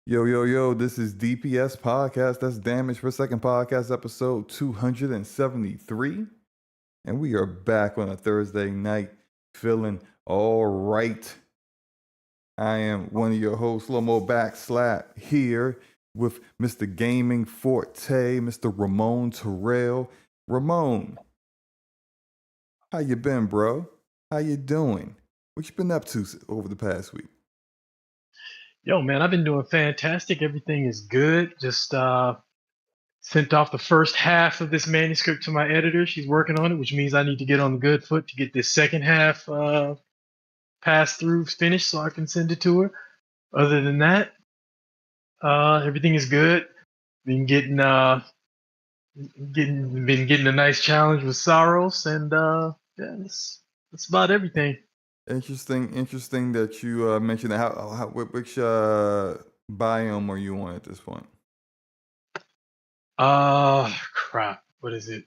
Yo, yo, yo, this is DPS Podcast. That's Damage Per Second Podcast, episode 273. And we are back on a Thursday night feeling all right. I am one of your hosts, SloMoBackSlap, here with Mr. Gaming Forte, Mr. Ramon Terrell. Ramon, how you been, bro? How you doing? What you been up to over the past week? Yo, man, I've been doing fantastic. Everything is good. Just sent off the first half of this manuscript to my editor. She's working on it, which means I need to get on the good foot to get this second half passed through, finished, so I can send it to her. Other than that, everything is good. Been getting a nice challenge with Saros, and yeah, that's about everything. Interesting that you mentioned that. Which biome are you on at this point? Crap. What is it?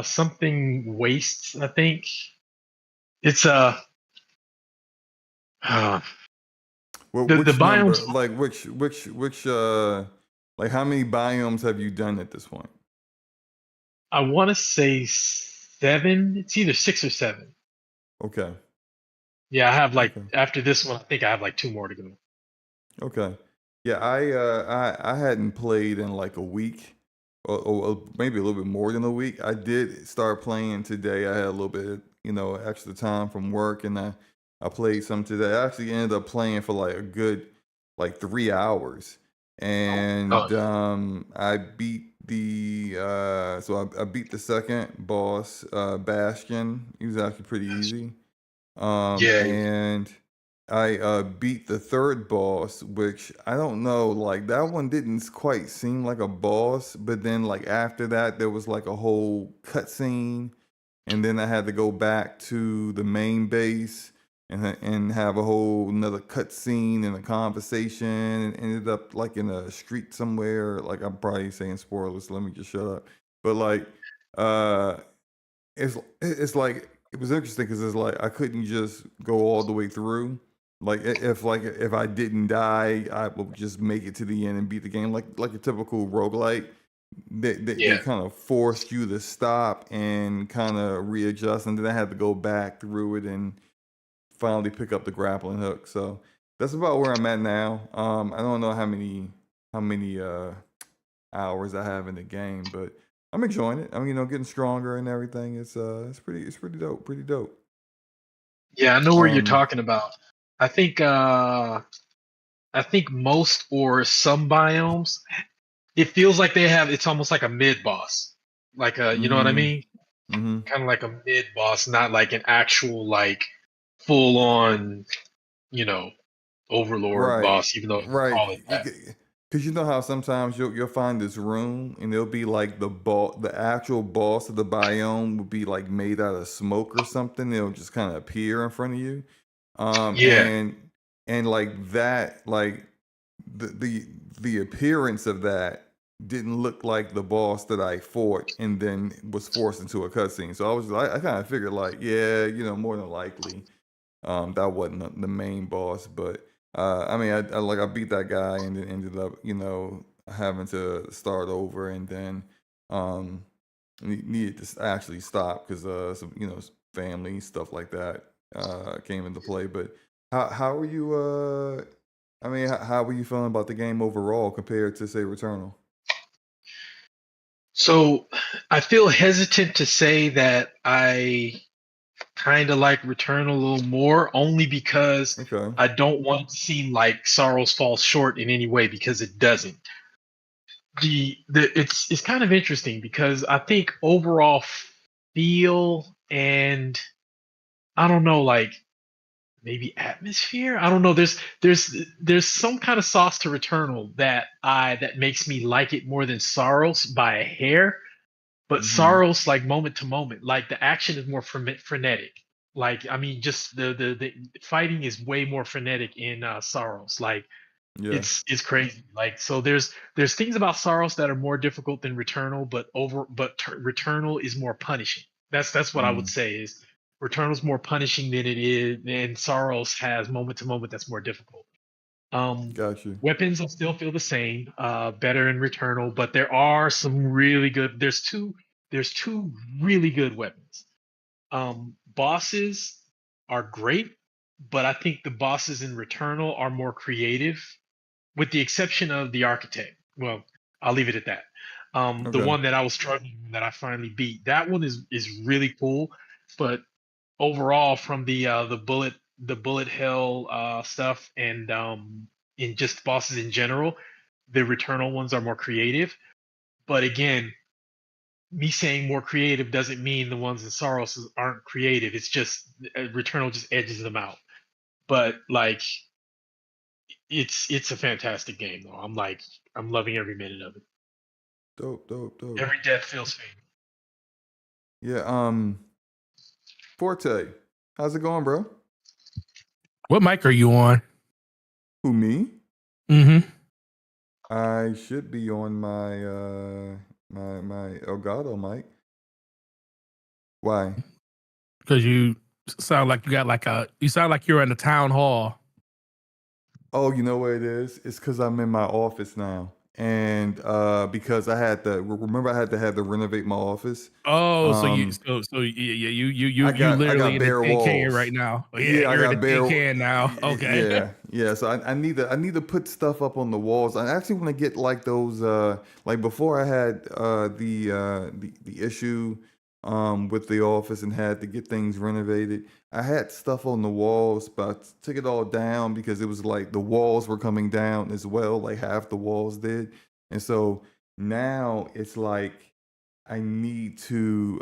Something wastes, I think. It's uh Well, the which number? biomes. Like which like how many biomes have you done at this point? I want to say seven. It's either six or seven. Okay, Yeah, I have like okay, after this one, I think I have like two more to go. okay. Yeah, I hadn't played in like a week, or maybe a little bit more than a week. I did start playing today. I had a little bit, extra time from work, and I played some today. I actually ended up playing for like a good like 3 hours, Oh and yeah. I beat I beat the second boss, Bastion. He was actually pretty easy. Yeah, yeah. And I beat the third boss, which I don't know, like that one didn't quite seem like a boss, but then like after that there was like a whole cutscene, and then I had to go back to the main base and have a whole another cutscene and a conversation, and ended up like in a street somewhere. Like I'm probably saying spoilers, so let me just shut up. But like uh it's like it was interesting because it's like I couldn't just go all the way through. If I didn't die, I would just make it to the end and beat the game like a typical roguelike. They Yeah. kind of forced you to stop and kind of readjust, and then I had to go back through it and finally pick up the grappling hook. So that's about where I'm at now. I don't know how many hours I have in the game, but I'm enjoying it. I'm getting stronger and everything. It's pretty dope, pretty dope. Yeah, I know where you're Um talking about. I think uh I think most or some biomes, it feels like they have it's almost like a mid boss. Like a you know what I mm, mean? mhm. Kind of like a mid boss, not like an actual like full on, you know, overlord Right. boss, even though you Right. call it that. Cause you know how sometimes you'll find this room and it'll be like the actual boss of the biome would be like made out of smoke or something. It'll just kind of appear in front of you. Um Yeah. and and like that, like the the the appearance of that didn't look like the boss that I fought and then was forced into a cutscene. So I kind of figured like, yeah, more than likely, that wasn't the main boss. But I mean, I beat that guy and then ended up, having to start over, and then um needed to actually stop because some family stuff like that came into play. But how are you? I mean, how were you feeling about the game overall compared to say Returnal? So I feel hesitant to say that I kind of like Return a little more, only because Okay. I don't want it to seem like Sorrows falls short in any way because it doesn't. It's kind of interesting because I think overall feel and I don't know, like maybe atmosphere. I don't know. There's some kind of sauce to Returnal that makes me like it more than Sorrows by a hair. But Mm-hmm. Sorrows, like moment to moment, like the action is more frenetic. Like I mean, just the fighting is way more frenetic in Sorrows. Like Yeah. it's crazy. Like so, there's things about Sorrows that are more difficult than Returnal, Returnal is more punishing. That's what I would Mm. say is Returnal's more punishing than it is, and Sorrows has moment to moment that's more difficult. Got you. Weapons I still feel the same, better in Returnal, but there are some really good. There's two really good weapons. Bosses are great, but I think the bosses in Returnal are more creative, with the exception of the Architect. Well, I'll leave it at that. The Okay. one that I was struggling with that I finally beat, that one is really cool, but overall, from the bullet hell stuff, and in just bosses in general, the Returnal ones are more creative. But again, me saying more creative doesn't mean the ones in Soros aren't creative. It's just Returnal just edges them out. But like, it's a fantastic game though. I'm loving every minute of it. Dope, dope, dope. Every death feels fake. Yeah. Forte, how's it going, bro? What mic are you on? Who, me? Mm-hmm. I should be on my my Elgato mic. Why? Because you sound like you sound like you're in the town hall. Oh, you know what it is? It's because I'm in my office now, and because I had to remember I had to renovate my office. Oh, so Um, you I literally got in the bare tin can walls. right now. Oh, yeah, Yeah, I you're in the got tin bare. can now. Okay. Yeah. So I need to put stuff up on the walls. I actually want to get like those like before I had the issue with the office and had to get things renovated. I had stuff on the walls, but I took it all down because it was like the walls were coming down as well, like half the walls did. And so now it's like I need to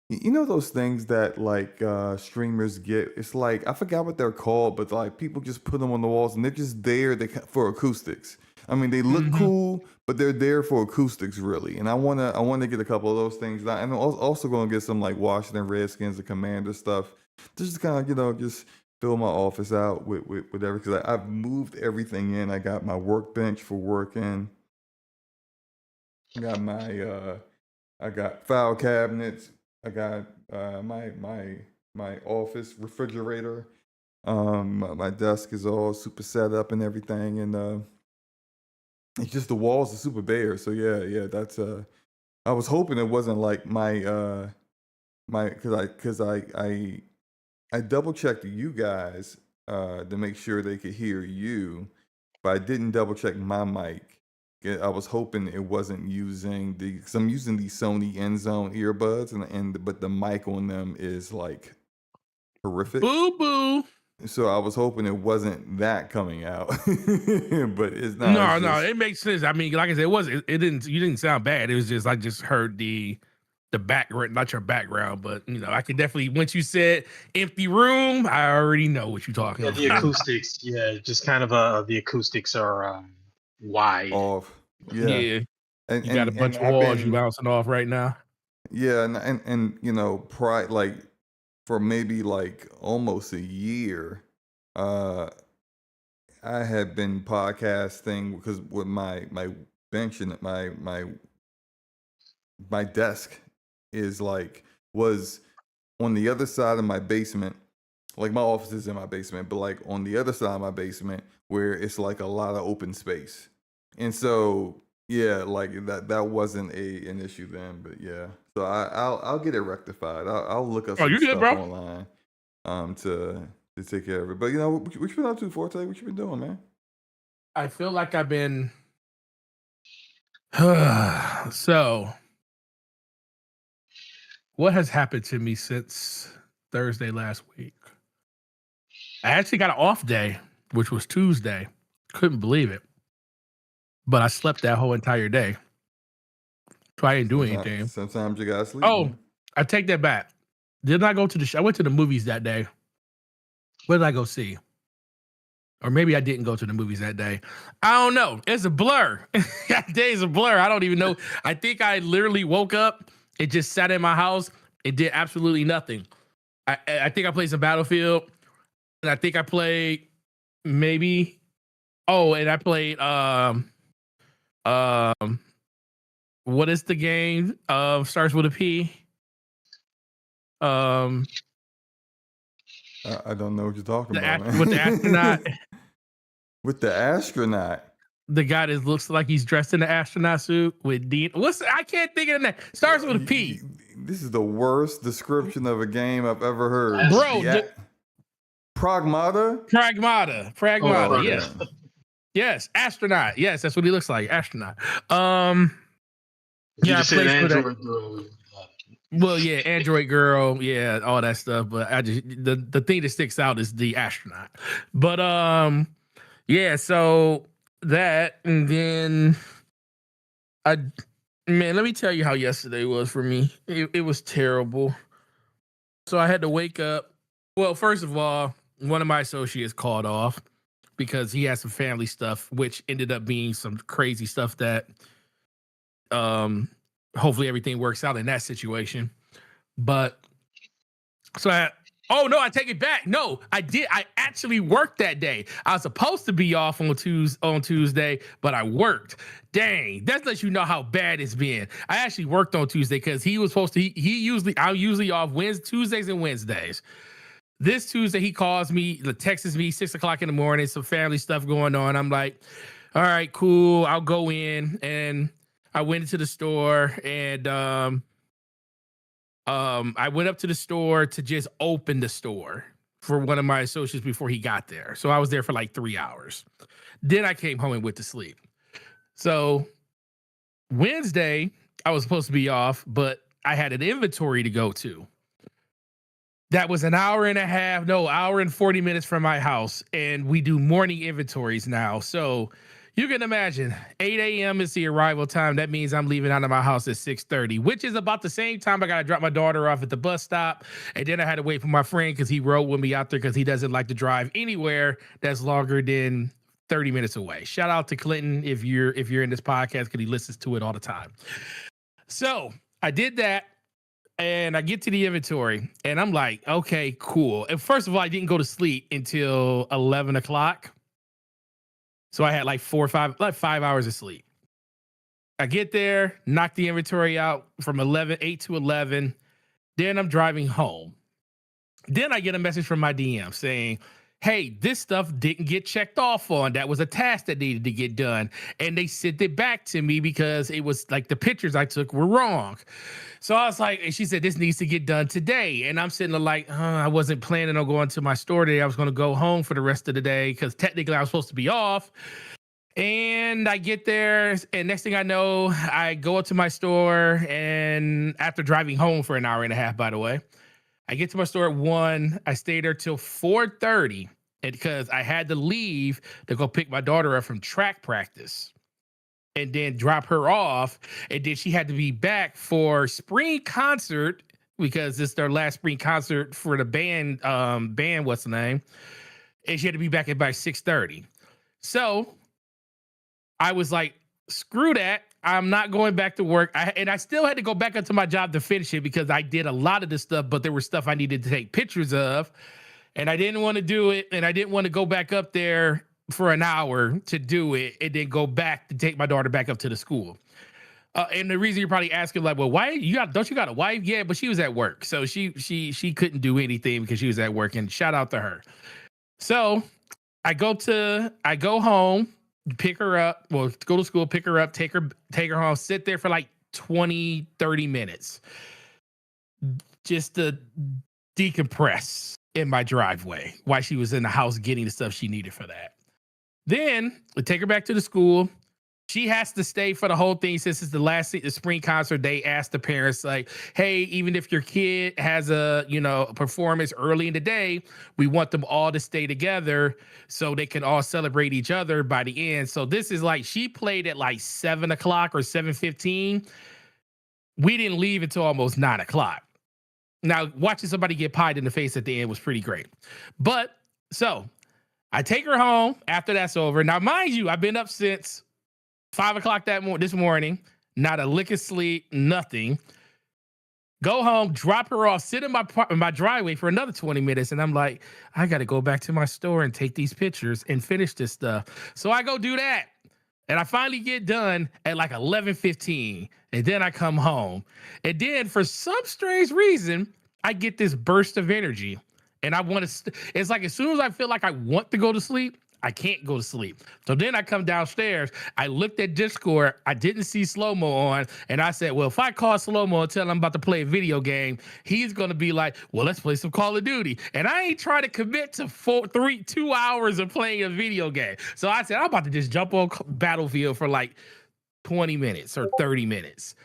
you know those things that like streamers get? It's like I forgot what they're called, but like people just put them on the walls and they're just there for acoustics. I mean, they look Mm-hmm. cool, but they're there for acoustics really. And I wanna get a couple of those things. And I'm also gonna get some like Washington Redskins and Commander stuff, just kind of just fill my office out with everything. Because I've moved everything in. I got my workbench for working. I got I got file cabinets. I got my office refrigerator. My desk is all super set up and everything, and it's just the walls are super bare. So yeah. That's I was hoping it wasn't like my because I double checked you guys to make sure they could hear you, but I didn't double check my mic. I was hoping it wasn't using because I'm using these Sony End Zone earbuds, but the mic on them is like horrific. Boo boo. So I was hoping it wasn't that coming out, but it's not. It's No, just it makes sense. I mean, like I said, it didn't you didn't sound bad. It was just I just heard the background, not your background, but I could definitely once you said empty room, I already know what you're talking Yeah, the about. acoustics. Yeah, just kind of the acoustics are wide. off. Yeah, Yeah. and You got a and bunch and of I've walls you been bouncing off right now. yeah, and prior like for maybe like almost a year, uh, I had been podcasting because with my bench and my desk is like was on the other side of my basement. Like my office is in my basement, but like on the other side of my basement where it's like a lot of open space. And so yeah, like that wasn't an issue then, but yeah. So I'll get it rectified. I'll look up Oh, some you good, stuff bro? online to take care of it. But what you been up to, Forte? What you been doing, man? I feel like I've been so what has happened to me since Thursday last week? I actually got an off day, which was Tuesday. Couldn't believe it. But I slept that whole entire day. So I didn't do anything. Sometimes you gotta sleep, Oh, man. I take that back. Did not go to the I went to the movies that day. What did I go see? Or maybe I didn't go to the movies that day. I don't know. It's a blur. That day is a blur. I don't even know. I think I literally woke up. It just sat in my house. It did absolutely nothing. I think I played some Battlefield. And I think I played maybe. Oh, and I played what is the game? Starts with a P. Um I don't know what you're talking about, with the man. astronaut. With the astronaut. The guy that looks like he's dressed in an astronaut suit with Dean. I can't think of the name. Starts with a P. This is the worst description of a game I've ever heard. Bro, Pragmata? Pragmata. Oh, Yes. okay. Yes, astronaut. Yes, that's what he looks like. Astronaut. You I just said played for that. Android girl. Well, yeah, Android girl, yeah, all that stuff. But I just the thing that sticks out is the astronaut. But yeah, so that, and then let me tell you how yesterday was for me. It was terrible. So I had to wake up. Well, first of all, one of my associates called off because he had some family stuff, which ended up being some crazy stuff that hopefully everything works out in that situation. But so I take it back. No, I did. I actually worked that day. I was supposed to be off on Tuesday, but I worked. Dang, that lets you know how bad it's been. I actually worked on Tuesday because he was supposed to. I'm usually off Tuesdays and Wednesdays. This Tuesday, he calls me, texts me 6 o'clock in the morning, some family stuff going on. I'm like, all right, cool. I'll go in. And I went into the store, and I went up to the store to just open the store for one of my associates before he got there. So I was there for like 3 hours. Then I came home and went to sleep. So Wednesday, I was supposed to be off, but I had an inventory to go to. That was an hour and 40 minutes from my house. And we do morning inventories now. So you can imagine 8 a.m. is the arrival time. That means I'm leaving out of my house at 6:30, which is about the same time I got to drop my daughter off at the bus stop. And then I had to wait for my friend because he rode with me out there because he doesn't like to drive anywhere that's longer than 30 minutes away. Shout out to Clinton if you're in this podcast because he listens to it all the time. So I did that. And I get to the inventory and I'm like, okay, cool. And first of all, I didn't go to sleep until 11 o'clock. So I had like 5 hours of sleep. I get there, knock the inventory out from 8 to 11. Then I'm driving home. Then I get a message from my DM saying, hey, this stuff didn't get checked off on. That was a task that needed to get done. And they sent it back to me because it was like the pictures I took were wrong. So I was like, and she said, this needs to get done today. And I'm sitting there like, I wasn't planning on going to my store today. I was going to go home for the rest of the day because technically I was supposed to be off. And I get there, and next thing I know, I go up to my store, and after driving home for an hour and a half, by the way, I get to my store at 1. I stay there till 4:30, and because I had to leave to go pick my daughter up from track practice and then drop her off. And then she had to be back for spring concert because it's their last spring concert for the band, what's the name? And she had to be back at by 6:30. So I was like, screw that. I'm not going back to work. I still had to go back up to my job to finish it because I did a lot of this stuff, but there was stuff I needed to take pictures of. And I didn't want to do it. And I didn't want to go back up there for an hour to do it and then go back to take my daughter back up to the school. And the reason you're probably asking, like, well, why don't you got a wife? Yeah, but she was at work. So she couldn't do anything because she was at work, and shout out to her. So I go home, pick her up, well, go to school, pick her up, take her home, sit there for like 20, 30 minutes just to decompress in my driveway while she was in the house getting the stuff she needed for that. Then we take her back to the school. She has to stay for the whole thing since it's the spring concert. They asked the parents, like, hey, even if your kid has a performance early in the day, we want them all to stay together so they can all celebrate each other by the end. So this is like, she played at like 7 o'clock or 7:15. We didn't leave until almost 9 o'clock. Now, watching somebody get pied in the face at the end was pretty great. But so I take her home after that's over. Now, mind you, I've been up since 5 o'clock this morning, not a lick of sleep, nothing. Go home, drop her off, sit in my driveway for another 20 minutes. And I'm like, I got to go back to my store and take these pictures and finish this stuff. So I go do that. And I finally get done at like 11:15. And then I come home. And then for some strange reason, I get this burst of energy. And I want to, it's like as soon as I feel like I want to go to sleep, I can't go to sleep. So then I come downstairs. I looked at Discord. I didn't see SloMo on. And I said, well, if I call SloMo and tell him I'm about to play a video game, he's going to be like, well, let's play some Call of Duty. And I ain't trying to commit to 2 hours of playing a video game. So I said, I'm about to just jump on Battlefield for like 20 minutes or 30 minutes.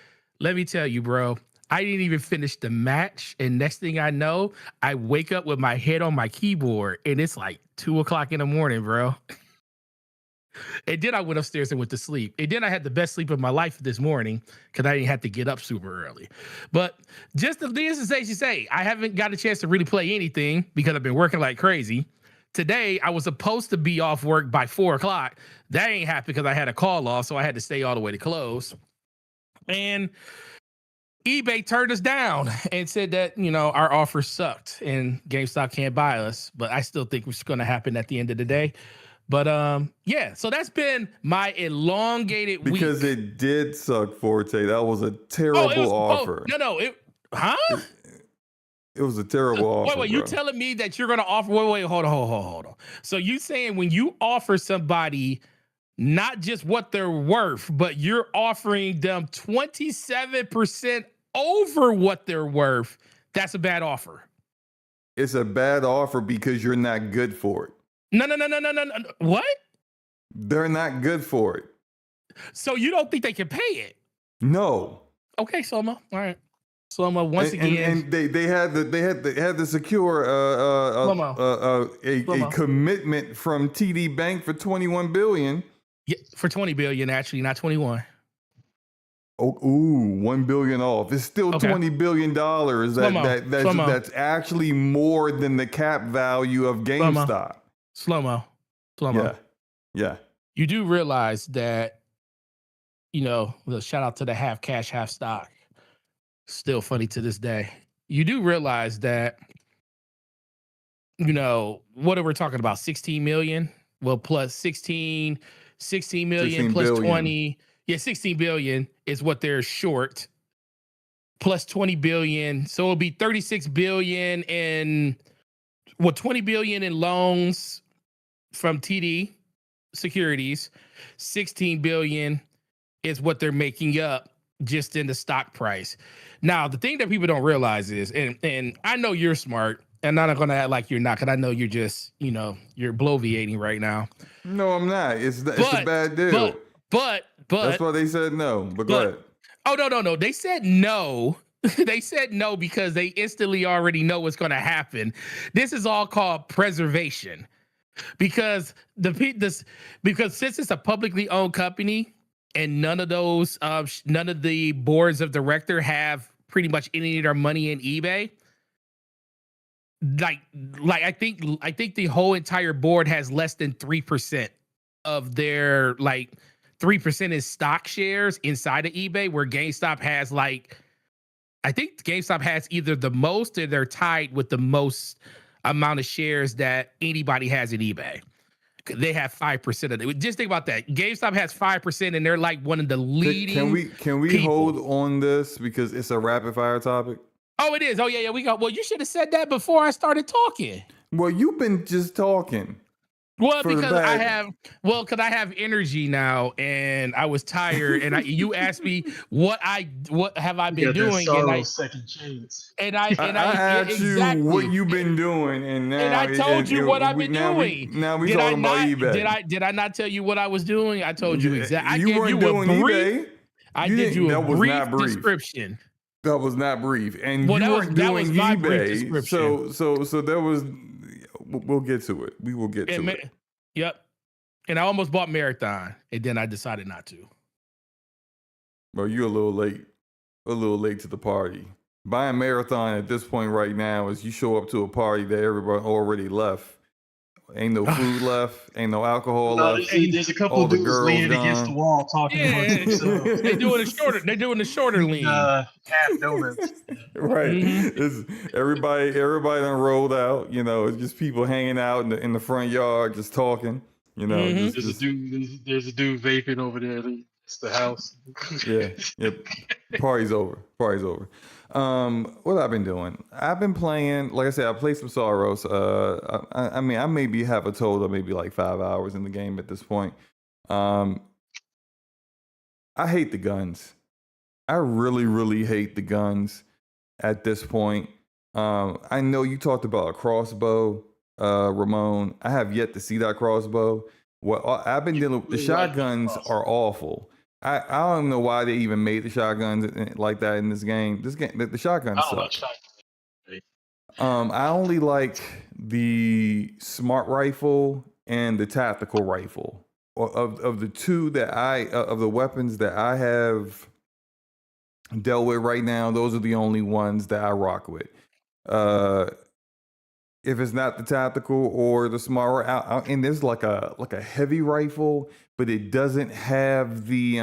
Let me tell you, bro. I didn't even finish the match, and next thing I know, I wake up with my head on my keyboard, and it's like 2 o'clock in the morning, bro. And then I went upstairs and went to sleep. And then I had the best sleep of my life this morning because I didn't have to get up super early. But just the things to say, I haven't got a chance to really play anything because I've been working like crazy. Today, I was supposed to be off work by 4 o'clock. That ain't happened because I had a call off, so I had to stay all the way to close. And eBay turned us down and said that, our offer sucked and GameStop can't buy us, but I still think it's going to happen at the end of the day. But yeah, so that's been my elongated week. Because it did suck, Forte. That was a terrible offer. It was a terrible offer. Wait, you telling me that you're going to offer? Wait, hold on. So you saying when you offer somebody not just what they're worth, but you're offering them 27% over what they're worth, that's a bad offer. It's a bad offer because you're not good for it. No. What? They're not good for it. So you don't think they can pay it? No. Okay, SloMo. All right. SloMo, once again. And they had to secure a commitment from TD Bank for $21 billion. Yeah, for $20 billion, actually, not 21. Oh, $1 billion off. It's still $20 billion. That's actually more than the cap value of GameStop. SloMo. Yeah. You do realize that, the shout out to the half cash, half stock. Still funny to this day. You do realize that, what are we talking about? 16 million? Well, plus 16 million plus billion. 20. Yeah, 16 billion is what they're short. Plus 20 billion. So it'll be 36 billion in 20 billion in loans from TD Securities. 16 billion is what they're making up just in the stock price. Now, the thing that people don't realize is, and I know you're smart, and I'm not going to act like you're not, because I know you're just, you're bloviating right now. No, I'm not. It's a bad deal. But that's why they said no. But go ahead. Oh, no. They said no. They said no because they instantly already know what's going to happen. This is all called preservation. Because since it's a publicly owned company, and none of the boards of director have pretty much any of their money in eBay. Like I think the whole entire board has less than 3% of their 3% is stock shares inside of eBay, where GameStop has I think GameStop has either the most or they're tied with the most amount of shares that anybody has in eBay. They have 5% of it. Just think about that. GameStop has 5%, and they're like one of the leading. Can we hold on this because it's a rapid fire topic? Oh, it is. Oh yeah. We got. Well, you should have said that before I started talking. Well, you've been just talking. Well, because I have energy now, and I was tired, and you asked me what have I been doing, and I second chance. I asked you what you've been doing, and I told you what I've been doing. Now we talking about eBay. Did I not tell you what I was doing? I told you exactly. I gave you a brief. I did you a brief description. That was not brief, and you weren't doing eBay. So there was. We'll get to it. We will get to it. Yep. And I almost bought Marathon, and then I decided not to. Well, you're a little late to the party. Buying Marathon at this point right now is you show up to a party that everybody already left. Ain't no food left. Ain't no alcohol left. There's a couple of dudes leaning against the wall talking about themselves. They're doing the shorter lean. Half donuts. Right. Mm-hmm. Everybody done rolled out. It's just people hanging out in the front yard, just talking. Mm-hmm. There's a dude vaping over there. It's the house. Yeah. Party's over. What I've been doing? I've been playing. Like I said, I played some Soros. I mean, I maybe have a total of maybe like 5 hours in the game at this point. Um, I hate the guns. I really, really hate the guns at this point. I know you talked about a crossbow, Ramon. I have yet to see that crossbow. What I've been dealing with, the really like that shotguns crossbow. are awful. I don't know why they even made the shotguns like that in this game. This game, the shotguns I don't like suck. shotgun. I only like the smart rifle and the tactical rifle. Of the two that of the weapons that I have dealt with right now, those are the only ones that I rock with. If it's not the tactical or the smart, and there's like a heavy rifle, but it doesn't have the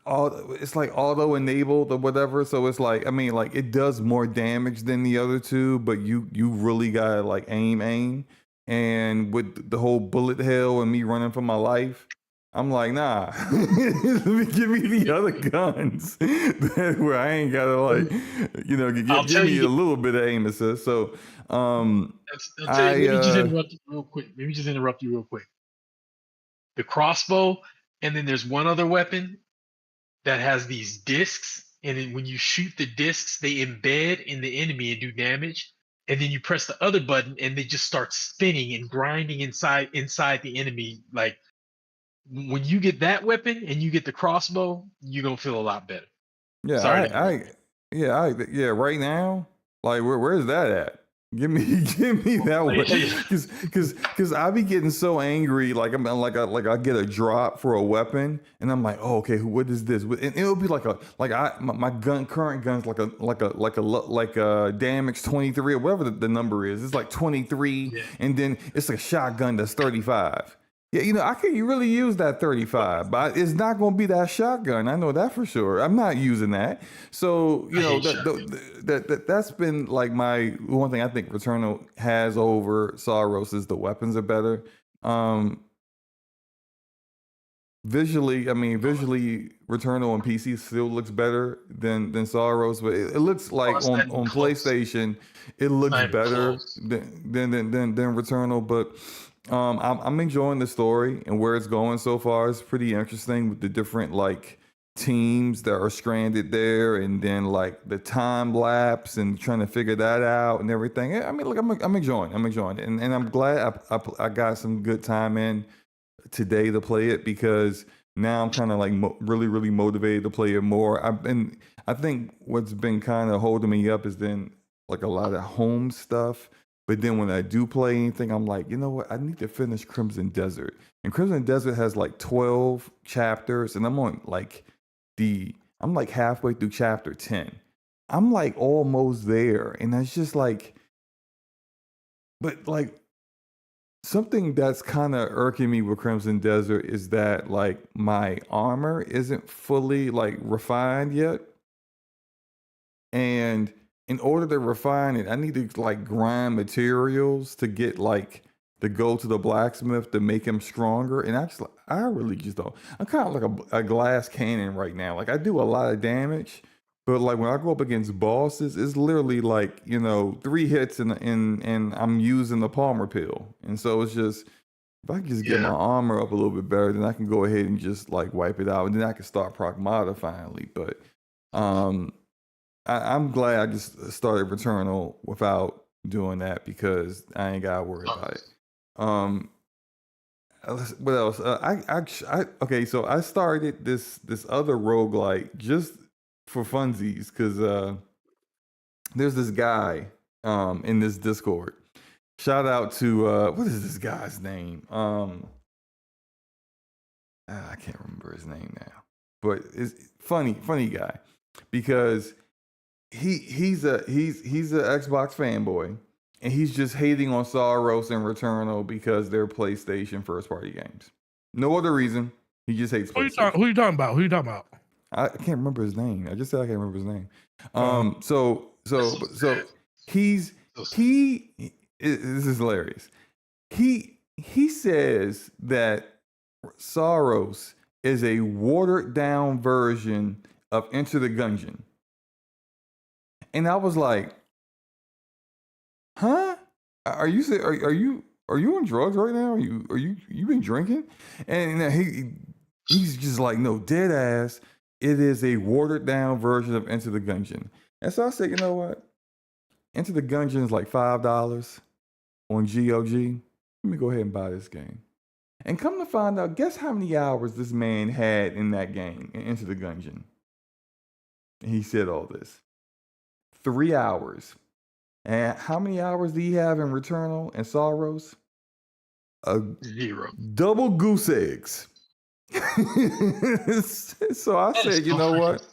it's like auto enabled or whatever. So it's like, I mean, like it does more damage than the other two, but you really gotta like aim. And with the whole bullet hell and me running for my life, I'm like, nah, give me the other guns where I ain't gotta like, give me a little bit of aim assist. So Let me just interrupt you real quick. Let me just interrupt you real quick. The crossbow, and then there's one other weapon that has these discs, and then when you shoot the discs, they embed in the enemy and do damage. And then you press the other button, and they just start spinning and grinding inside the enemy. Like when you get that weapon and you get the crossbow, you're gonna feel a lot better. Yeah, Sorry. yeah. Right now, like where's that at? Give me that one, because I be getting so angry. Like I get a drop for a weapon, and I'm like, oh, okay, what is this? And it'll be like my current gun's like a damage 23 or whatever the number is. It's like 23, Yeah. and then it's a shotgun that's 35. Yeah, I can really use that 35, but it's not going to be that shotgun. I know that for sure. I'm not using that. So, that's been like my one thing I think Returnal has over Soros is the weapons are better. Visually, Returnal on PC still looks better than Soros, but it looks like on PlayStation, it looks better than Returnal, but I'm enjoying the story and where it's going so far. It's pretty interesting with the different like teams that are stranded there, and then like the time lapse and trying to figure that out and everything. Yeah, I mean, look, I'm enjoying it, and I'm glad I got some good time in today to play it, because now I'm kind of like really motivated to play it more. I think what's been kind of holding me up is then like a lot of home stuff. But then when I do play anything, I'm like, you know what? I need to finish Crimson Desert. And Crimson Desert has like 12 chapters, and I'm like halfway through chapter 10. I'm like almost there. And that's just like, but like something that's kind of irking me with Crimson Desert is that like my armor isn't fully like refined yet. And in order to refine it, I need to like grind materials to get like to go to the blacksmith to make him stronger. And I really just don't. I'm kind of like a glass cannon right now. Like I do a lot of damage, but like when I go up against bosses, it's literally like 3 hits and I'm using the Palmer pill. And so it's just, if I can just get my armor up a little bit better, then I can go ahead and just like wipe it out, and then I can start proc mod finally. But I'm glad I just started Returnal without doing that, because I ain't gotta worry about it. What else? Okay, so I started this other roguelike just for funsies, because there's this guy in this Discord. Shout out to what is this guy's name? I can't remember his name now, but it's funny guy, because he's a Xbox fanboy, and he's just hating on Soros and Returnal because they're PlayStation first party games. No other reason. He just hates PlayStation. Who you talking about? I can't remember his name. I just said I can't remember his name. So this is hilarious. He says that Soros is a watered down version of Enter the Gungeon. And I was like, huh? Are you on drugs right now? You been drinking? And he's just like, no, dead ass. It is a watered down version of Enter the Gungeon. And so I said, you know what? Enter the Gungeon is like $5 on GOG. Let me go ahead and buy this game. And come to find out, guess how many hours this man had in that game, in Enter the Gungeon? And he said all this. 3 hours. And how many hours do he have in Returnal and Sorrows? 0. Double goose eggs. So I said, you know what?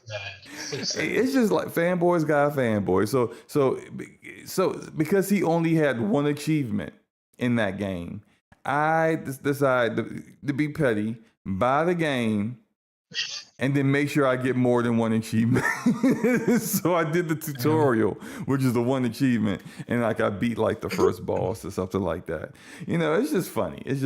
It's just like fanboys got fanboys. So because he only had one achievement in that game, I decided to be petty, buy the game, and then make sure I get more than one achievement. So I did the tutorial, which is the one achievement, and like I beat like the first boss or something like that. You know, it's just funny. It's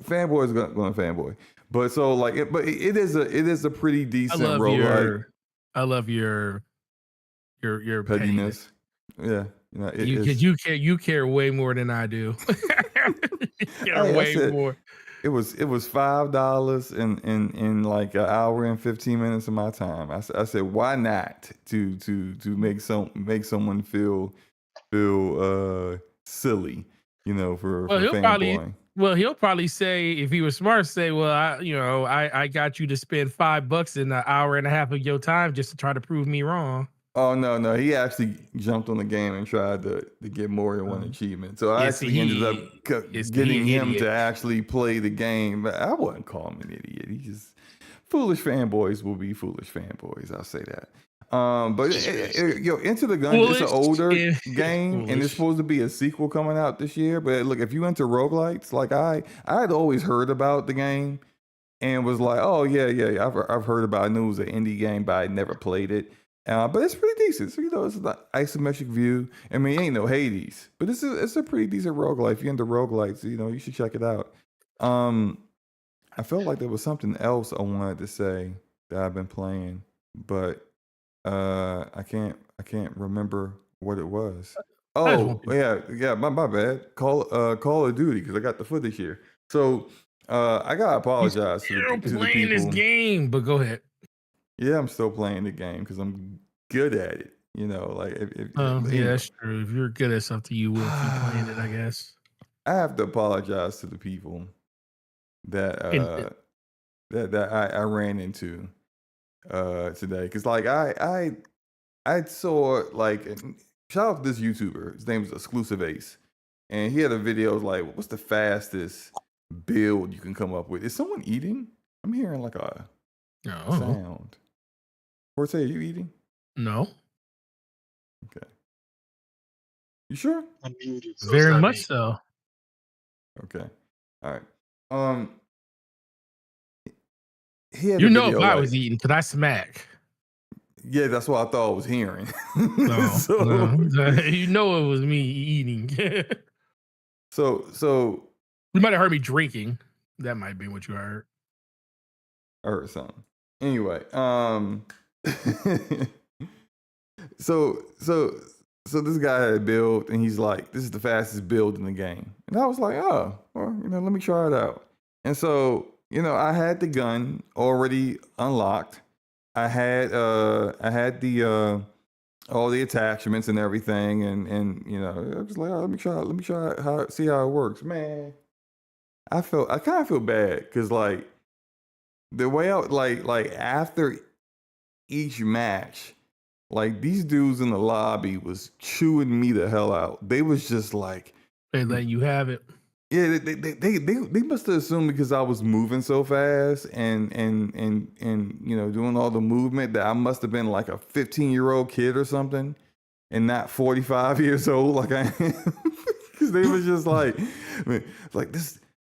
fanboys going fanboy. But so like, it is a pretty decent roguelike. I love your pettiness. Yeah, you know, you care way more than I do. Way more. It was $5 in like an hour and 15 minutes of my time. I said, why not to make someone feel silly, you know, for fanboying. He'll probably say, if he was smart, say, well, I got you to spend $5 in an hour and a half of your time just to try to prove me wrong. Oh no, he actually jumped on the game and tried to get more than one achievement. So I actually ended up getting him to actually play the game. But I wouldn't call him an idiot. He just foolish fanboys will be foolish fanboys. I'll say that. But Enter the Gungeon is an older game, and it's supposed to be a sequel coming out this year. But look, if you into roguelites, like I had always heard about the game and was like, oh yeah, I've heard about it. I knew it was an indie game, but I never played it. But it's pretty decent. So, you know, it's an isometric view. I mean, it ain't no Hades, but it's a pretty decent roguelite. If you're into roguelites, you know, you should check it out. I felt like there was something else I wanted to say that I've been playing, but I can't remember what it was. Oh, yeah, my bad. Call of Duty, because I got the footage here. So I gotta apologize to the people. Playing this game, but go ahead. Yeah, I'm still playing the game because I'm good at it. You know, like that's true. If you're good at something, you will keep playing it, I guess. I have to apologize to the people that I ran into today, because like I saw, like, shout out to this YouTuber. His name is Exclusive Ace, and he had a video like, what's the fastest build you can come up with? Is someone eating? I'm hearing like a sound. Forte, are you eating? No. Okay. You sure? I'm muted. So very much so. Okay. All right. He had you a know, video, if I was eating, because I smack. Yeah, that's what I thought I was hearing. No. You know it was me eating. So you might have heard me drinking. That might be what you heard. I heard something. Anyway, so this guy had a build, and he's like, this is the fastest build in the game. And I was like, oh, well, you know, let me try it out. And so, you know, I had the gun already unlocked. I had the all the attachments and everything, and you know, I was like, oh, let me try see how it works. Man, I kind of feel bad, because like the way out, like after each match, like these dudes in the lobby was chewing me the hell out. They was just like, they let you have it. Yeah, they must have assumed, because I was moving so fast and you know, doing all the movement, that I must have been like a 15-year-old kid or something, and not 45 years old like I am. Because they was just like,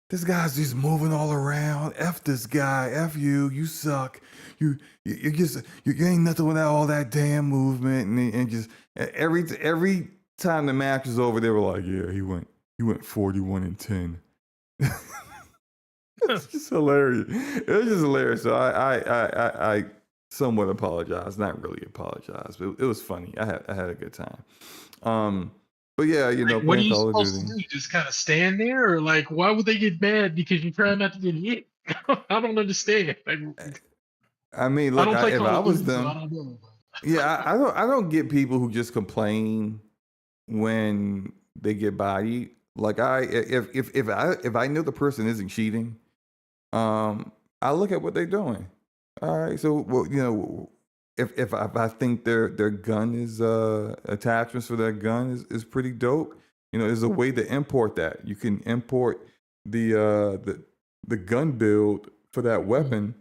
this guy's just moving all around. F this guy. F you. You suck. You ain't nothing without all that damn movement. And just every time the match was over, they were like, yeah, he went 41-10. It's just hilarious. It was just hilarious. So I somewhat apologize, not really apologize, but it was funny. I had a good time. But yeah, you know, Like, what are playing you Call of supposed to Duty. do? Just kind of stand there, or like, why would they get mad because you try not to get hit? I don't understand. Like, I mean, I look, don't play if Call I of was Duty, so I them, don't know. yeah, I don't get people who just complain when they get bodied. Like if I know the person isn't cheating, I look at what they're doing. All right, so well, you know, if I think their gun is attachments for their gun is pretty dope. You know, there's a way to import that. You can import the gun build for that weapon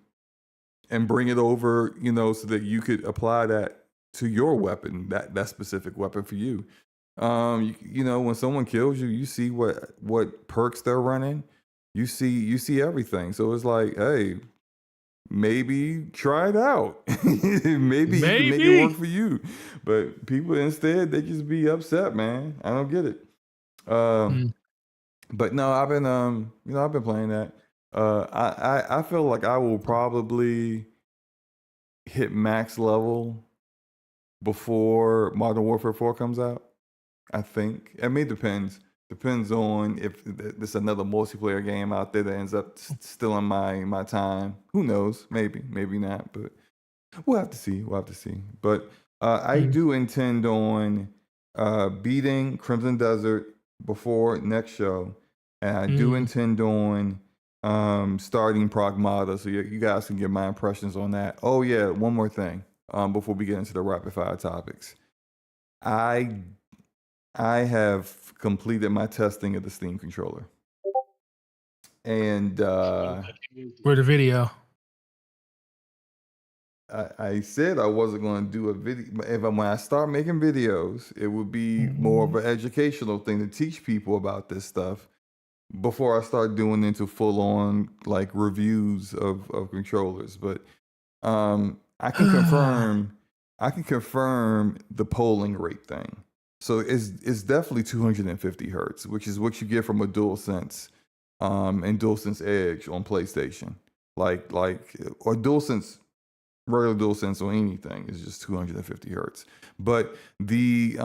and bring it over, you know, so that you could apply that to your weapon, that specific weapon for you. You know, when someone kills you, you see what perks they're running. You see everything. So it's like, hey, maybe try it out. Maybe you can make it work Maybe. for you. But people instead, they just be upset, man. I don't get it. Um, Mm. but no, I've been you know, I've been playing that. I feel like I will probably hit max level before Modern Warfare 4 comes out. I think. I mean, it depends. Depends on if there's another multiplayer game out there that ends up stealing my time. Who knows? Maybe, maybe not. But we'll have to see. We'll have to see. But I Mm. do intend on beating Crimson Desert before next show, and I do Mm. intend on starting Pragmata, so you guys can get my impressions on that. Oh yeah, one more thing before we get into the rapid fire topics. I I have completed my testing of the Steam controller, and Where the video? I said I wasn't going to do a video. When I start making videos, it would be more of an educational thing to teach people about this stuff before I start doing into full on like reviews of controllers. But I can confirm the polling rate thing. So it's definitely 250 hertz, which is what you get from a DualSense and DualSense Edge on PlayStation. Or DualSense, regular DualSense on anything is just 250 hertz. But the 8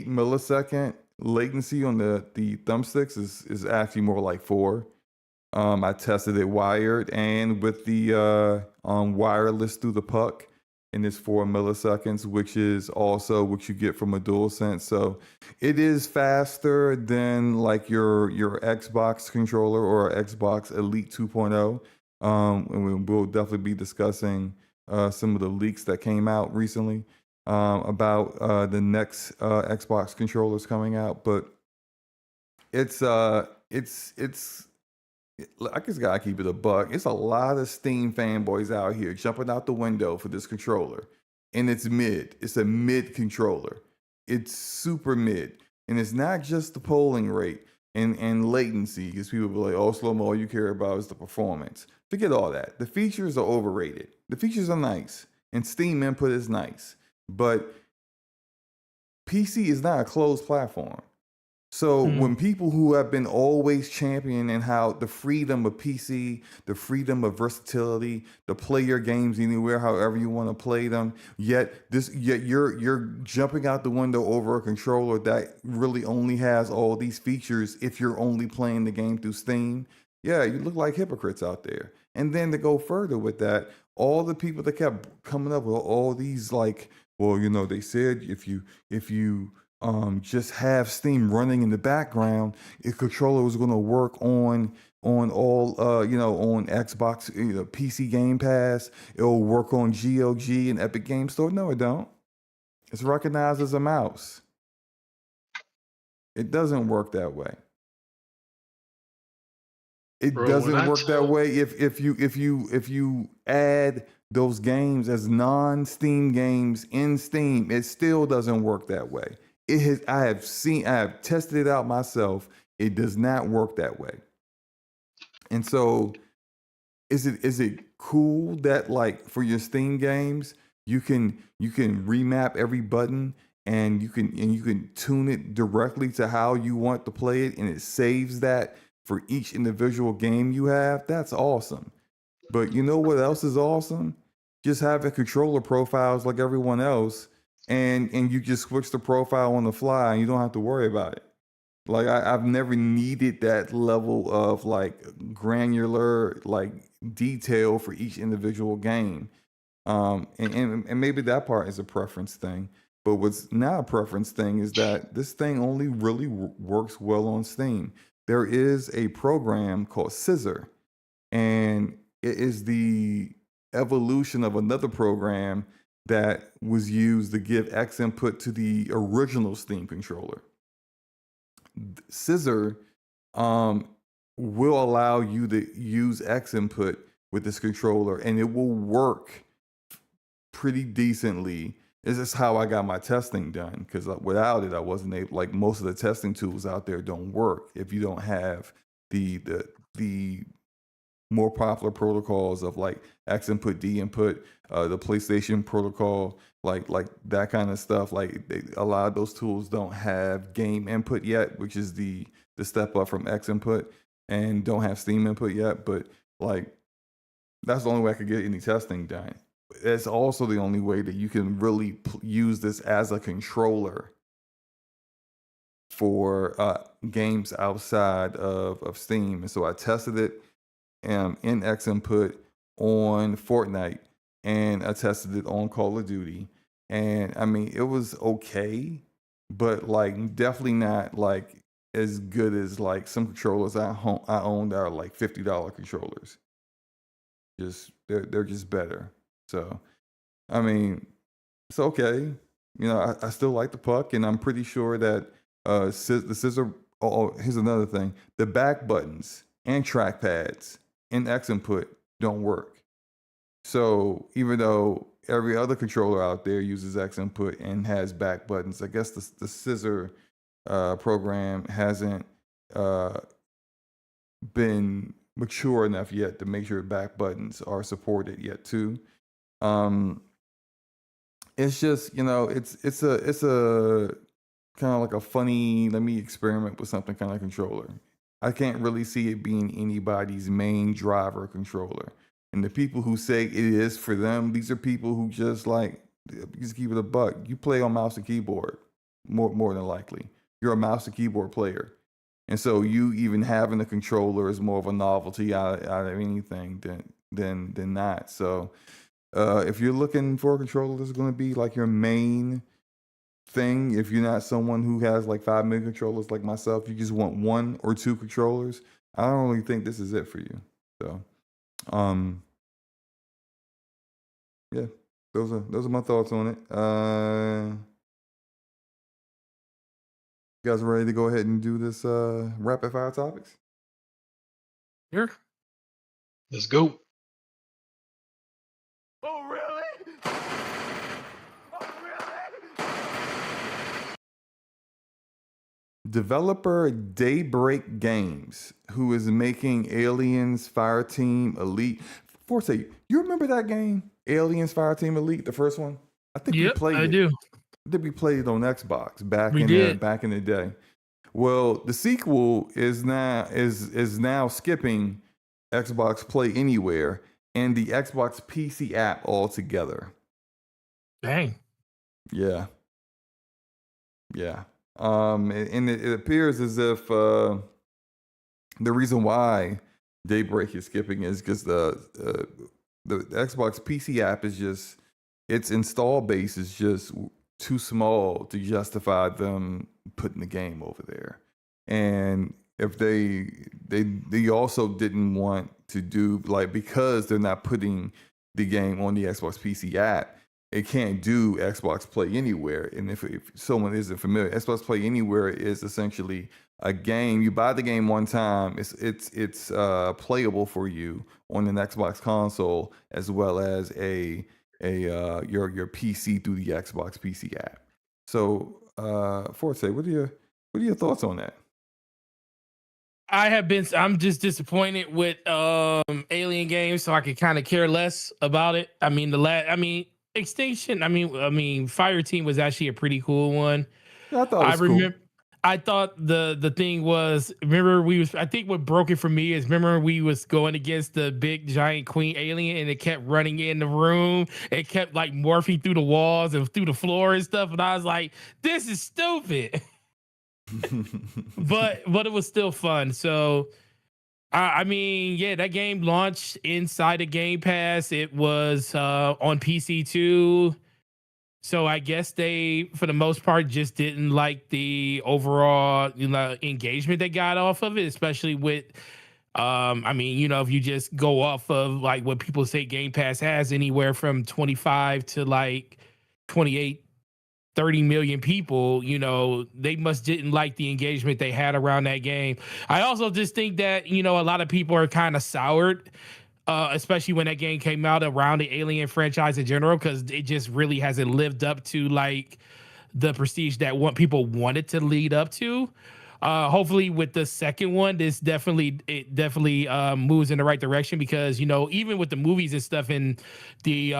millisecond latency on the thumbsticks is actually more like 4. I tested it wired and with the wireless through the puck, and it's 4 milliseconds, which is also what you get from a DualSense. So it is faster than like your Xbox controller or Xbox Elite 2.0. And we'll definitely be discussing some of the leaks that came out recently about the next Xbox controllers coming out. But it's I just gotta keep it a buck. It's a lot of Steam fanboys out here jumping out the window for this controller, and it's mid. It's a mid controller. It's super mid, and it's not just the polling rate and latency. Because people be like, "Oh, slow mo, all you care about is the performance." Forget all that. The features are overrated. The features are nice, and Steam input is nice, but PC is not a closed platform. So when people who have been always championing how the freedom of PC, the freedom of versatility, to play your games anywhere, however you want to play them, yet you're jumping out the window over a controller that really only has all these features if you're only playing the game through Steam. Yeah, you look like hypocrites out there. And then to go further with that, all the people that kept coming up with all these like, well, you know, they said if you just have Steam running in the background, a controller was going to work on all you know, on Xbox, you know, PC Game Pass. It'll work on GOG and Epic Game Store. No, it don't. It's recognized as a mouse. It doesn't work that way. It Bro, when doesn't I work that tell way if you add those games as non-Steam games in Steam. It still doesn't work that way. I have tested it out myself. It does not work that way. And so is it cool that like for your Steam games you can remap every button and you can tune it directly to how you want to play it, and it saves that for each individual game you have, that's awesome. But you know what else is awesome? Just having controller profiles like everyone else, and you just switch the profile on the fly and you don't have to worry about it. Like I've never needed that level of like granular like detail for each individual game. And maybe that part is a preference thing. But what's not a preference thing is that this thing only really works well on Steam. There is a program called Scissor, and it is the evolution of another program that was used to give X input to the original Steam controller. Scissor will allow you to use X input with this controller, and it will work pretty decently. This is how I got my testing done, because without it, I wasn't able. Like most of the testing tools out there don't work if you don't have the more popular protocols of like X input, D input, the PlayStation protocol, like that kind of stuff. Like a lot of those tools don't have game input yet, which is the step up from X input, and don't have Steam input yet. But like that's the only way I could get any testing done. It's also the only way that you can really use this as a controller for games outside of Steam. And so I tested it in X input on Fortnite, and I tested it on Call of Duty. And I mean, it was okay, but like definitely not like as good as like some controllers I own that are like $50 controllers. Just they're just better. So, I mean, it's okay. You know, I still like the puck, and I'm pretty sure that the scissor. Oh, here's another thing: the back buttons and trackpads in X input don't work. So even though every other controller out there uses X input and has back buttons, I guess the scissor program hasn't been mature enough yet to make sure back buttons are supported yet too. It's just, you know, it's a kind of like a funny, let me experiment with something kind of controller. I can't really see it being anybody's main driver controller. And the people who say it is for them, these are people who just like, just keep it a buck. You play on mouse and keyboard more than likely. You're a mouse and keyboard player. And so you even having a controller is more of a novelty out of anything than not. So if you're looking for a controller that's going to be like your main thing, if you're not someone who has like 5 million controllers like myself, you just want 1 or 2 controllers, I don't really think this is it for you. So yeah, those are my thoughts on it. You guys ready to go ahead and do this rapid fire topics? Here. Let's go. Oh, really? Oh, really? Developer Daybreak Games, who is making Aliens Fireteam Elite. Forte, you remember that game? Aliens Fireteam Elite, the first one? I think we played it. I do. I think we played it on Xbox back in the day. Well, the sequel is now skipping Xbox Play Anywhere and the Xbox PC app altogether. Dang. Yeah. And it appears as if the reason why Daybreak is skipping is because the Xbox PC app is just, its install base is just too small to justify them putting the game over there. And if they also didn't want to do, like, because they're not putting the game on the Xbox PC app, it can't do Xbox Play Anywhere. And if someone isn't familiar, Xbox Play Anywhere is essentially a game. You buy the game one time, it's playable for you on an Xbox console as well as your PC through the Xbox PC app. So, Forte, what are your thoughts on that? I'm just disappointed with Alien games, so I could kind of care less about it. I mean, Extinction, Fire Team was actually a pretty cool one. I thought it was cool. I thought the thing was, remember I think what broke it for me is, remember we was going against the big giant queen alien and it kept running in the room. It kept like morphing through the walls and through the floor and stuff. And I was like, this is stupid. but it was still fun. So I mean, yeah, that game launched inside of Game Pass. It was on PC too. So I guess they, for the most part, just didn't like the overall, engagement they got off of it, especially with, I mean, if you just go off of like what people say Game Pass has, anywhere from 25 to like 28, 30 million people, they must didn't like the engagement they had around that game. I also just think that, a lot of people are kind of soured, especially when that game came out, around the Alien franchise in general, because it just really hasn't lived up to like the prestige that people wanted to lead up to. Hopefully with the second one, it definitely moves in the right direction, because even with the movies and stuff, and the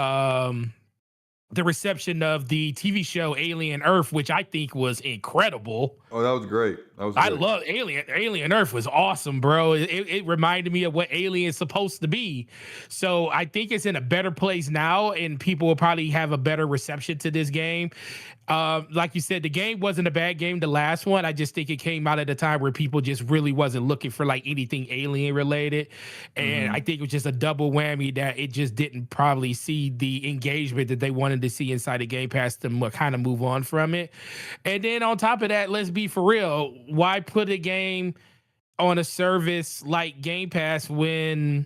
reception of the TV show Alien Earth, which I think was incredible. Oh, that was great. I love Alien Earth was awesome, bro. It reminded me of what Alien is supposed to be. So I think it's in a better place now, and people will probably have a better reception to this game. Like you said, the game wasn't a bad game, the last one. I just think it came out at a time where people just really wasn't looking for like anything alien related. And I think it was just a double whammy that it just didn't probably see the engagement that they wanted to see inside the Game Pass to kind of move on from it. And then on top of that, let's be for real, why put a game on a service like Game Pass when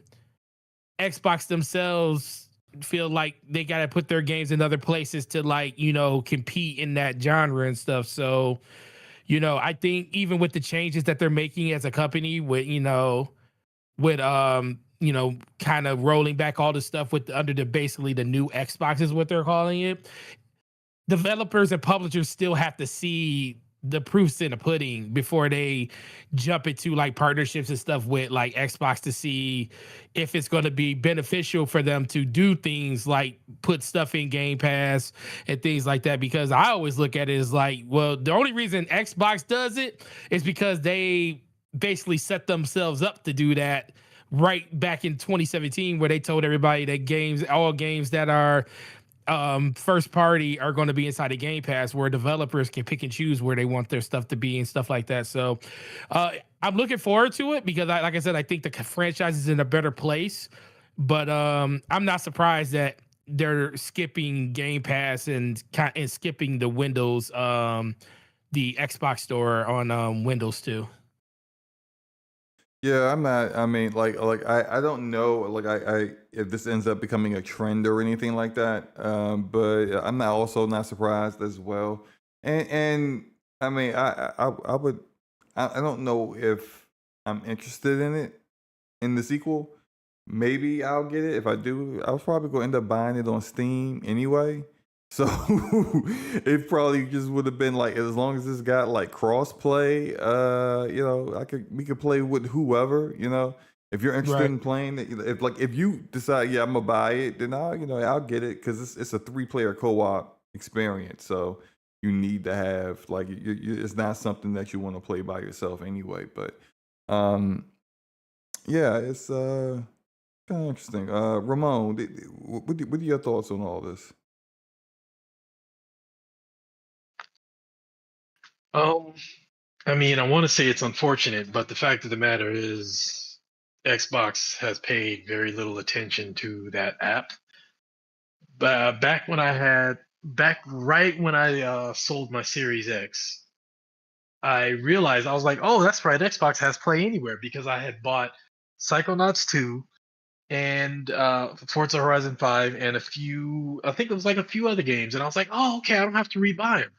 Xbox themselves feel like they got to put their games in other places to like, compete in that genre and stuff? So, I think even with the changes that they're making as a company with, kind of rolling back all the stuff with under the basically the new Xbox is what they're calling it, developers and publishers still have to see the proofs in the pudding before they jump into like partnerships and stuff with like Xbox to see if it's going to be beneficial for them to do things like put stuff in Game Pass and things like that. Because I always look at it as like, well, the only reason Xbox does it is because they basically set themselves up to do that right back in 2017, where they told everybody that all games that are first party are going to be inside of Game Pass, where developers can pick and choose where they want their stuff to be and stuff like that. So I'm looking forward to it, because like I said, I think the franchise is in a better place, but I'm not surprised that they're skipping Game Pass and skipping the Windows, the Xbox store on Windows too. Yeah, I'm not. I mean, I don't know, I if this ends up becoming a trend or anything like that. But I'm also not surprised as well. And I mean, I don't know if I'm interested in the sequel. Maybe I'll get it. If I do, I was probably going to end up buying it on Steam anyway. So it probably just would have been like, as long as it's got like cross play, we could play with whoever, if you're interested Right. in playing it. If you decide, yeah, I'm gonna buy it, then I'll get it, because it's a 3-player co-op experience. So you need to have like, it's not something that you want to play by yourself anyway. But yeah, it's kind of interesting. Ramon, what are your thoughts on all this? I mean, I want to say it's unfortunate, but the fact of the matter is, Xbox has paid very little attention to that app. But back right when I sold my Series X, I realized, I was like, oh, that's right, Xbox has Play Anywhere, because I had bought Psychonauts 2 and Forza Horizon 5 and I think it was like a few other games, and I was like, oh, okay, I don't have to rebuy them.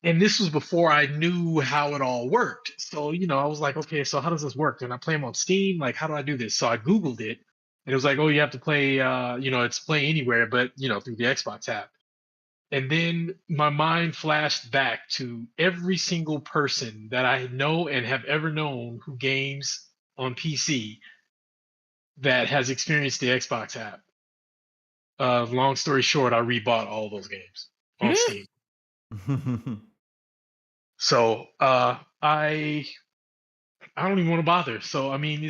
And this was before I knew how it all worked. So, I was like, okay, so how does this work? And I play them on Steam. Like, how do I do this? So I Googled it, and it was like, oh, you have to play, it's Play Anywhere, but, through the Xbox app. And then my mind flashed back to every single person that I know and have ever known who games on PC that has experienced the Xbox app. Long story short, I rebought all those games on Steam. So I don't even want to bother. So I mean,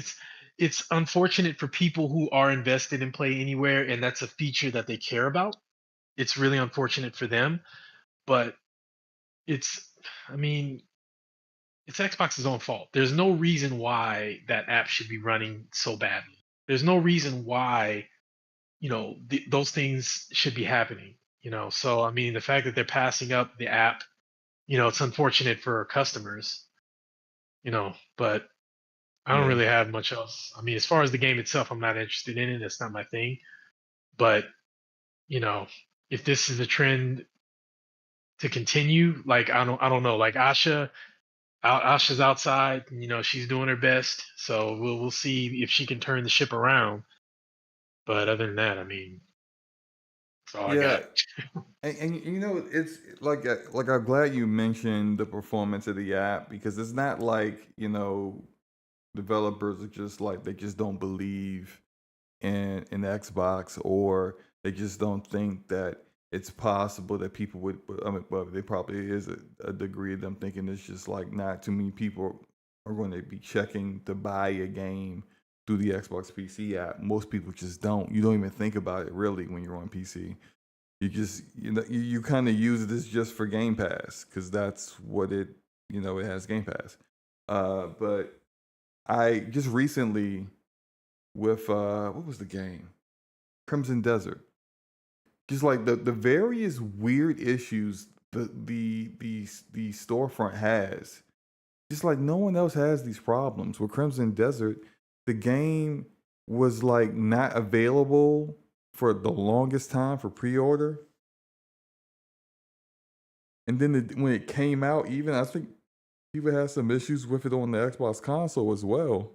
it's unfortunate for people who are invested in Play Anywhere, and that's a feature that they care about. It's really unfortunate for them, but it's, I mean, it's Xbox's own fault. There's no reason why that app should be running so badly. There's no reason why, those things should be happening. So I mean, the fact that they're passing up the app, it's unfortunate for customers. But I don't Yeah. really have much else. I mean, as far as the game itself, I'm not interested in it. That's not my thing. But you know, if this is a trend to continue, like I don't know. Like Asha's outside. She's doing her best. So we'll see if she can turn the ship around. But other than that, I mean, that's all I Yeah, got. and it's like I'm glad you mentioned the performance of the app because it's not like developers are just like they just don't believe in Xbox or they just don't think that it's possible that people would. I mean, well, there probably is a degree of them thinking it's just like not too many people are going to be checking to buy a game through the Xbox PC app. Most people just don't. You don't even think about it really when you're on PC. You just you kind of use this just for Game Pass because that's what it has Game Pass. But I just recently with what was the game? Crimson Desert. Just like the various weird issues the storefront has. Just like no one else has these problems. With Crimson Desert, the game was like not available for the longest time for pre-order. And then when it came out, even I think people had some issues with it on the Xbox console as well.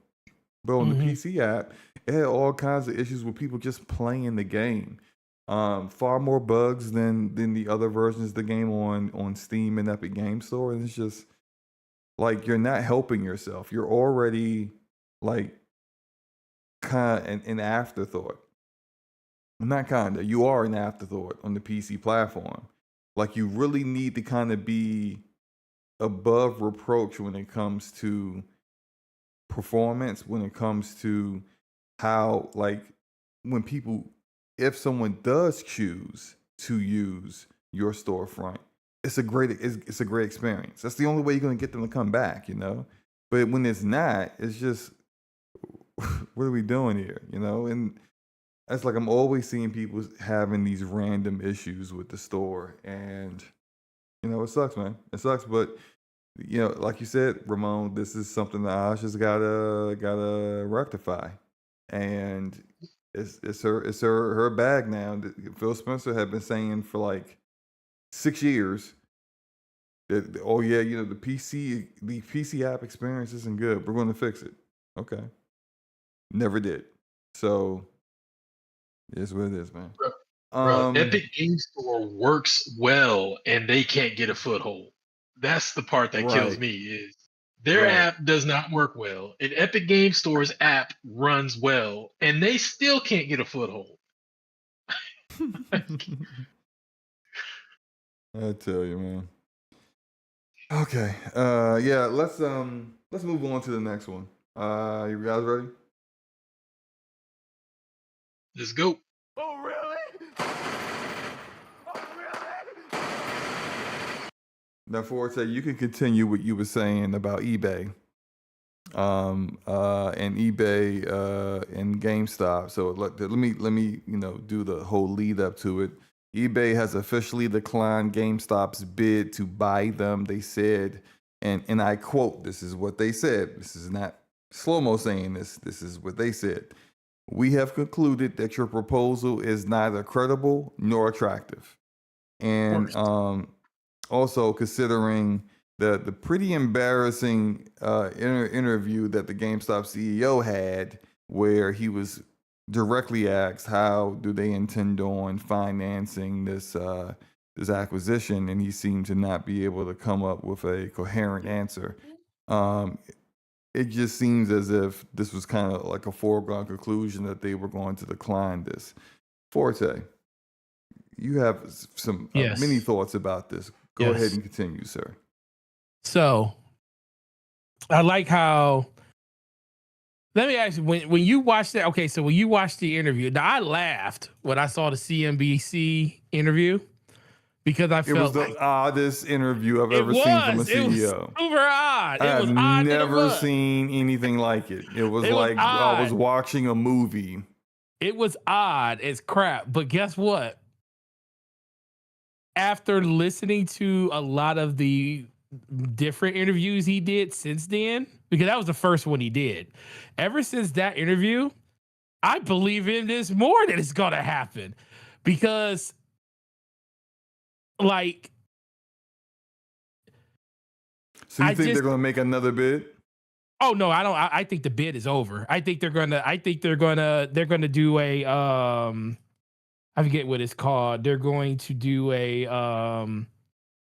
But on the PC app, it had all kinds of issues with people just playing the game. Far more bugs than the other versions of the game on Steam and Epic Game Store. And it's just like you're not helping yourself. You're already like kind of an afterthought. Not kinda. You are an afterthought on the PC platform. Like you really need to kind of be above reproach when it comes to performance, when it comes to how like when people if someone does choose to use your storefront, it's a great experience. That's the only way you're gonna get them to come back. But when it's not, it's just what are we doing here? And it's like I'm always seeing people having these random issues with the store, and it sucks, man. It sucks, but like you said, Ramon, this is something that Ash has gotta rectify, and it's her bag now. Phil Spencer had been saying for like 6 years that oh yeah, the PC app experience isn't good. We're going to fix it. Okay, never did. So it's what it is, man. Bro, Epic Game Store works well, and they can't get a foothold. That's the part that kills Right, me is their right. app does not work well, and Epic Game Store's app runs well, and they still can't get a foothold. I tell you, man. Okay. Yeah, let's move on to the next one. You guys ready? Let's go. Oh, really? Oh, really? Now, Forte, you can continue what you were saying about eBay, and eBay, and GameStop. So let me do the whole lead up to it. eBay has officially declined GameStop's bid to buy them. They said, and I quote, this is what they said. This is not SloMo saying this. This is what they said. We have concluded that your proposal is neither credible nor attractive. And also considering the pretty embarrassing interview that the GameStop CEO had, where he was directly asked how do they intend on financing this acquisition, and he seemed to not be able to come up with a coherent answer. It just seems as if this was kind of like a foregone conclusion that they were going to decline this. Forte, you have some Yes. many thoughts about this. Go ahead Yes. and continue, sir. So I like how. Let me ask you, when you watched that, okay, so when you watched the interview, now I laughed when I saw the CNBC interview because I It was felt the like oddest interview I've ever seen from a it was CEO. super odd. I It have was odd that it never was. seen anything like it. It was It was like I was odd. watching a movie. It was odd as crap. But guess what? After listening to a lot of the different interviews he did since then, because that was the first one he did. Ever since that interview, I believe in this more that it's gonna happen. Because like So you I think they're just going to make another bid? oh no, I don't I think the bid is over. I think they're gonna do a I forget what it's called. They're going to do a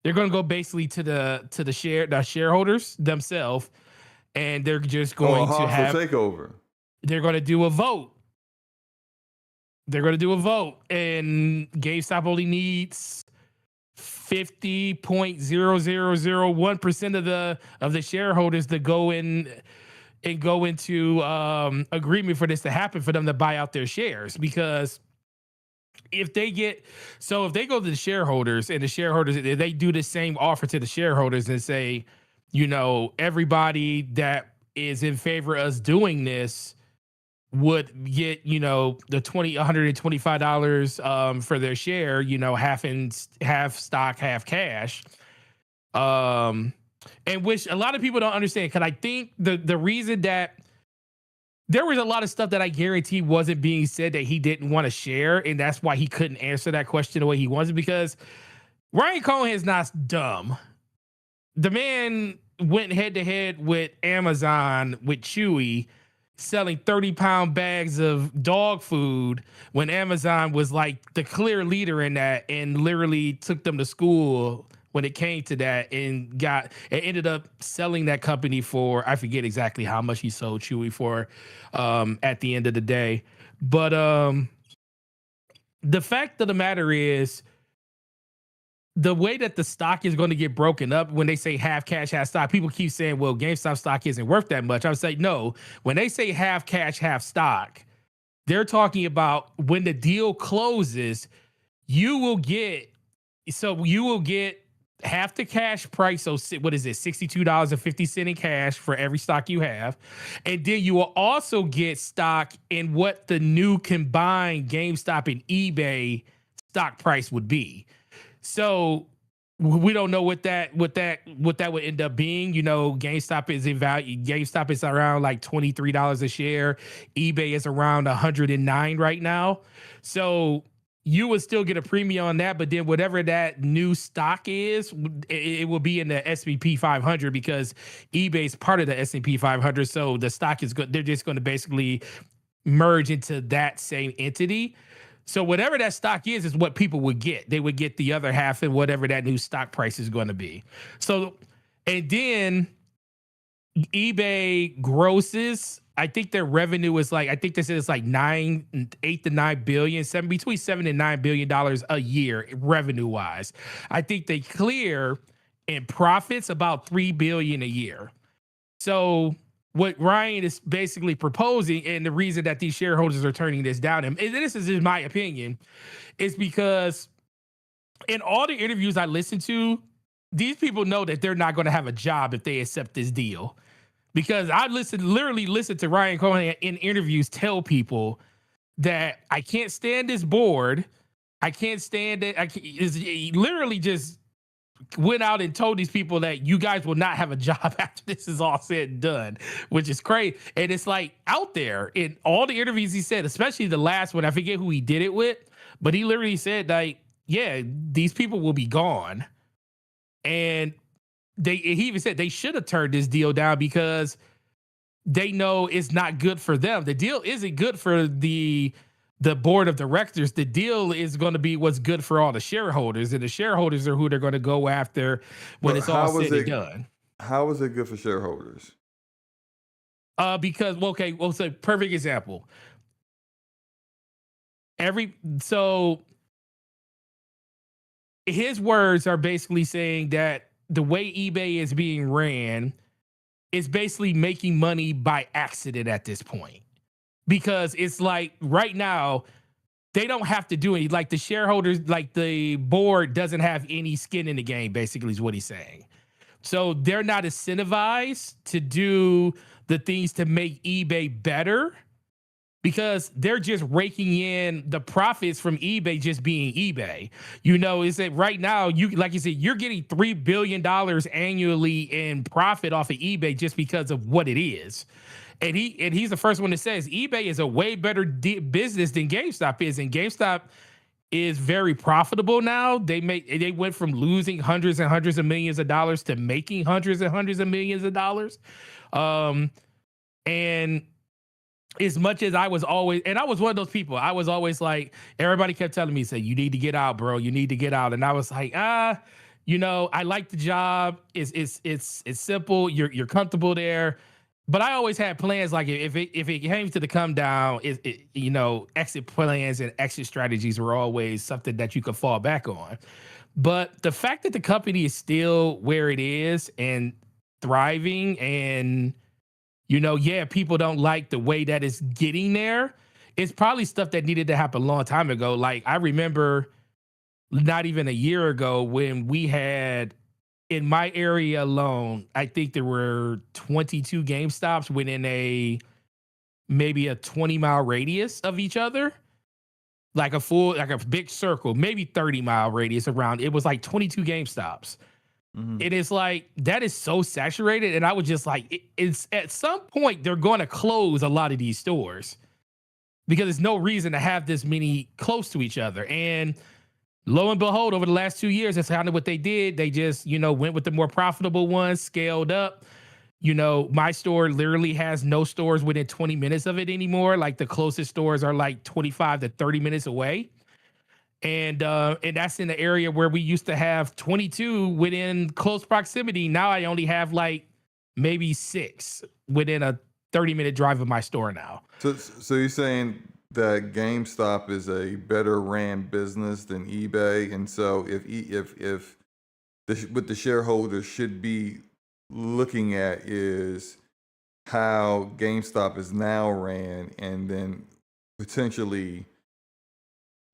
they're going to go basically to the shareholders themselves, and they're just Oh, a going to hostile have takeover. they're going to do a vote. They're going to do a vote, and GameStop only needs 50.0001% of the shareholders to go in and go into agreement for this to happen for them to buy out their shares. Because if they go to the shareholders, and the shareholders, if they do the same offer to the shareholders and say, everybody that is in favor of us doing this would get, the $125 for their share, half stock, half cash. And which a lot of people don't understand, because I think the reason that there was a lot of stuff that I guarantee wasn't being said that he didn't want to share, and that's why he couldn't answer that question the way he wants, because Ryan Cohen is not dumb. The man went head to head with Amazon with Chewy, selling 30-pound bags of dog food when Amazon was like the clear leader in that, and literally took them to school when it came to that, and ended up selling that company for, I forget exactly how much he sold Chewy for at the end of the day. But the fact of the matter is, the way that the stock is going to get broken up when they say half cash, half stock, people keep saying, well, GameStop stock isn't worth that much. I would say, no, when they say half cash, half stock, they're talking about when the deal closes, you will get half the cash price. So what is it? $62.50 in cash for every stock you have. And then you will also get stock in what the new combined GameStop and eBay stock price would be. So we don't know what that would end up being. GameStop is in value. GameStop is around like $23 a share. eBay is around $109 right now. So you would still get a premium on that, but then whatever that new stock is, it will be in the S&P 500, because eBay is part of the S&P 500. So the stock is good. They're just going to basically merge into that same entity. So whatever that stock is what people would get. They would get the other half and whatever that new stock price is going to be. So, and then eBay grosses, I think their revenue is like, I think they said it's like $8 to $9 billion, between $7 and $9 billion a year revenue wise. I think they clear in profits about $3 billion a year. So what Ryan is basically proposing, and the reason that these shareholders are turning this down, and this is in my opinion, is because in all the interviews I listened to, these people know that they're not going to have a job if they accept this deal. Because I literally listened to Ryan Cohen in interviews tell people that I can't stand this board. I can't stand it. He literally just went out and told these people that you guys will not have a job after this is all said and done, which is crazy. And it's like out there in all the interviews he said, especially the last one, I forget who he did it with, but he literally said, like, yeah, these people will be gone. And he even said they should have turned this deal down because they know it's not good for them. The deal isn't good for the board of directors. The deal is going to be what's good for all the shareholders, and the shareholders are who they're going to go after when it's all said and done. How is it good for shareholders? Because, so perfect example. So his words are basically saying that the way eBay is being ran is basically making money by accident at this point. Because it's like right now, they don't have to do any, like the shareholders, like the board doesn't have any skin in the game, basically, is what he's saying. So they're not incentivized to do the things to make eBay better because they're just raking in the profits from eBay just being eBay. You know, is that right now, you like you said, you're getting $3 billion annually in profit off of eBay just because of what it is. And he's the first one that says eBay is a way better business than GameStop is. And GameStop is very profitable now. They went from losing hundreds and hundreds of millions of dollars to making hundreds and hundreds of millions of dollars. And as much as I was always, and I was one of those people, I was always like, everybody kept telling me, say, you need to get out, bro. You need to get out. And I was like, you know, I like the job. It's simple. You're comfortable there. But I always had plans, like if it came to the come down, you know, exit plans and exit strategies were always something that you could fall back on. But the fact that the company is still where it is and thriving, and you know, yeah, people don't like the way that it's getting there, it's probably stuff that needed to happen a long time ago. Like I remember not even a year ago when we had, in my area alone, I think there were 22 GameStops within maybe a 20-mile radius of each other. Like a big circle, maybe 30-mile radius around. It was like 22 GameStops. Mm-hmm. It is like, that is so saturated. And I was just like, it's at some point, they're going to close a lot of these stores because there's no reason to have this many close to each other. And lo and behold, over the last 2 years, that's kind of what they did. They just, you know, went with the more profitable ones, scaled up. You know, my store literally has no stores within 20 minutes of it anymore. Like the closest stores are like 25 to 30 minutes away. And that's in the area where we used to have 22 within close proximity. Now I only have like maybe 6 within a 30-minute drive of my store now. So you're saying that GameStop is a better ran business than eBay, and so if what the shareholders should be looking at is how GameStop is now ran, and then potentially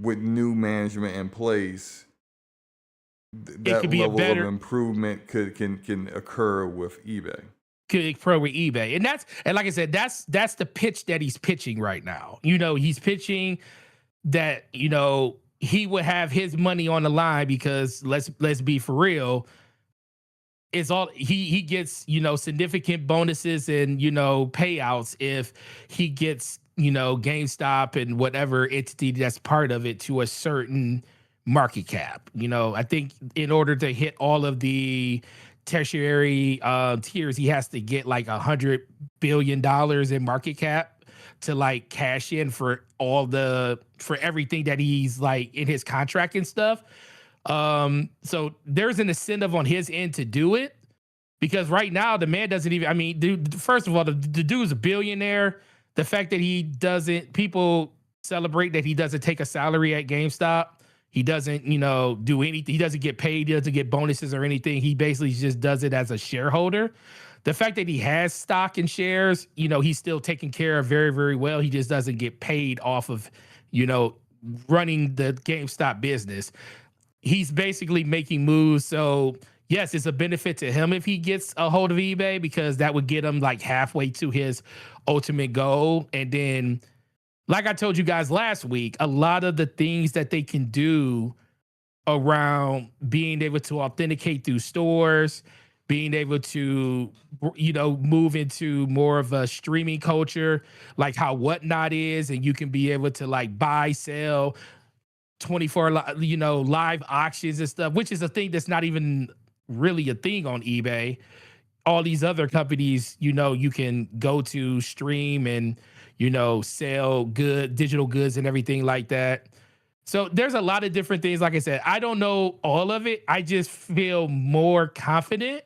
with new management in place, that level of improvement can occur with eBay. Could occur with eBay, and like I said, that's the pitch that he's pitching right now. You know, he's pitching that, you know, he would have his money on the line because let's be for real. It's all he gets, you know, significant bonuses and, you know, payouts if he gets, you know, GameStop and whatever entity that's part of it to a certain market cap. You know, I think in order to hit all of the tertiary tiers, he has to get like $100 billion in market cap to like cash in for everything that he's like in his contract and stuff. So there's an incentive on his end to do it, because right now the man doesn't even, I mean, dude, first of all, the dude's a billionaire. The fact that people celebrate that he doesn't take a salary at GameStop. He doesn't, you know, do anything. He doesn't get paid. He doesn't get bonuses or anything. He basically just does it as a shareholder. The fact that he has stock and shares, you know, he's still taken care of very, very well. He just doesn't get paid off of, you know, running the GameStop business. He's basically making moves. So yes, it's a benefit to him if he gets a hold of eBay, because that would get him like halfway to his ultimate goal. And then, like I told you guys last week, a lot of the things that they can do around being able to authenticate through stores, being able to, you know, move into more of a streaming culture, like how Whatnot is, and you can be able to like buy, sell, 24, you know, live auctions and stuff, which is a thing that's not even really a thing on eBay. All these other companies, you know, you can go to stream and, you know, sell digital goods and everything like that. So there's a lot of different things. Like I said, I don't know all of it. I just feel more confident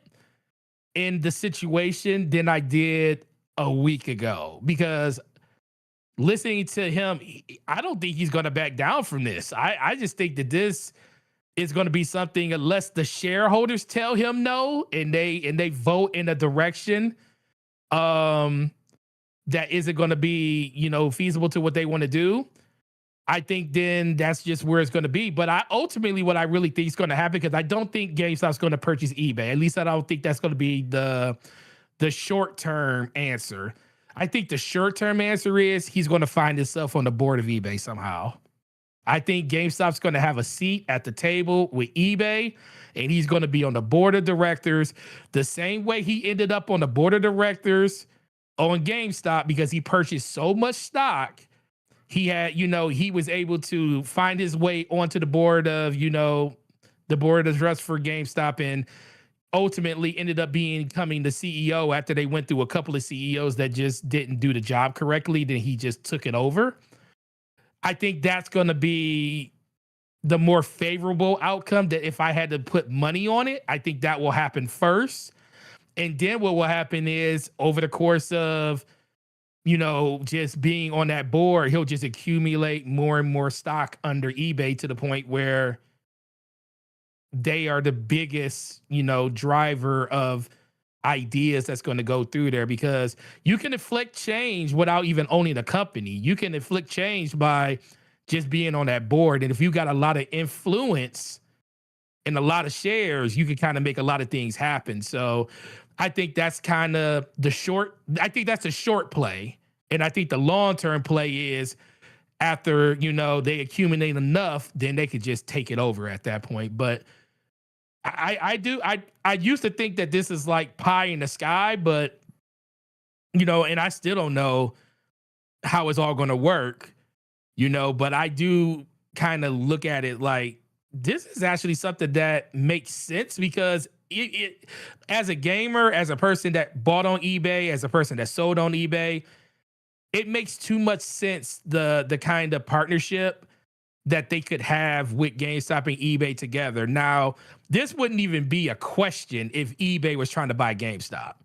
in the situation than I did a week ago, because listening to him, I don't think he's going to back down from this. I just think that this it's going to be something unless the shareholders tell him no and they vote in a direction that isn't going to be, feasible to what they want to do. I think then that's just where it's going to be. But what I really think is going to happen, because I don't think GameStop's going to purchase eBay. At least I don't think that's going to be the short term answer. I think the short term answer is he's going to find himself on the board of eBay somehow. I think GameStop's going to have a seat at the table with eBay, and he's going to be on the board of directors the same way he ended up on the board of directors on GameStop, because he purchased so much stock. He had, he was able to find his way onto the board of, the board of trust for GameStop, and ultimately ended up becoming the CEO after they went through a couple of CEOs that just didn't do the job correctly. Then he just took it over. I think that's going to be the more favorable outcome, that if I had to put money on it, I think that will happen first. And then what will happen is, over the course of, just being on that board, he'll just accumulate more and more stock under eBay to the point where they are the biggest, driver of ideas that's going to go through there, because you can inflict change without even owning a company. You can inflict change by just being on that board. And if you got a lot of influence and a lot of shares, you can kind of make a lot of things happen. So I think that's kind of that's a short play. And I think the long-term play is, after, they accumulate enough, then they could just take it over at that point. But I used to think that this is like pie in the sky, but, and I still don't know how it's all going to work, but I do kind of look at it like, this is actually something that makes sense, because it as a gamer, as a person that bought on eBay, as a person that sold on eBay, it makes too much sense, the kind of partnership that they could have with GameStop and eBay together. Now, this wouldn't even be a question if eBay was trying to buy GameStop,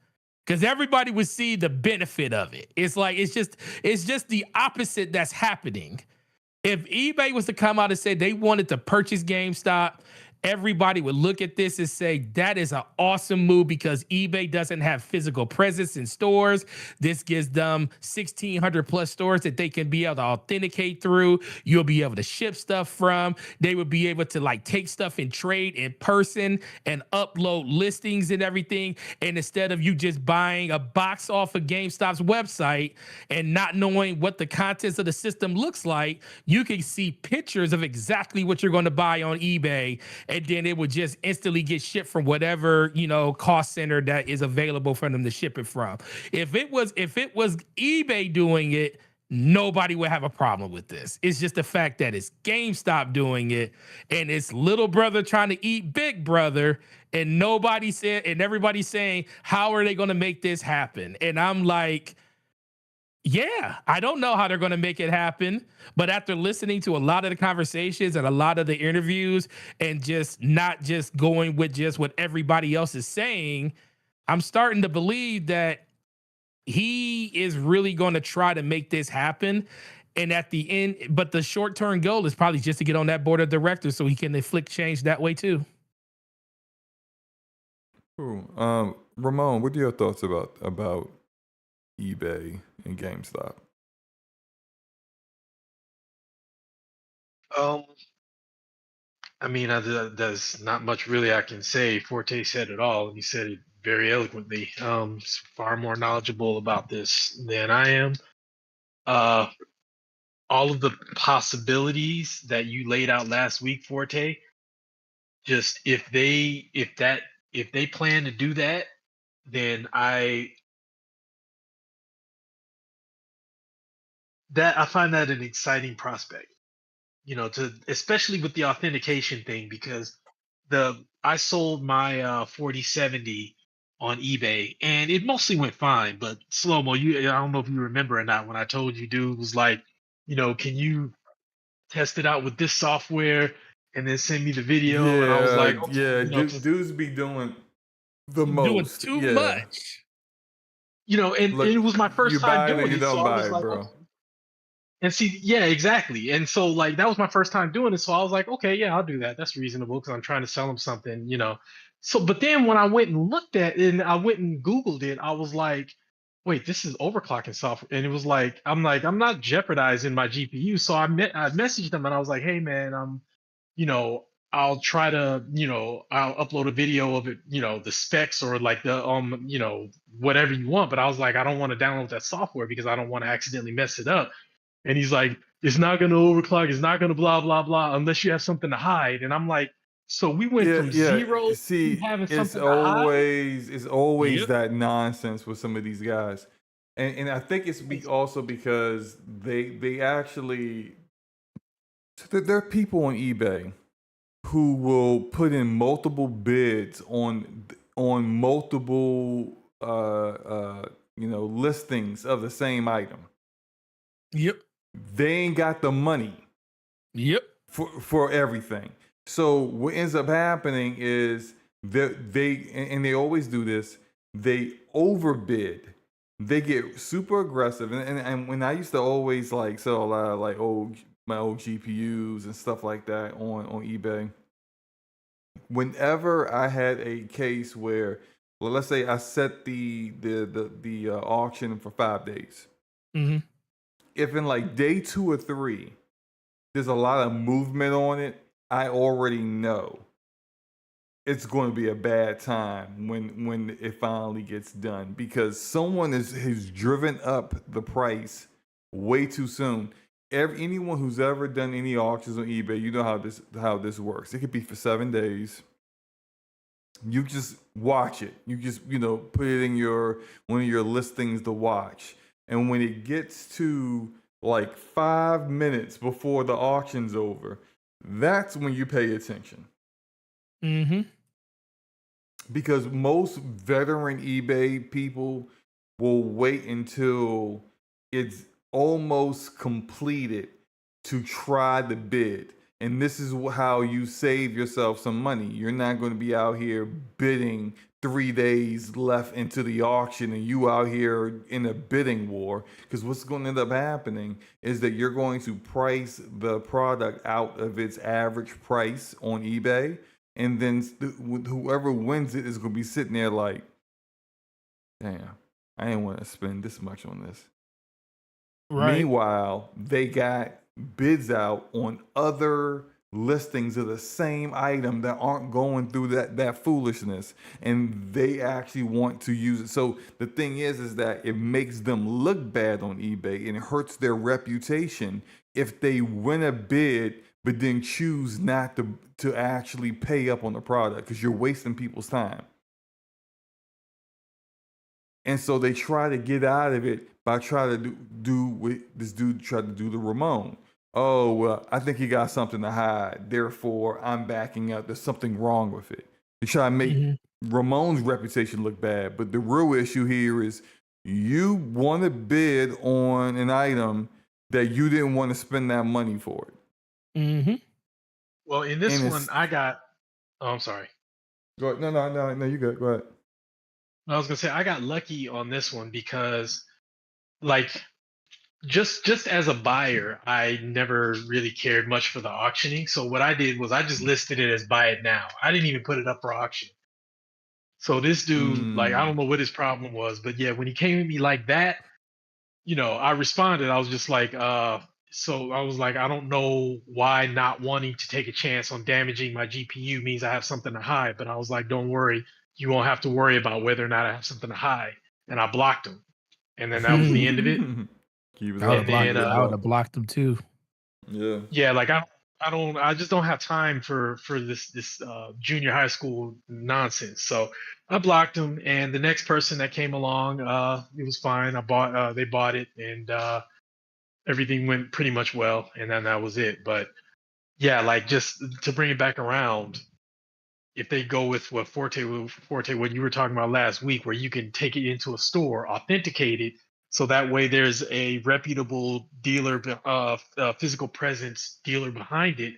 because everybody would see the benefit of it. It's like, it's just the opposite that's happening. If eBay was to come out and say they wanted to purchase GameStop, everybody would look at this and say, that is an awesome move, because eBay doesn't have physical presence in stores. This gives them 1,600 plus stores that they can be able to authenticate through. You'll be able to ship stuff from. They would be able to take stuff and trade in person and upload listings and everything. And instead of you just buying a box off of GameStop's website and not knowing what the contents of the system looks like, you can see pictures of exactly what you're going to buy on eBay, and then it would just instantly get shipped from whatever, cost center that is available for them to ship it from. If it was eBay doing it, nobody would have a problem with this. It's just the fact that it's GameStop doing it, and it's little brother trying to eat big brother, and everybody's saying, how are they going to make this happen? And I'm like, yeah, I don't know how they're going to make it happen. But after listening to a lot of the conversations and a lot of the interviews, and just not just going with just what everybody else is saying, I'm starting to believe that he is really going to try to make this happen. And at the end, but the short-term goal is probably just to get on that board of directors so he can inflict change that way too. Cool. Ramon, what are your thoughts about eBay and GameStop? I mean, there's not much really I can say. Forte said it all, and he said it very eloquently. He's far more knowledgeable about this than I am. All of the possibilities that you laid out last week, Forte, just if they plan to do that, then I find that an exciting prospect. Especially with the authentication thing, because I sold my 4070 on eBay, and it mostly went fine. But SloMo, I don't know if you remember or not, when I told you, dude was like, can you test it out with this software and then send me the video? And I was like, okay, dudes be doing the Doing most. too Yeah. much. and Look, it was my first you time buy it or doing you it, so don't I buy was it, like, bro. okay. And see, yeah, exactly. And so like that was my first time doing it. So I was like, okay, yeah, I'll do that. That's reasonable because I'm trying to sell them something, you know. So but then when I went and looked at it and I went and Googled it, I was like, wait, this is overclocking software. And it was like, I'm not jeopardizing my GPU. So I messaged them and I was like, hey man, you know, I'll try to, you know, I'll upload a video of it, you know, the specs or like the you know, whatever you want. But I was like, I don't want to download that software because I don't want to accidentally mess it up. And he's like, it's not going to overclock. It's not going to blah, blah, blah, unless you have something to hide. And I'm like, so we went Yeah, from yeah. zero to See, having something to hide? it's always Yep. that nonsense with some of these guys, and I think it's also because they actually there are people on eBay who will put in multiple bids on multiple listings of the same item. Yep. They ain't got the money Yep. for everything. So what ends up happening is that they always do this, they overbid. They get super aggressive. And when I used to always like sell a lot of like my old GPUs and stuff like that on eBay. Whenever I had a case where, well, let's say I set the auction for 5 days. Mm-hmm. If in like day 2 or 3 there's a lot of movement on it, I already know it's going to be a bad time when it finally gets done because someone has driven up the price way too soon. Anyone who's ever done any auctions on eBay, you know how this works. It could be for 7 days. You just watch it. You just put it in one of your listings to watch, and when it gets to like 5 minutes before the auction's over, that's when you pay attention. Mm-hmm. Because most veteran eBay people will wait until it's almost completed to try the bid. And this is how you save yourself some money. You're not going to be out here bidding 3 days left into the auction and you out here in a bidding war. Because what's going to end up happening is that you're going to price the product out of its average price on eBay. And then whoever wins it is going to be sitting there like, damn, I didn't want to spend this much on this. Right. Meanwhile, they got bids out on other listings of the same item that aren't going through that foolishness, and they actually want to use it. So the thing is that it makes them look bad on eBay and it hurts their reputation if they win a bid but then choose not to actually pay up on the product because you're wasting people's time. And so they try to get out of it by trying to do what this dude tried to do to Ramon. Oh, well, I think he got something to hide. Therefore, I'm backing up. There's something wrong with it. They try to make Ramon's reputation look bad. But the real issue here is you want to bid on an item that you didn't want to spend that money for it. Mm-hmm. Well, in this one, I got. Oh, I'm sorry. Go ahead. No, you good. Go ahead. I was gonna say I got lucky on this one because, like, just as a buyer, I never really cared much for the auctioning. So what I did was I just listed it as buy it now. I didn't even put it up for auction. So this dude, like, I don't know what his problem was, but yeah, when he came at me like that, I responded. I was just like, so I was like, I don't know why not wanting to take a chance on damaging my GPU means I have something to hide. But I was like, don't worry, you won't have to worry about whether or not I have something to hide. And I blocked him. And then that was the end of it. Keep it I up. would have blocked them too. Yeah, like I just don't have time for this junior high school nonsense. So I blocked him, and the next person that came along, it was fine. They bought it, and everything went pretty much well, and then that was it. But yeah, like just to bring it back around, if they go with what Forte, what you were talking about last week, where you can take it into a store, authenticate it, so that way there's a reputable dealer, physical presence dealer behind it,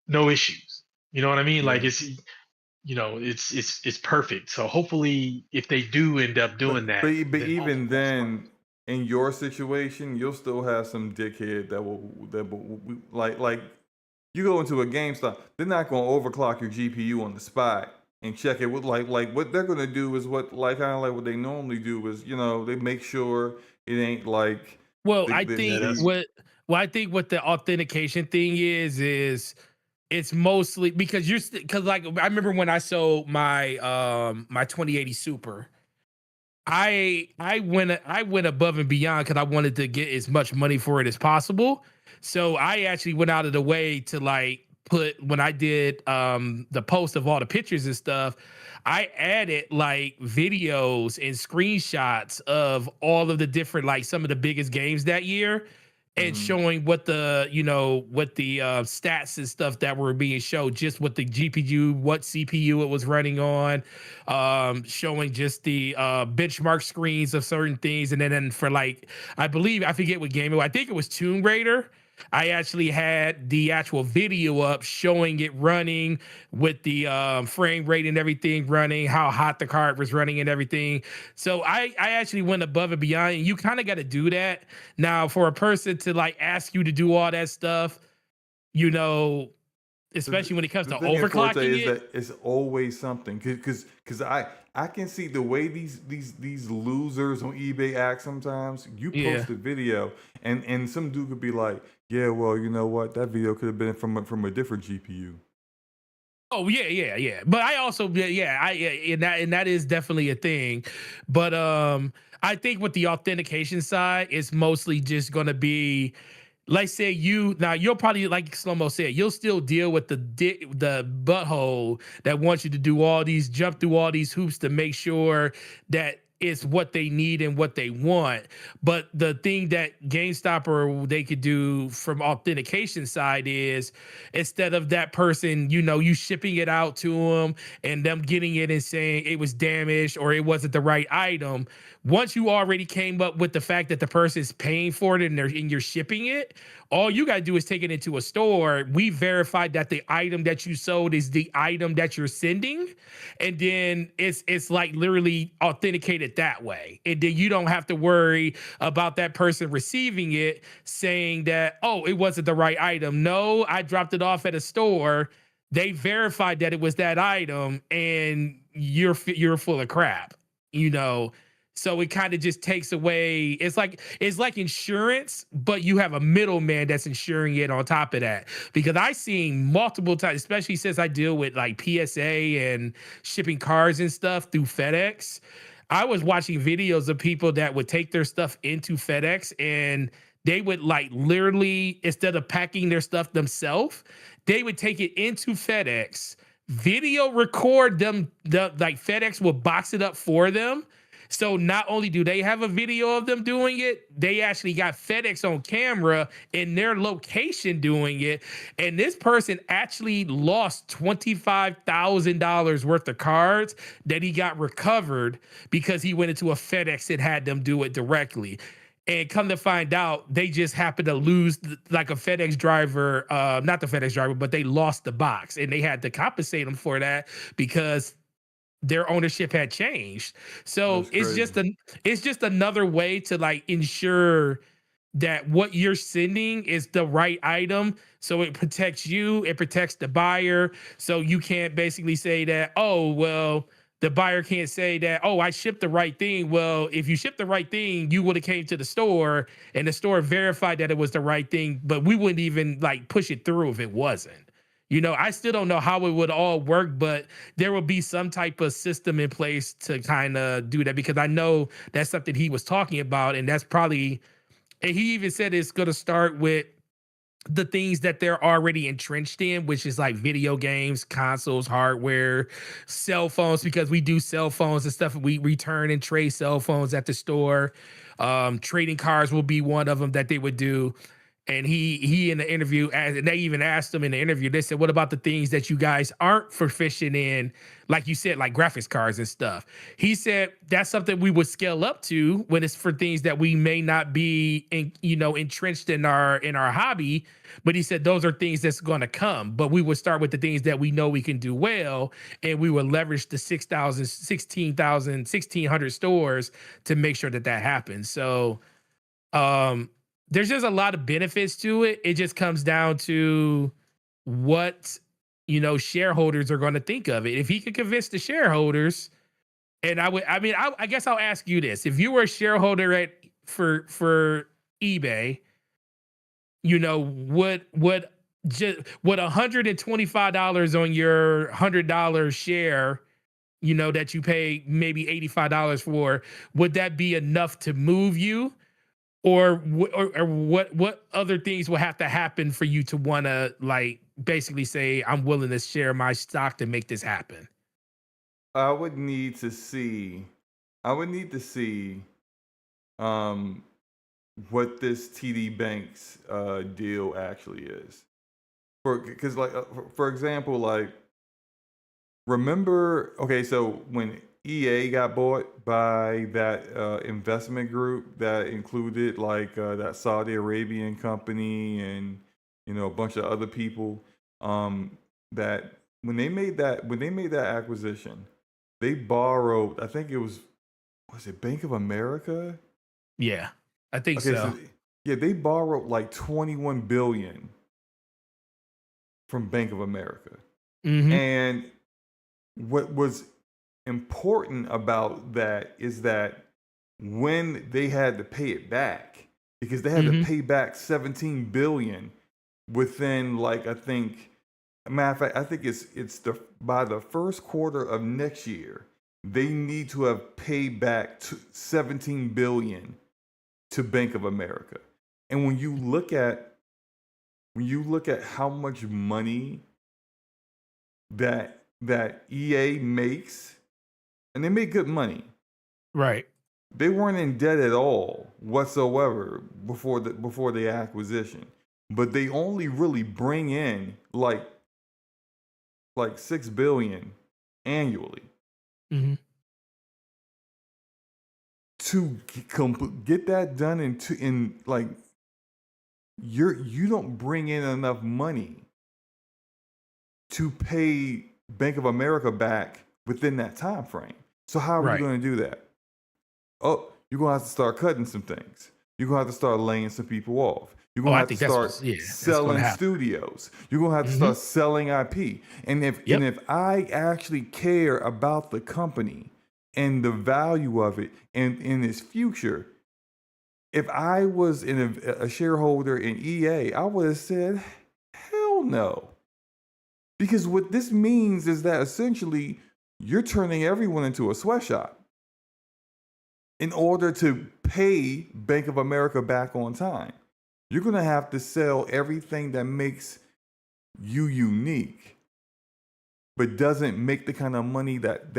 no issues. You know what I mean? Like Yeah. it's perfect. So hopefully, if they do end up doing that, But then even hopefully that's then, fine. in your situation, you'll still have some dickhead that will like you go into a GameStop, they're not gonna overclock your GPU on the spot and check it with like what they're gonna do is what like kind of like what they normally do is they make sure it ain't like Well, the, I the, Yeah, think that's the what the authentication thing is it's mostly because because like I remember when I sold my my 2080 Super. I went above and beyond because I wanted to get as much money for it as possible. So I actually went out of the way to like put when I did the post of all the pictures and stuff, I added like videos and screenshots of all of the different like some of the biggest games that year and Mhm. showing what the what the stats and stuff that were being showed, just what the GPU, what CPU it was running on, showing just the benchmark screens of certain things. And then for like, I believe, I forget what game it was. I think it was Tomb Raider. I actually had the actual video up showing it running with the frame rate and everything running, how hot the card was running and everything. So I actually went above and beyond. And you kind of got to do that. Now, for a person to like ask you to do all that stuff, you know, The, especially when it comes the to thing in Forte overclocking is it. that it's always something because I can see the way these losers on eBay act sometimes. You Yeah. post a video and some dude could be like, yeah, well, you know what, that video could have been from a different GPU. Oh yeah. But I also and that is definitely a thing. But I think with the authentication side, it's mostly just gonna be like say you'll probably like SloMo said, you'll still deal with the butthole that wants you to do all these jump through all these hoops to make sure that it's what they need and what they want. But the thing that GameStop or they could do from authentication side is instead of that person, you shipping it out to them and them getting it and saying it was damaged or it wasn't the right item. Once you already came up with the fact that the person is paying for it and you're shipping it, all you got to do is take it into a store. We verified that the item that you sold is the item that you're sending, and then it's like literally authenticated that way. And then you don't have to worry about that person receiving it saying that, oh, it wasn't the right item. No, I dropped it off at a store. They verified that it was that item, and you're full of crap. You know, so it kind of just takes away. It's like insurance, but you have a middleman that's insuring it on top of that. Because I seen multiple times, especially since I deal with like PSA and shipping cars and stuff through FedEx. I was watching videos of people that would take their stuff into FedEx and they would like literally, instead of packing their stuff themselves, they would take it into FedEx, video record them, like FedEx will box it up for them. So not only do they have a video of them doing it, they actually got FedEx on camera in their location doing it. And this person actually lost $25,000 worth of cards that he got recovered because he went into a FedEx and had them do it directly. And come to find out, they just happened to lose like a FedEx driver, not the FedEx driver, but they lost the box and they had to compensate them for that because their ownership had changed. So That's it's just another way to like ensure that what you're sending is the right item. So it protects you, it protects the buyer. So you can't basically say that, oh, well, the buyer can't say that, oh, I shipped the right thing. Well, if you shipped the right thing, you would have came to the store and the store verified that it was the right thing, but we wouldn't even like push it through if it wasn't. I still don't know how it would all work, but there will be some type of system in place to kind of do that because I know that's something he was talking about. And that's probably, and he even said it's going to start with the things that they're already entrenched in, which is like video games, consoles, hardware, cell phones, because we do cell phones and stuff. We return and trade cell phones at the store. Trading cards will be one of them that they would do. And he in the interview, and they even asked him in the interview, they said, what about the things that you guys aren't proficient in? Like you said, like graphics cards and stuff. He said, that's something we would scale up to when it's for things that we may not be entrenched in our hobby. But he said, those are things that's going to come. But we would start with the things that we know we can do well. And we would leverage the 16,000, 16,000, 1,600 stores to make sure that happens. So There's just a lot of benefits to it. It just comes down to what shareholders are going to think of it. If he could convince the shareholders, and I guess I'll ask you this: if you were a shareholder for eBay, would $125 on your $100 share, that you pay maybe $85 for, would that be enough to move you? Or what other things will have to happen for you to want to basically say, I'm willing to share my stock to make this happen? I would need to see. I would need to see what this TD Banks deal actually is. Because for example, remember, okay, so when EA got bought by that investment group that included that Saudi Arabian company and a bunch of other people, that when they made that acquisition, they borrowed, I think was it Bank of America? Yeah, I think Okay, so. Yeah, they borrowed like 21 billion from Bank of America. Mm-hmm. And what was important about that is that when they had to pay it back, because they had to pay back 17 billion within I think, matter of fact, I think it's by the first quarter of next year, they need to have paid back 17 billion to Bank of America. And when you look at how much money that EA makes, and they make good money. Right. They weren't in debt at all whatsoever before the acquisition. But they only really bring in like 6 billion annually. Mm-hmm. To get that done you don't bring in enough money to pay Bank of America back within that time frame. So how are you going to do that? Oh, you're going to have to start cutting some things. You're going to have to start laying some people off. You're going to have to start selling studios. You're going to have to start selling IP. And if I actually care about the company and the value of it and in its future, if I was a shareholder in EA, I would have said, hell no. Because what this means is that essentially you're turning everyone into a sweatshop in order to pay Bank of America back on time. You're going to have to sell everything that makes you unique, but doesn't make the kind of money that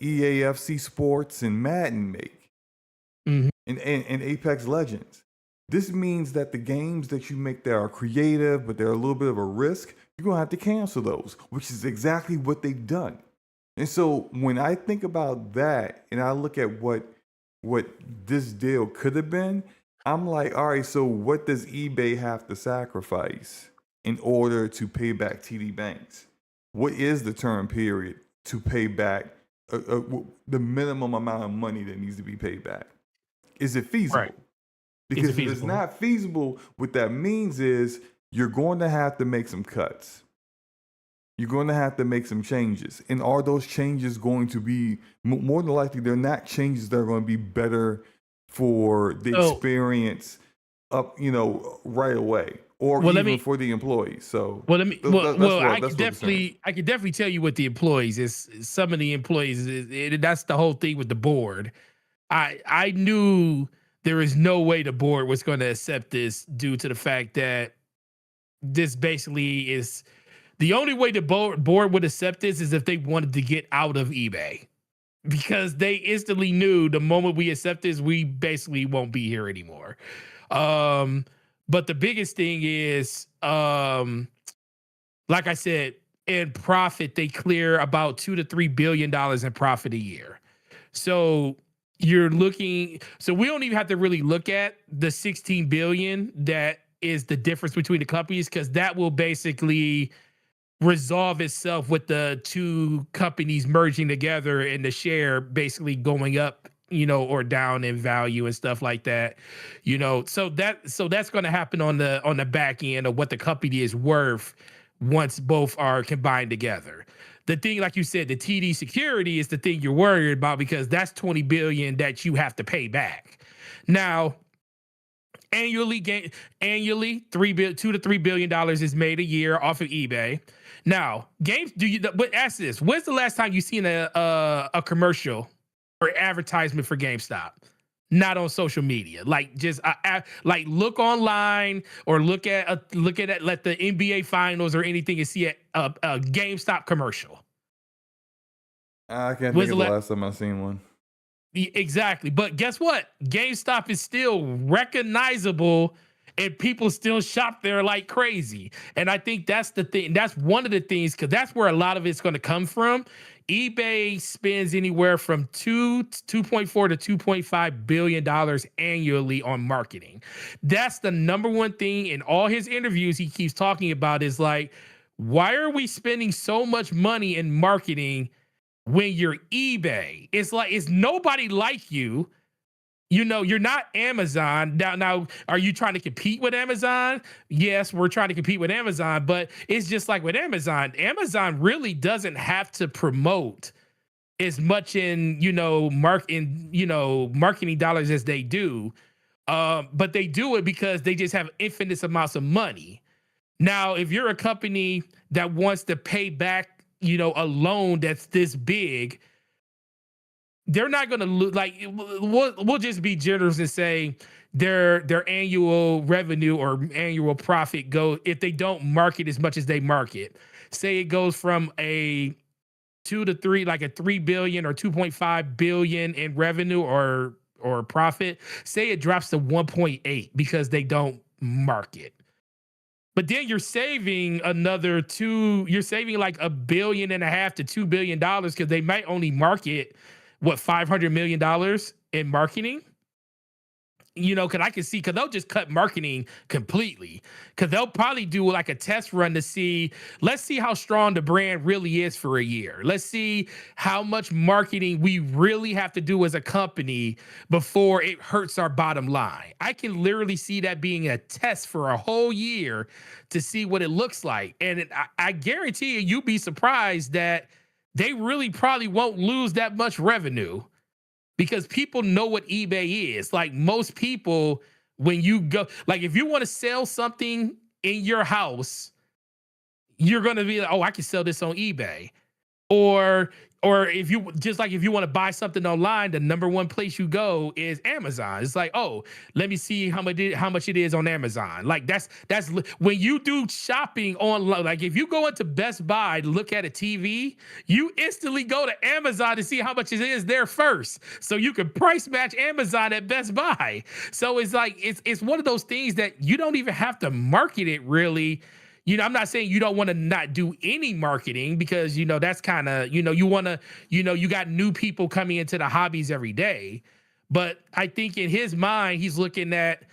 EAFC Sports and Madden make, and Apex Legends. This means that the games that you make that are creative, but they're a little bit of a risk, you're going to have to cancel those, which is exactly what they've done. And so when I think about that and I look at what this deal could have been, I'm like, all right, so what does eBay have to sacrifice in order to pay back TD Banks? What is the term period to pay back the minimum amount of money that needs to be paid back? Is it feasible? Right. Because if it's not feasible, what that means is you're going to have to make some cuts. You're going to have to make some changes. And are those changes going to be, more than likely, they're not changes that are going to be better for the experience up, right away, or even for the employees. So I could definitely tell you what the employees is. Some of the employees, that's the whole thing with the board. I knew there is no way the board was going to accept this due to the fact that this basically is the only way the board would accept this is if they wanted to get out of eBay, because they instantly knew the moment we accept this, we basically won't be here anymore. But the biggest thing is, like I said, in profit, they clear about $2 to $3 billion in profit a year. So you're looking, so we don't even have to really look at the 16 billion that is the difference between the companies, because that will basically resolve itself with the two companies merging together and the share basically going up or down in value and stuff like that. So that's going to happen on the back end of what the company is worth once both are combined together. The thing, like you said, the TD security is the thing you're worried about, because that's $20 billion that you have to pay back. Now, annually, $2 to $3 billion is made a year off of eBay. Now, but ask this: when's the last time you seen a commercial or advertisement for GameStop? Not on social media. Like, just like look online or look at let the NBA finals or anything and see a GameStop commercial. I can't think of the last time I've seen one. Exactly. But guess what? GameStop is still recognizable and people still shop there like crazy. And I think that's the thing. That's one of the things, because that's where a lot of it's going to come from. eBay spends anywhere from $2.4 to $2.5 billion annually on marketing. That's the number one thing in all his interviews he keeps talking about, is like, why are we spending so much money in marketing when you're eBay? It's like, it's nobody like you. You're not Amazon. Now, are you trying to compete with Amazon? Yes, we're trying to compete with Amazon, but it's just like with Amazon. Amazon really doesn't have to promote as much in, marketing dollars as they do. But they do it because they just have infinite amounts of money. Now, if you're a company that wants to pay back, a loan that's this big, they're not going to lose. Like, we'll just be generous and say their annual revenue or annual profit if they don't market as much as they market. Say it goes from a 2 to 3, like a 3 billion or 2.5 billion in revenue or profit. Say it drops to 1.8 because they don't market. But then you're saving you're saving like $1.5 billion to $2 billion, because they might only market $500 million in marketing. Because I can see, because they'll just cut marketing completely, because they'll probably do like a test run to let's see how strong the brand really is for a year. Let's see how much marketing we really have to do as a company before it hurts our bottom line. I can literally see that being a test for a whole year to see what it looks like. And I guarantee you'd be surprised that they really probably won't lose that much revenue, because people know what eBay is. Like, most people, when you go, like, if you want to sell something in your house, you're going to be like, oh, I can sell this on eBay. Or if you want to buy something online, the number one place you go is Amazon. It's like, oh, let me see how much it is on Amazon. Like, that's when you do shopping online. Like, if you go into Best Buy to look at a TV, you instantly go to Amazon to see how much it is there first, so you can price match Amazon at Best Buy. So it's like, it's one of those things that you don't even have to market it really. I'm not saying you don't want to not do any marketing, because, that's kind of, you want to, you got new people coming into the hobbies every day. But I think in his mind, he's looking at,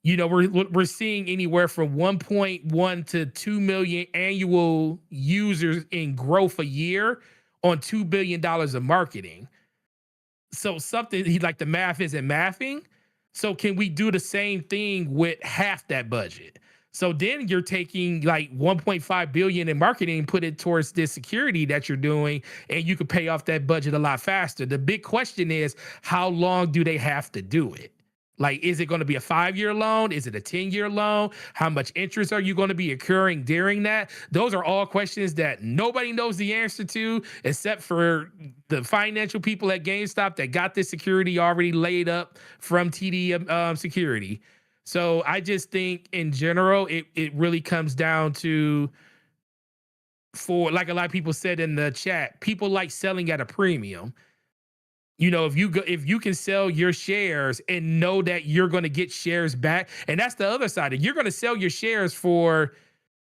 we're seeing anywhere from 1.1 to 2 million annual users in growth a year on $2 billion of marketing. So something the math isn't mathing. So can we do the same thing with half that budget? So then you're taking like 1.5 billion in marketing and put it towards this security that you're doing, and you could pay off that budget a lot faster. The big question is, how long do they have to do it? Like, is it going to be a 5-year loan? Is it a 10-year loan? How much interest are you going to be incurring during that? Those are all questions that nobody knows the answer to, except for the financial people at GameStop that got this security already laid up from TD security. So I just think in general, it really comes down to, for like a lot of people said in the chat, people like selling at a premium. If you can sell your shares and know that you're going to get shares back, and that's the other side. You're going to sell your shares for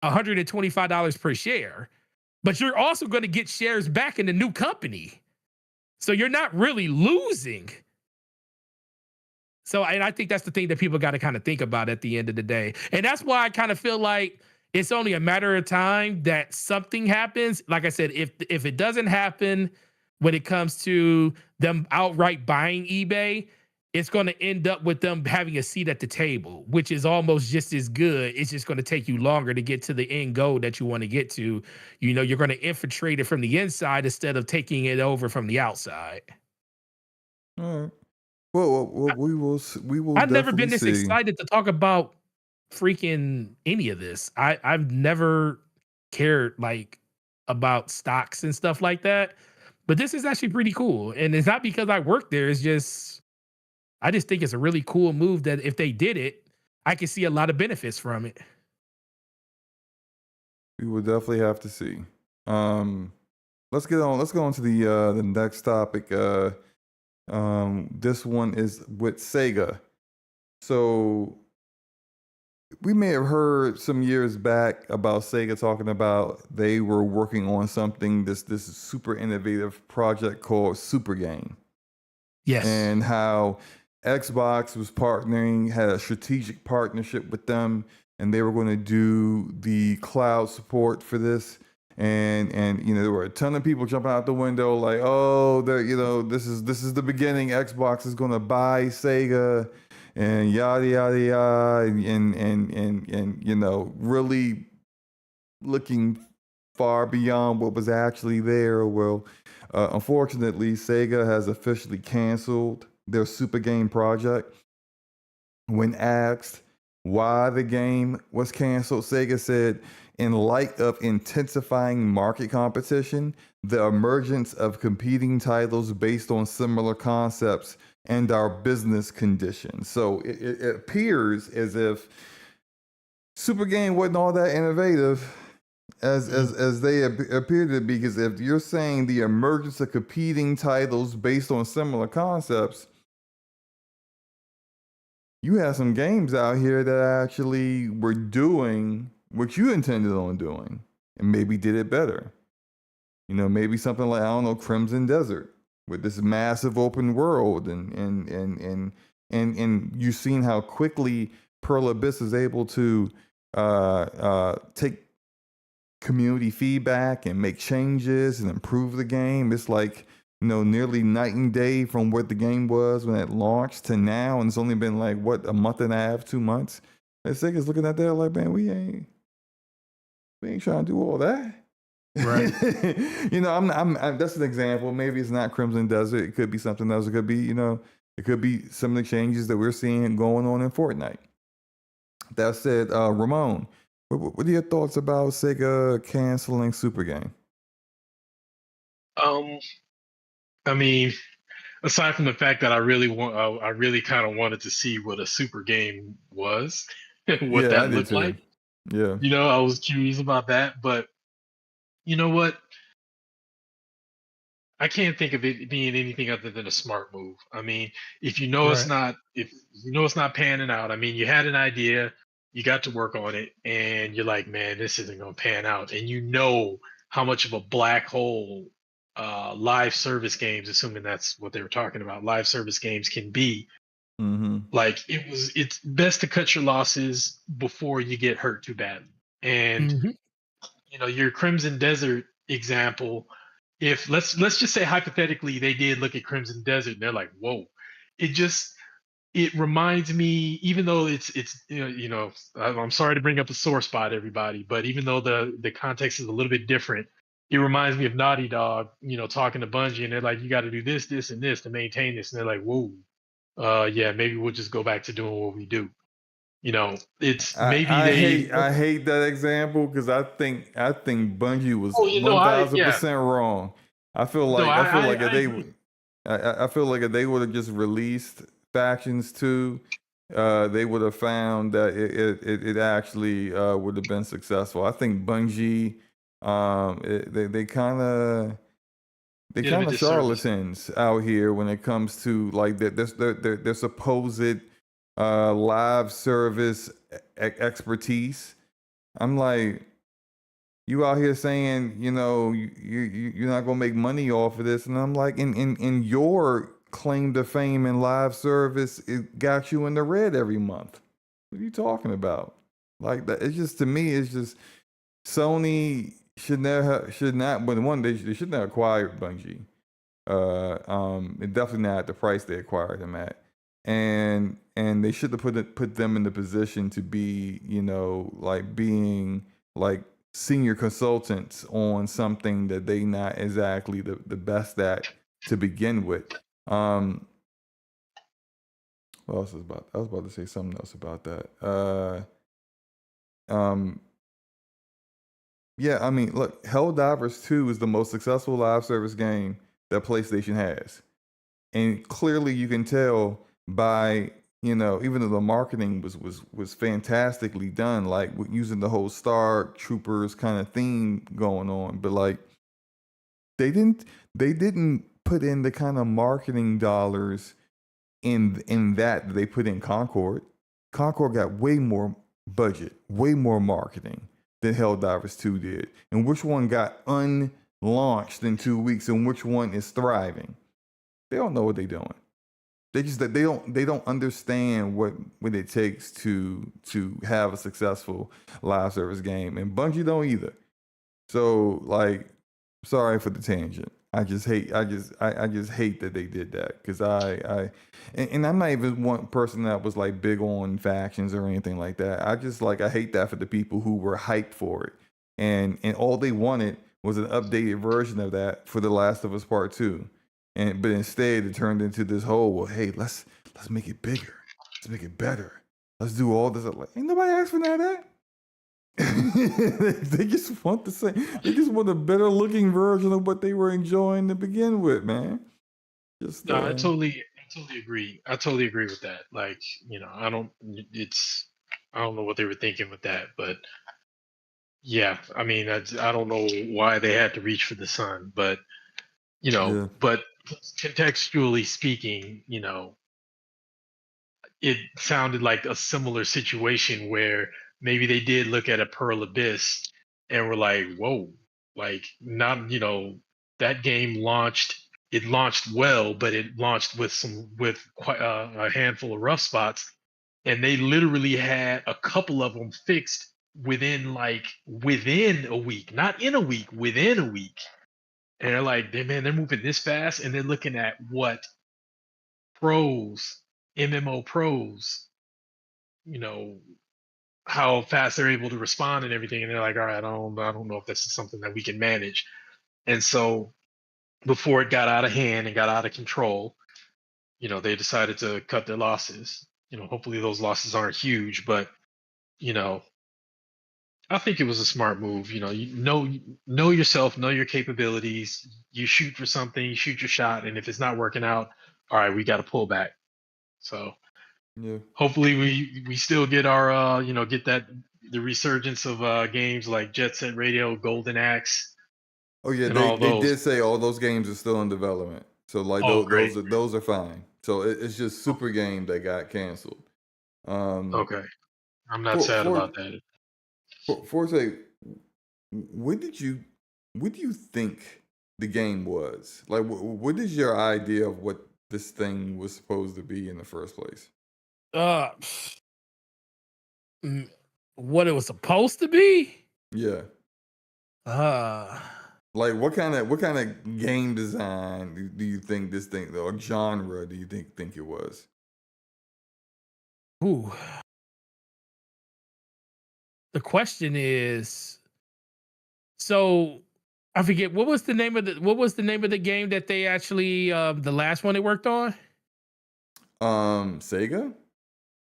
$125 per share, but you're also going to get shares back in the new company. So you're not really losing. So, and I think that's the thing that people got to kind of think about at the end of the day. And that's why I kind of feel like it's only a matter of time that something happens. Like I said, if it doesn't happen when it comes to them outright buying eBay, it's going to end up with them having a seat at the table, which is almost just as good. It's just going to take you longer to get to the end goal that you want to get to. You know, you're going to infiltrate it from the inside instead of taking it over from the outside. All right. Well, we will I've never been definitely this see. excited to talk about freaking any of this. I've never cared like about stocks and stuff like that. But this is actually pretty cool. And it's not because I work there. It's just I just think it's a really cool move that if they did it, I can see a lot of benefits from it. We will definitely have to see. Let's get on. Let's go on to the next topic. This one is with Sega. So we may have heard some years back about Sega talking about they were working on something, this super innovative project called Super Game. Yes. And how Xbox was partnering, had a strategic partnership with them, and they were going to do the cloud support for this. And you know, there were a ton of people jumping out the window like, oh, this is the beginning. Xbox is going to buy Sega, and yada yada yada, and you know, really looking far beyond what was actually there. Well, unfortunately, Sega has officially canceled their Super Game project. When asked why the game was canceled, Sega said, in light of intensifying market competition, the emergence of competing titles based on similar concepts, and our business conditions. So it appears as if Super Game wasn't all that innovative as they appear to be, because if you're saying the emergence of competing titles based on similar concepts, you have some games out here that actually were doing what you intended on doing and maybe did it better. You know, maybe something like, I don't know, Crimson Desert with this massive open world, and you've seen how quickly Pearl Abyss is able to take community feedback and make changes and improve the game. It's like, you know, nearly night and day from what the game was when it launched to now, and it's only been like what, a month and a half, 2 months. And Sega's looking at that like, man, we ain't trying to do all that. Right. You know, I'm that's an example. Maybe it's not Crimson Desert. It could be something else. It could be, you know, it could be some of the changes that we're seeing going on in Fortnite. That said, Ramon, what are your thoughts about Sega canceling Super Game? I mean, aside from the fact that I really kind of wanted to see what a super game was, what Yeah, I that did looked too. like. Yeah. You know, I was curious about that, but you know what? I can't think of it being anything other than a smart move. I mean, if you know Right. if you know it's not panning out, I mean, you had an idea, you got to work on it, and you're like, man, this isn't going to pan out, and you know how much of a black hole live service games, assuming that's what they were talking about, live service games can be. Mm-hmm. Like it's best to cut your losses before you get hurt too badly. And Mhm. you know, your Crimson Desert example, if let's just say hypothetically they did look at Crimson Desert and they're like, whoa, it reminds me, even though it's you know, I'm sorry to bring up a sore spot, everybody, but even though the context is a little bit different, it reminds me of Naughty Dog, you know, talking to Bungie, and they're like, you got to do this, this, and this to maintain this, and they're like, whoa, yeah, maybe we'll just go back to doing what we do. You know, it's maybe they. I hate that example because I think Bungie was Oh, you know, I yeah. 1000% wrong. I feel No, like if I they agree. I feel like if they would have just released Factions 2, they would have found that it actually would have been successful. I think Bungie, they kind of Did him a disservice. charlatans out here when it comes to like their supposed live service expertise. I'm like, you out here saying, you know, you're not gonna make money off of this, and I'm like, in your claim to fame in live service, it got you in the red every month. What are you talking about? Like that? It's just, to me, it's just Sony should not. But one, they should not acquire Bungie. And definitely not at the price they acquired him at. And they should have put them in the position to be, like being like senior consultants on something that they not exactly the best at to begin with. What else was about? I was about to say something else about that. Yeah, I mean, look, Helldivers 2 is the most successful live service game that PlayStation has. And clearly you can tell by, even though the marketing was fantastically done, like using the whole Star Troopers kind of theme going on, but like they didn't put in the kind of marketing dollars in that they put in Concord. Concord got way more budget, way more marketing than Helldivers 2 did. And which one got unlaunched in 2 weeks and which one is thriving? They don't know what they're doing. They don't understand what it takes to have a successful live service game. And Bungie don't either. So like, sorry for the tangent. I just hate that they did that, because and I'm not even one person that was like big on factions or anything like that. I hate that for the people who were hyped for it, and all they wanted was an updated version of that for The Last of Us Part 2, but instead it turned into this whole, well, hey, let's make it bigger, let's make it better, let's do all this. Like, ain't nobody asked for none of that. They just want the same. They just want a better looking version of what they were enjoying to begin with, man. Just No, I totally agree. I totally agree with that. Like, I don't know what they were thinking with that, but yeah, I mean, I don't know why they had to reach for the sun, but Yeah. but contextually speaking, it sounded like a similar situation where maybe they did look at a Pearl Abyss and were like, whoa, like, not, that game launched, it launched well, but it launched with quite a handful of rough spots. And they literally had a couple of them fixed within a week, not in a week, within a week. And they're like, they're moving this fast. And they're looking at what MMO pros, how fast they're able to respond and everything, and they're like, all right, I don't know if this is something that we can manage. And so before it got out of hand and got out of control, they decided to cut their losses. Hopefully those losses aren't huge, but I think it was a smart move. You know yourself, know your capabilities. You shoot for something, you shoot your shot, and if it's not working out, all right, we got to pull back. So Yeah. hopefully we still get our get the resurgence of games like Jet Set Radio, Golden Axe. Oh yeah, And they all those. did say all those games are still in development. So like great. those are fine. So it's just Super Game that got canceled. Okay, I'm not sad about that. Forte, what do you think the game was? Like, what is your idea of what this thing was supposed to be in the first place? What it was supposed to be? Yeah. Like, what kind of game design do you think this thing, or genre, do you think it was? Ooh. The question is, so I forget what was the name of the game that they actually the last one they worked on? Sega?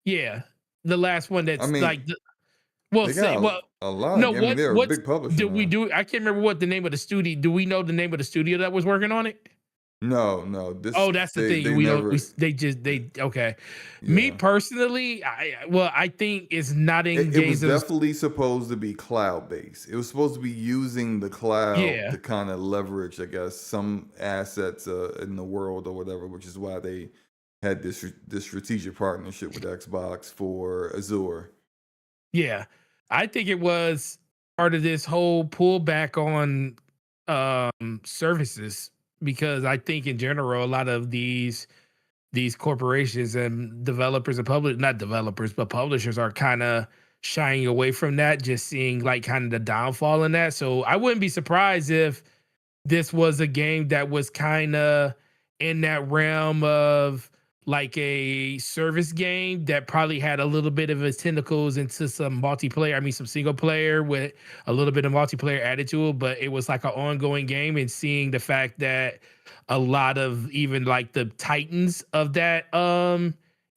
Yeah, the last one that's I mean, like they got a lot. No, I mean, they're a big publisher. Did we do? I can't remember what the name of the studio. Do we know the name of the studio that was working on it? No. That's the thing. Okay. Yeah. Me personally, I think it's not in It was definitely supposed to be cloud based. It was supposed to be using the cloud to kind of leverage, I guess, some assets in the world or whatever, which is why they had this strategic partnership with Xbox for Azure. Yeah, I think it was part of this whole pullback on services, because I think in general a lot of these corporations and developers and publishers are kind of shying away from that, just seeing like kind of the downfall in that. So I wouldn't be surprised if this was a game that was kind of in that realm of like a service game that probably had a little bit of its tentacles into some multiplayer. I mean, some single player with a little bit of multiplayer added to it, but it was like an ongoing game. And seeing the fact that a lot of even like the titans of that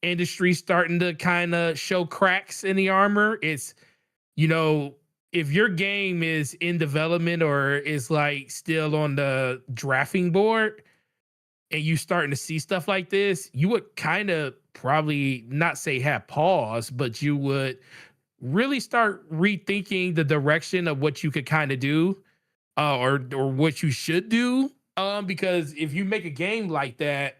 industry starting to kind of show cracks in the armor, it's, you know, if your game is in development or is like still on the drafting board and you starting to see stuff like this, you would kind of probably not say have pause, but you would really start rethinking the direction of what you could kind of do, or what you should do. Because if you make a game like that,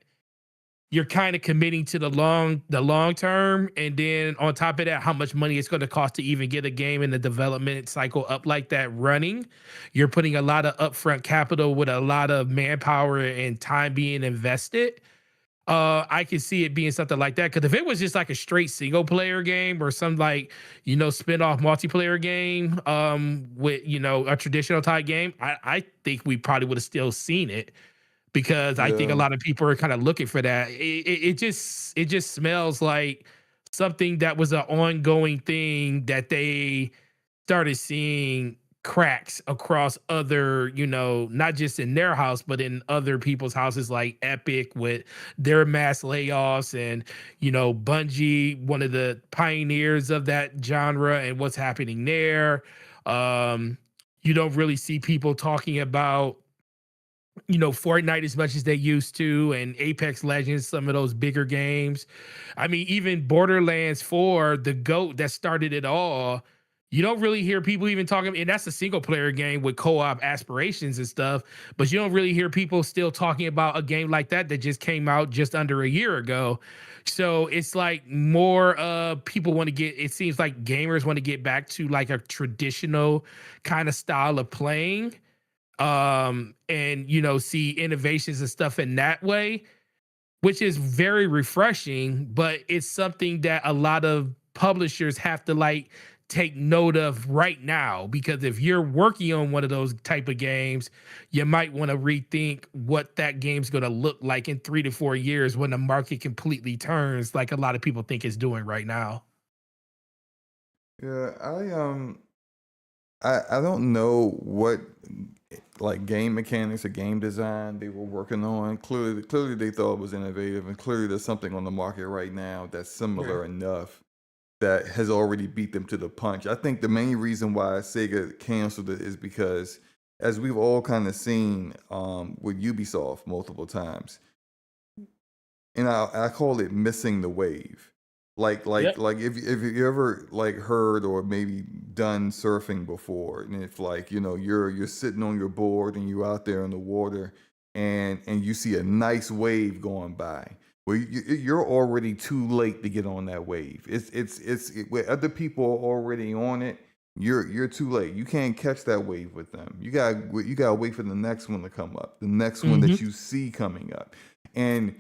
you're kind of committing to the long term, and then on top of that, how much money it's going to cost to even get a game in the development cycle up like that running. You're putting a lot of upfront capital with a lot of manpower and time being invested. I can see it being something like that, because if it was just like a straight single player game or some like, spin-off multiplayer game, with, a traditional type game, I think we probably would have still seen it, because I think a Yeah. lot of people are kind of looking for that. It just smells like something that was an ongoing thing that they started seeing cracks across other, not just in their house, but in other people's houses, like Epic with their mass layoffs, and, Bungie, one of the pioneers of that genre, and what's happening there. You don't really see people talking about, Fortnite as much as they used to, and Apex Legends, some of those bigger games. I mean, even Borderlands 4, the GOAT that started it all, you don't really hear people even talking, and that's a single player game with co-op aspirations and stuff, but you don't really hear people still talking about a game like that that just came out just under a year ago. So it's like more people want to get, it seems like gamers want to get back to like a traditional kind of style of playing, and see innovations and stuff in that way, which is very refreshing. But it's something that a lot of publishers have to like take note of right now, because if you're working on one of those type of games, you might want to rethink what that game's going to look like in 3 to 4 years when the market completely turns, like a lot of people think it's doing right now. Yeah, I don't know what like game mechanics or game design they were working on. Clearly they thought it was innovative, and clearly there's something on the market right now that's similar enough that has already beat them to the punch. I think the main reason why Sega canceled it is because, as we've all kind of seen with Ubisoft multiple times, and I call it missing the wave. Yep. Like if you ever like heard or maybe done surfing before, and if like you're sitting on your board and you're out there in the water, and you see a nice wave going by, well you're already too late to get on that wave. Where other people are already on it. You're too late. You can't catch that wave with them. You gotta wait for the next one to come up, the next one Hmm. that you see coming up, and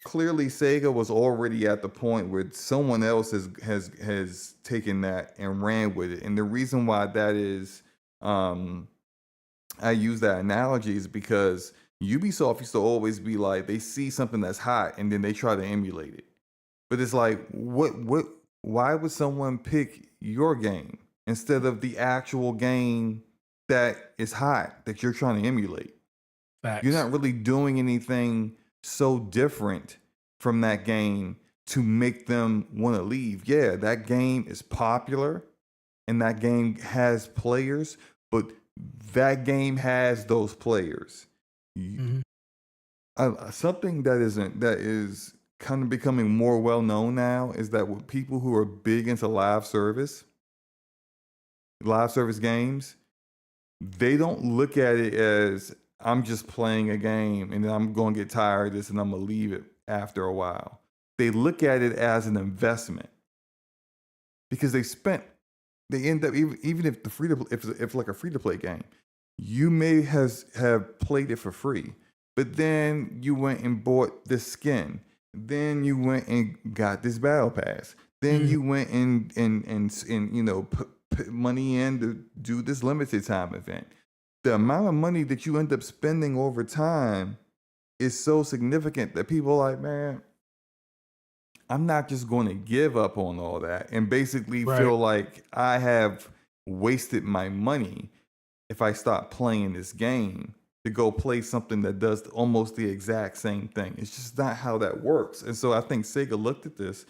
clearly Sega was already at the point where someone else has taken that and ran with it. And the reason why that is, I use that analogy, is because Ubisoft used to always be like, they see something that's hot and then they try to emulate it. But it's like, why would someone pick your game instead of the actual game that is hot that you're trying to emulate? You're Facts. not really doing anything so different from that game to make them want to leave. Yeah, that game is popular and that game has players, but that game has those players. Hmm. Something that is kind of becoming more well known now is that with people who are big into live service games, they don't look at it as, I'm just playing a game and then I'm going to get tired of this and I'm going to leave it after a while. They look at it as an investment, because they end up, even if if like a free to play game, you may have played it for free, but then you went and bought this skin, then you went and got this battle pass, then Hmm. you went and put money in to do this limited time event. the amount of money that you end up spending over time is so significant that people are like, man, I'm not just going to give up on all that and basically Right. feel like I have wasted my money if I stop playing this game to go play something that does almost the exact same thing. It's just not how that works. And so I think Sega looked at this.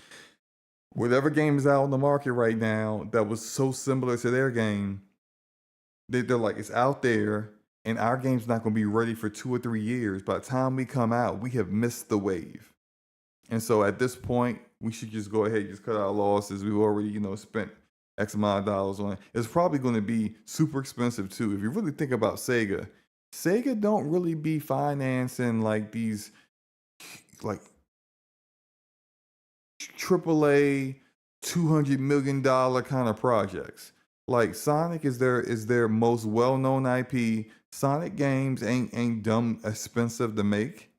Whatever game is out on the market right now that was so similar to their game, they're like, it's out there, and our game's not going to be ready for 2 or 3 years. By the time we come out, we have missed the wave. And so at this point, we should just go ahead and just cut our losses. We've already, spent X amount of dollars on it. It's probably going to be super expensive too. If you really think about Sega don't really be financing like these like AAA $200 million kind of projects. Like Sonic is their most well-known IP. Sonic games ain't dumb expensive to make.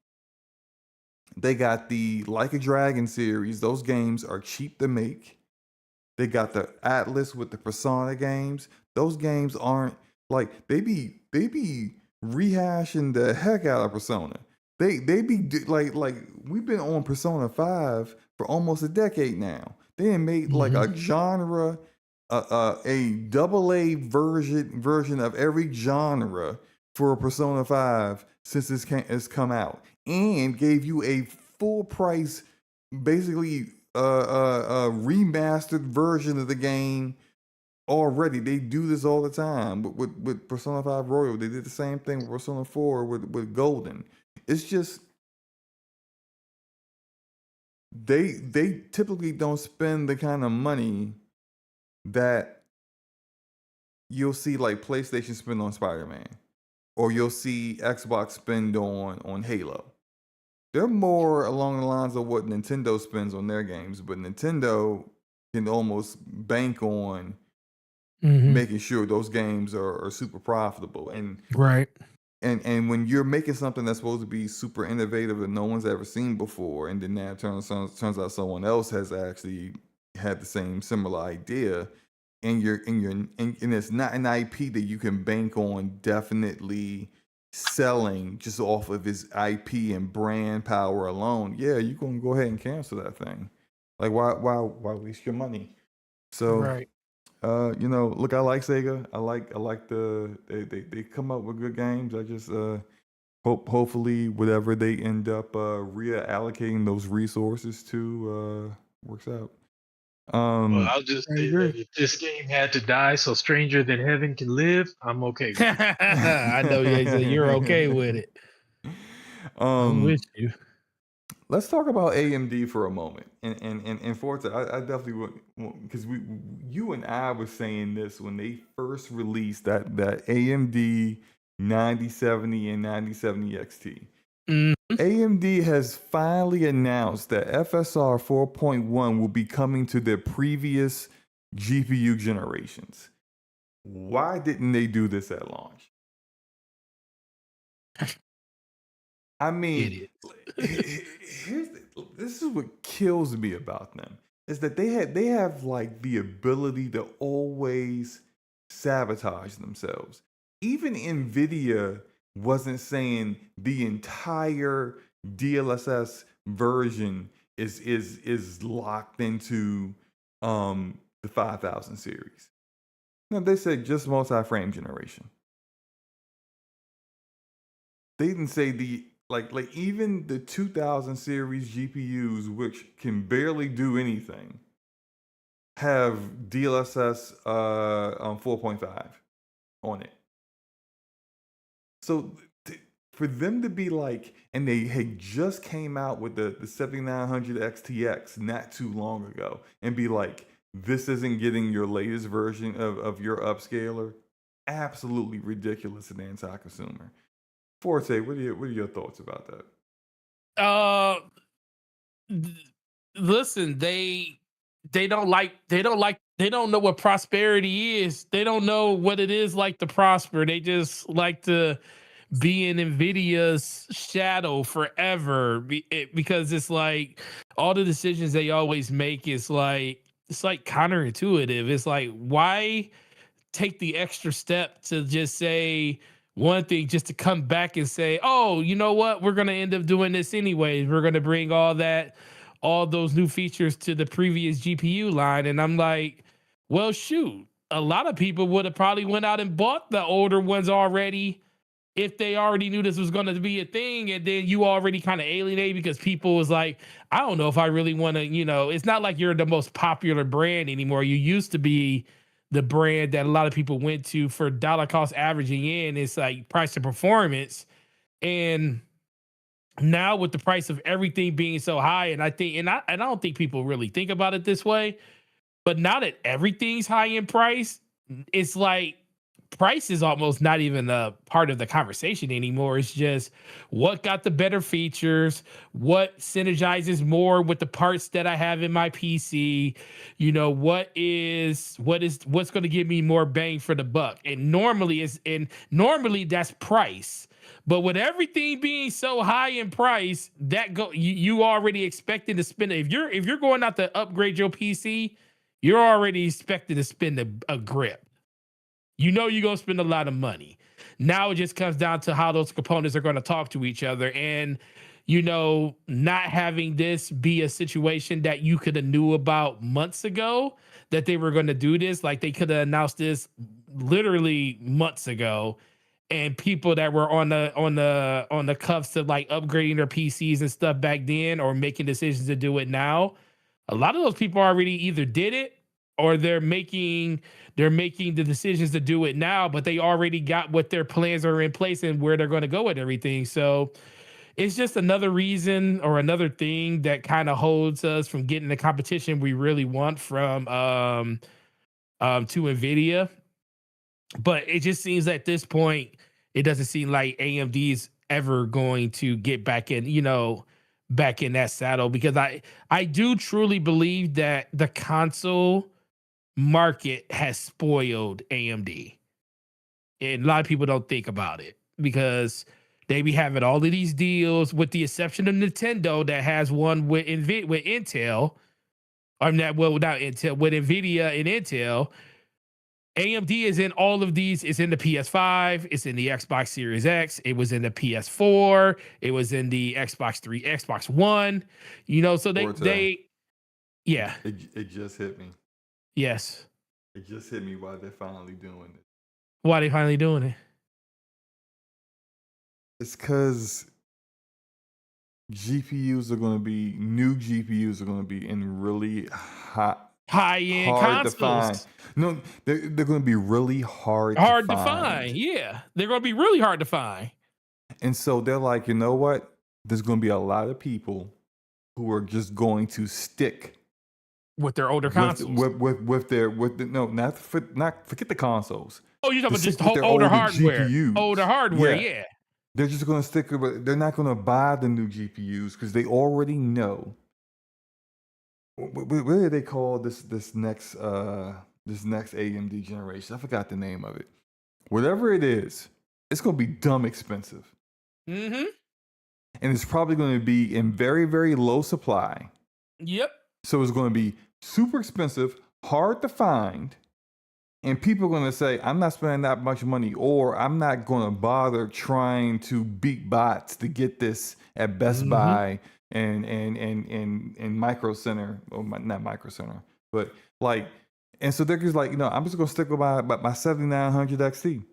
They got the Like a Dragon series. Those games are cheap to make. They got the Atlas with the Persona games. Those games aren't like they be rehashing the heck out of Persona. They be like we've been on Persona 5 for almost a decade now. They ain't made like a genre, a AA version of every genre for Persona 5 since it's come out, and gave you a full price, basically remastered version of the game already. They do this all the time. But with Persona 5 Royal, they did the same thing with Persona 4 with Golden. It's just they typically don't spend the kind of money that you'll see like PlayStation spend on Spider-Man, or you'll see Xbox spend on Halo. They're more along the lines of what Nintendo spends on their games, but Nintendo can almost bank on making sure those games are super profitable. And Right. and when you're making something that's supposed to be super innovative that no one's ever seen before, and then that turns out someone else has actually had the similar idea, and it's not an IP that you can bank on definitely selling just off of his IP and brand power alone, yeah, you're gonna go ahead and cancel that thing. Like why waste your money? So Right. look, I like Sega. I like they come up with good games. I just hopefully whatever they end up reallocating those resources to works out. Well, I'll just I say agree. that if this game had to die so Stranger Than Heaven can live, I'm okay with it. I know you're okay with it. I'm with you. Let's talk about AMD for a moment, and Forza. I definitely would, because you and I were saying this when they first released that AMD 9070 and 9070 XT. AMD has finally announced that FSR 4.1 will be coming to their previous GPU generations. Why didn't they do this at launch? I mean, this is what kills me about them, is that they have like the ability to always sabotage themselves. Even Nvidia wasn't saying the entire DLSS version is locked into the 5000 series. No, they said just multi-frame generation. They didn't say the like even the 2000 series GPUs, which can barely do anything, have DLSS 4.5 on it. So for them to be like, and they had just came out with the 7900 XTX not too long ago, and be like, this isn't getting your latest version of your upscaler, absolutely ridiculous and anti-consumer. Forte, what are your thoughts about that? Listen, they don't know what prosperity is. They don't know what it is like to prosper. They just like to be in Nvidia's shadow forever because it's like all the decisions they always make is like, it's like counterintuitive. It's like, why take the extra step to just say one thing just to come back and say, oh, you know what? We're going to end up doing this anyways. We're going to bring all those new features to the previous GPU line. And I'm like, well, shoot, a lot of people would have probably went out and bought the older ones already if they already knew this was going to be a thing. And then you already kind of alienate because people was like, I don't know if I really want to, it's not like you're the most popular brand anymore. You used to be the brand that a lot of people went to for dollar cost averaging in. It's like price to performance. And now with the price of everything being so high, and I don't think people really think about it this way, but now that everything's high in price, it's like price is almost not even a part of the conversation anymore. It's just what got the better features, what synergizes more with the parts that I have in my PC, what's going to give me more bang for the buck. And normally that's price. But with everything being so high in price, you already expected to spend it. If you're going out to upgrade your PC, you're already expected to spend a grip. You're going to spend a lot of money. Now it just comes down to how those components are going to talk to each other. And, not having this be a situation that you could have knew about months ago that they were going to do this. Like they could have announced this literally months ago. And people that were on the cuffs of like upgrading their PCs and stuff back then or making decisions to do it now, a lot of those people already either did it or they're making the decisions to do it now, but they already got what their plans are in place and where they're going to go with everything. So it's just another reason or another thing that kind of holds us from getting the competition we really want from to NVIDIA. But it just seems at this point, it doesn't seem like AMD's ever going to get back in that saddle, because I do truly believe that the console market has spoiled AMD. And a lot of people don't think about it because they be having all of these deals, with the exception of Nintendo that has one with Intel. Not Intel, with NVIDIA and Intel. AMD is in all of these. It's in the PS5. It's in the Xbox Series X. It was in the PS4. It was in the Xbox 3, Xbox One. So yeah. It just hit me. Yes. It just hit me why they're finally doing it. Why are they finally doing it? It's because new GPUs are going to be in really high-end hard consoles. To find. No, they're going to be really hard to find. Yeah, they're going to be really hard to find. And so they're like, you know what? There's going to be a lot of people who are just going to stick with their older consoles. Not forget the consoles. Oh, you're talking about just older hardware. GPUs. Older hardware, yeah. They're just going to stick with it. They're not going to buy the new GPUs because they already know. What do they call this next AMD generation? I forgot the name of it. Whatever it is, it's going to be dumb expensive. Mm-hmm. And it's probably going to be in very, very low supply. Yep. So it's going to be super expensive, hard to find, and people are going to say, I'm not spending that much money, or I'm not going to bother trying to beat bots to get this at Best Buy and Micro Center, or not Micro Center, but like, and so they're just like, I'm just going to stick with my 7900 XT.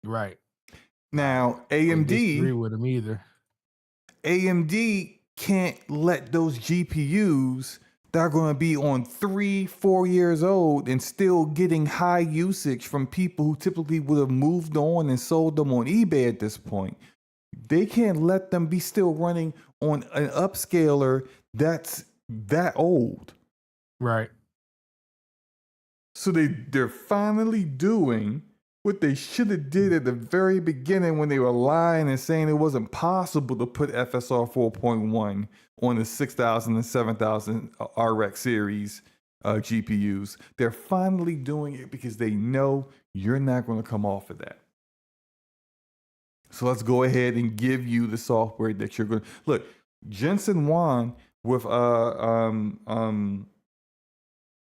Right. Now, AMD, I disagree with them either. AMD can't let those GPUs that are going to be on 3-4 years old and still getting high usage from people who typically would have moved on and sold them on eBay at this point. They can't let them be still running on an upscaler that's that old. Right. So they're finally doing what they should have did at the very beginning when they were lying and saying it wasn't possible to put FSR 4.1 on the 6000 and 7000 RX series GPUs. They're finally doing it because they know you're not going to come off of that. So let's go ahead and give you the software that you're going to look. Jensen Huang with the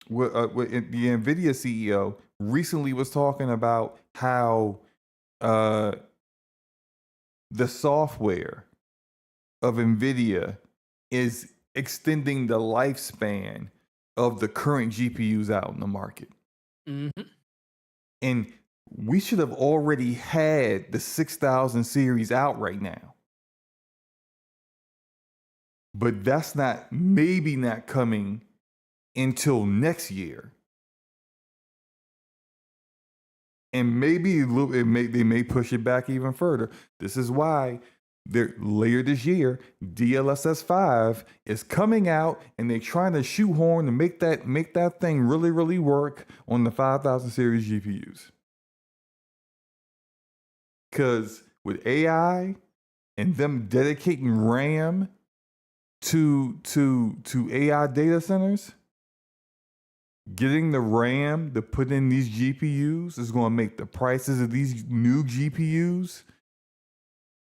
NVIDIA CEO recently was talking about how the software of NVIDIA is extending the lifespan of the current GPUs out in the market. Mm-hmm. And we should have already had the 6000 series out right now. But that's maybe not coming until next year. And maybe they may push it back even further. This is why later this year, DLSS 5 is coming out, and they're trying to shoehorn to make that thing really, really work on the 5000 series GPUs. Because with AI and them dedicating RAM to AI data centers, getting the RAM to put in these GPUs is going to make the prices of these new GPUs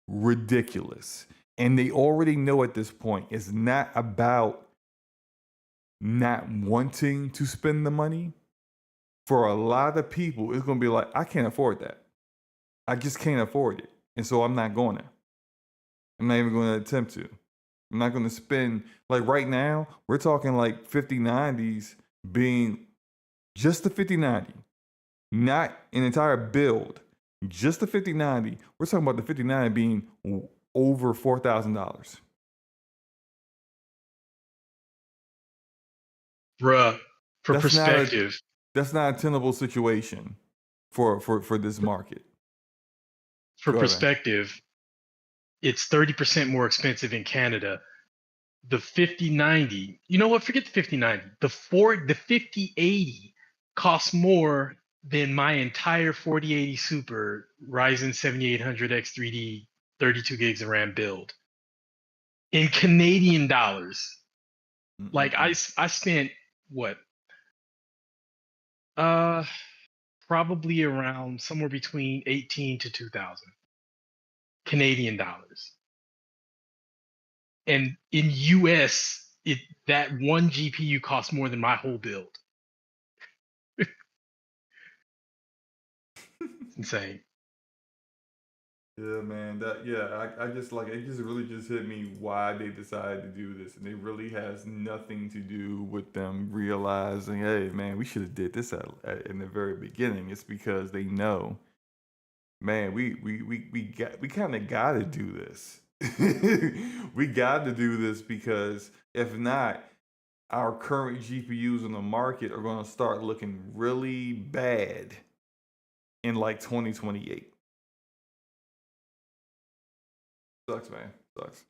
ridiculous. And they already know at this point, it's not about not wanting to spend the money. For a lot of people, it's going to be like, I can't afford that. I just can't afford it. And so I'm not going to. I'm not even going to attempt to. I'm not going to spend, like right now, we're talking like 5090s being just the 5090, not an entire build, just the 5090. We're talking about the 5090 being over $4,000. Bruh, for That's perspective, that's not a tenable situation for this market. for Go ahead, man. perspective, it's 30% more expensive in Canada. The 5090, you know what? Forget the 5090. The 5080 costs more than my entire 4080 Super Ryzen 7800X 3D 32 gigs of RAM build in Canadian dollars. Like I spent what? Probably around somewhere between 18 to 2000 Canadian dollars. And in US, that one GPU costs more than my whole build. It's insane. Yeah, man. I just like it. Just really just hit me why they decided to do this, and it really has nothing to do with them realizing, hey, man, we should have did this in the very beginning. It's because they know, man, we kind of got to do this. We got to do this because if not, our current GPUs on the market are going to start looking really bad in like 2028. Sucks, man. Sucks.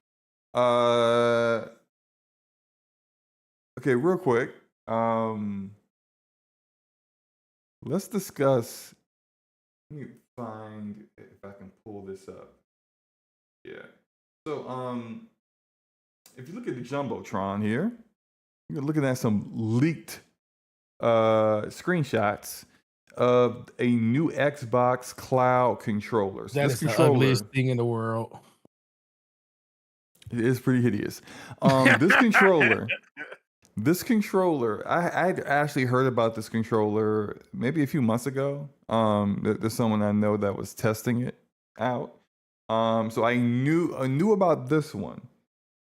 Okay, real quick. Let's discuss. Let me find if I can pull this up. Yeah. So, if you look at the Jumbotron here, you're looking at some leaked screenshots of a new Xbox Cloud controller. So That this is the controller, ugliest thing in the world. it is pretty hideous. This controller, I'd actually heard about this controller maybe a few months ago. There's someone I know that was testing it out. So I knew about this one,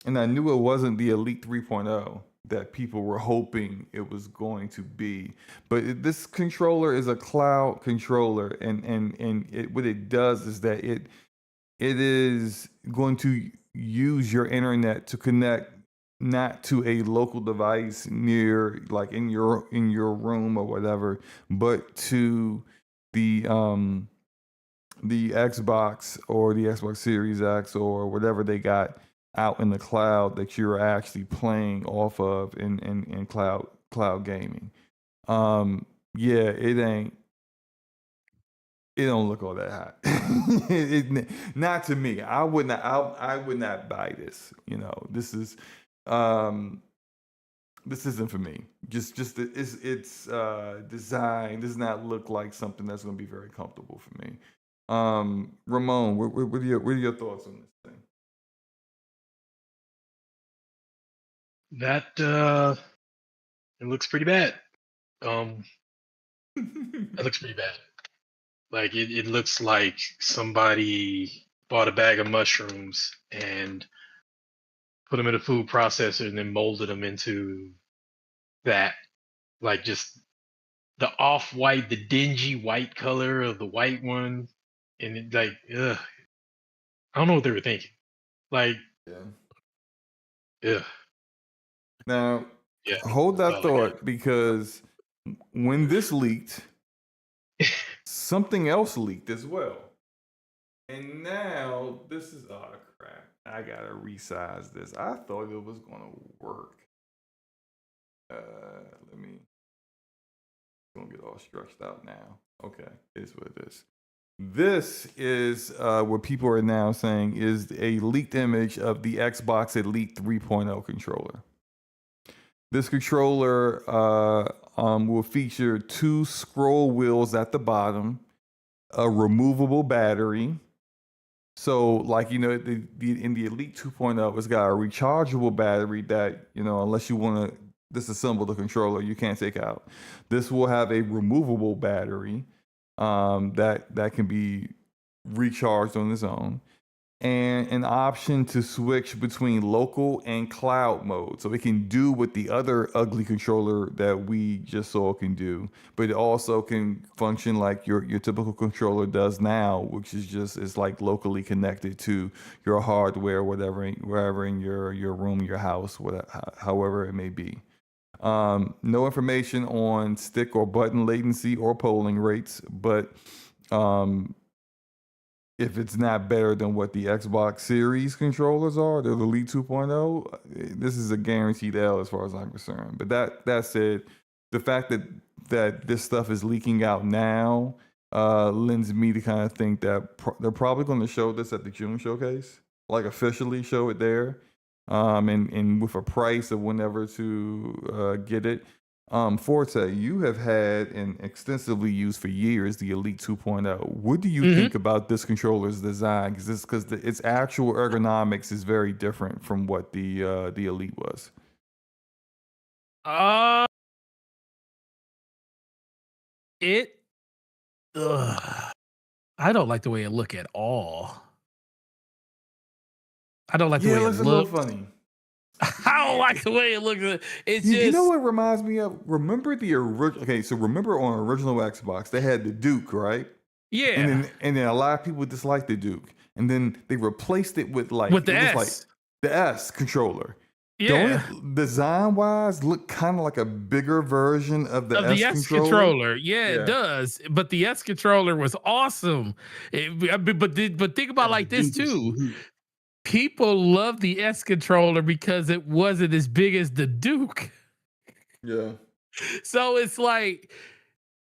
and I knew it wasn't the Elite 3.0 that people were hoping it was going to be. But this controller is a cloud controller, and what it does is that it is going to use your internet to connect not to a local device near, like in your room or whatever, but to the Xbox or the Xbox Series X or whatever they got out in the cloud that you're actually playing off of in cloud gaming. Yeah, it don't look all that hot. Not to me. I would not buy this. You know, this isn't for me. Just its design does not look like something that's going to be very comfortable for me. Ramon, what are your thoughts on this thing? That it looks pretty bad. That looks pretty bad. Like it looks like somebody bought a bag of mushrooms and put them in a food processor and then molded them into that. Like just the off-white, the dingy white color of the white one, and it like, ugh, I don't know what they were thinking. Like, Yeah. ugh, Now, yeah, hold that's that all I got. thought because when this leaked, something else leaked as well. And now this is oh crap. I gotta resize this. I thought it was gonna work. Let me gonna get all stretched out now. Okay, it's what it is. This is what people are now saying is a leaked image of the Xbox Elite 3.0 controller. This controller will feature 2 scroll wheels at the bottom, a removable battery. So, like, you know, in the Elite 2.0, it's got a rechargeable battery that, you know, unless you want to disassemble the controller, you can't take out. This will have a removable battery that can be recharged on its own, and an option to switch between local and cloud mode. So it can do what the other ugly controller that we just saw can do, but it also can function like your typical controller does now, which is just is like locally connected to your hardware, whatever, wherever in your room, your house, whatever, however it may be. No information on stick or button latency or polling rates, but if it's not better than what the Xbox Series controllers are, the Elite 2.0, this is a guaranteed L as far as I'm concerned. But that said, the fact that this stuff is leaking out now lends me to kind of think that they're probably going to show this at the June showcase, like officially show it there, and with a price of whenever to get it. Forte, you have had and extensively used for years the Elite 2.0. What do you think about this controller's design? Because its actual ergonomics is very different from what the Elite was. It. I don't like the way it look at all. I don't like the way it looks a little looks. funny. I don't like the way it looks. It's just. You know what reminds me of? Remember the original? Okay, so remember on original Xbox they had the Duke, right? Yeah. And then a lot of people disliked the Duke, and then they replaced it with like With the it was S. like the S controller. Yeah. Don't it, design wise, look kind of like a bigger version of the S controller? Yeah, it does. But the S controller was awesome. But think about like this too. People love the S controller because it wasn't as big as the Duke. Yeah. So it's like,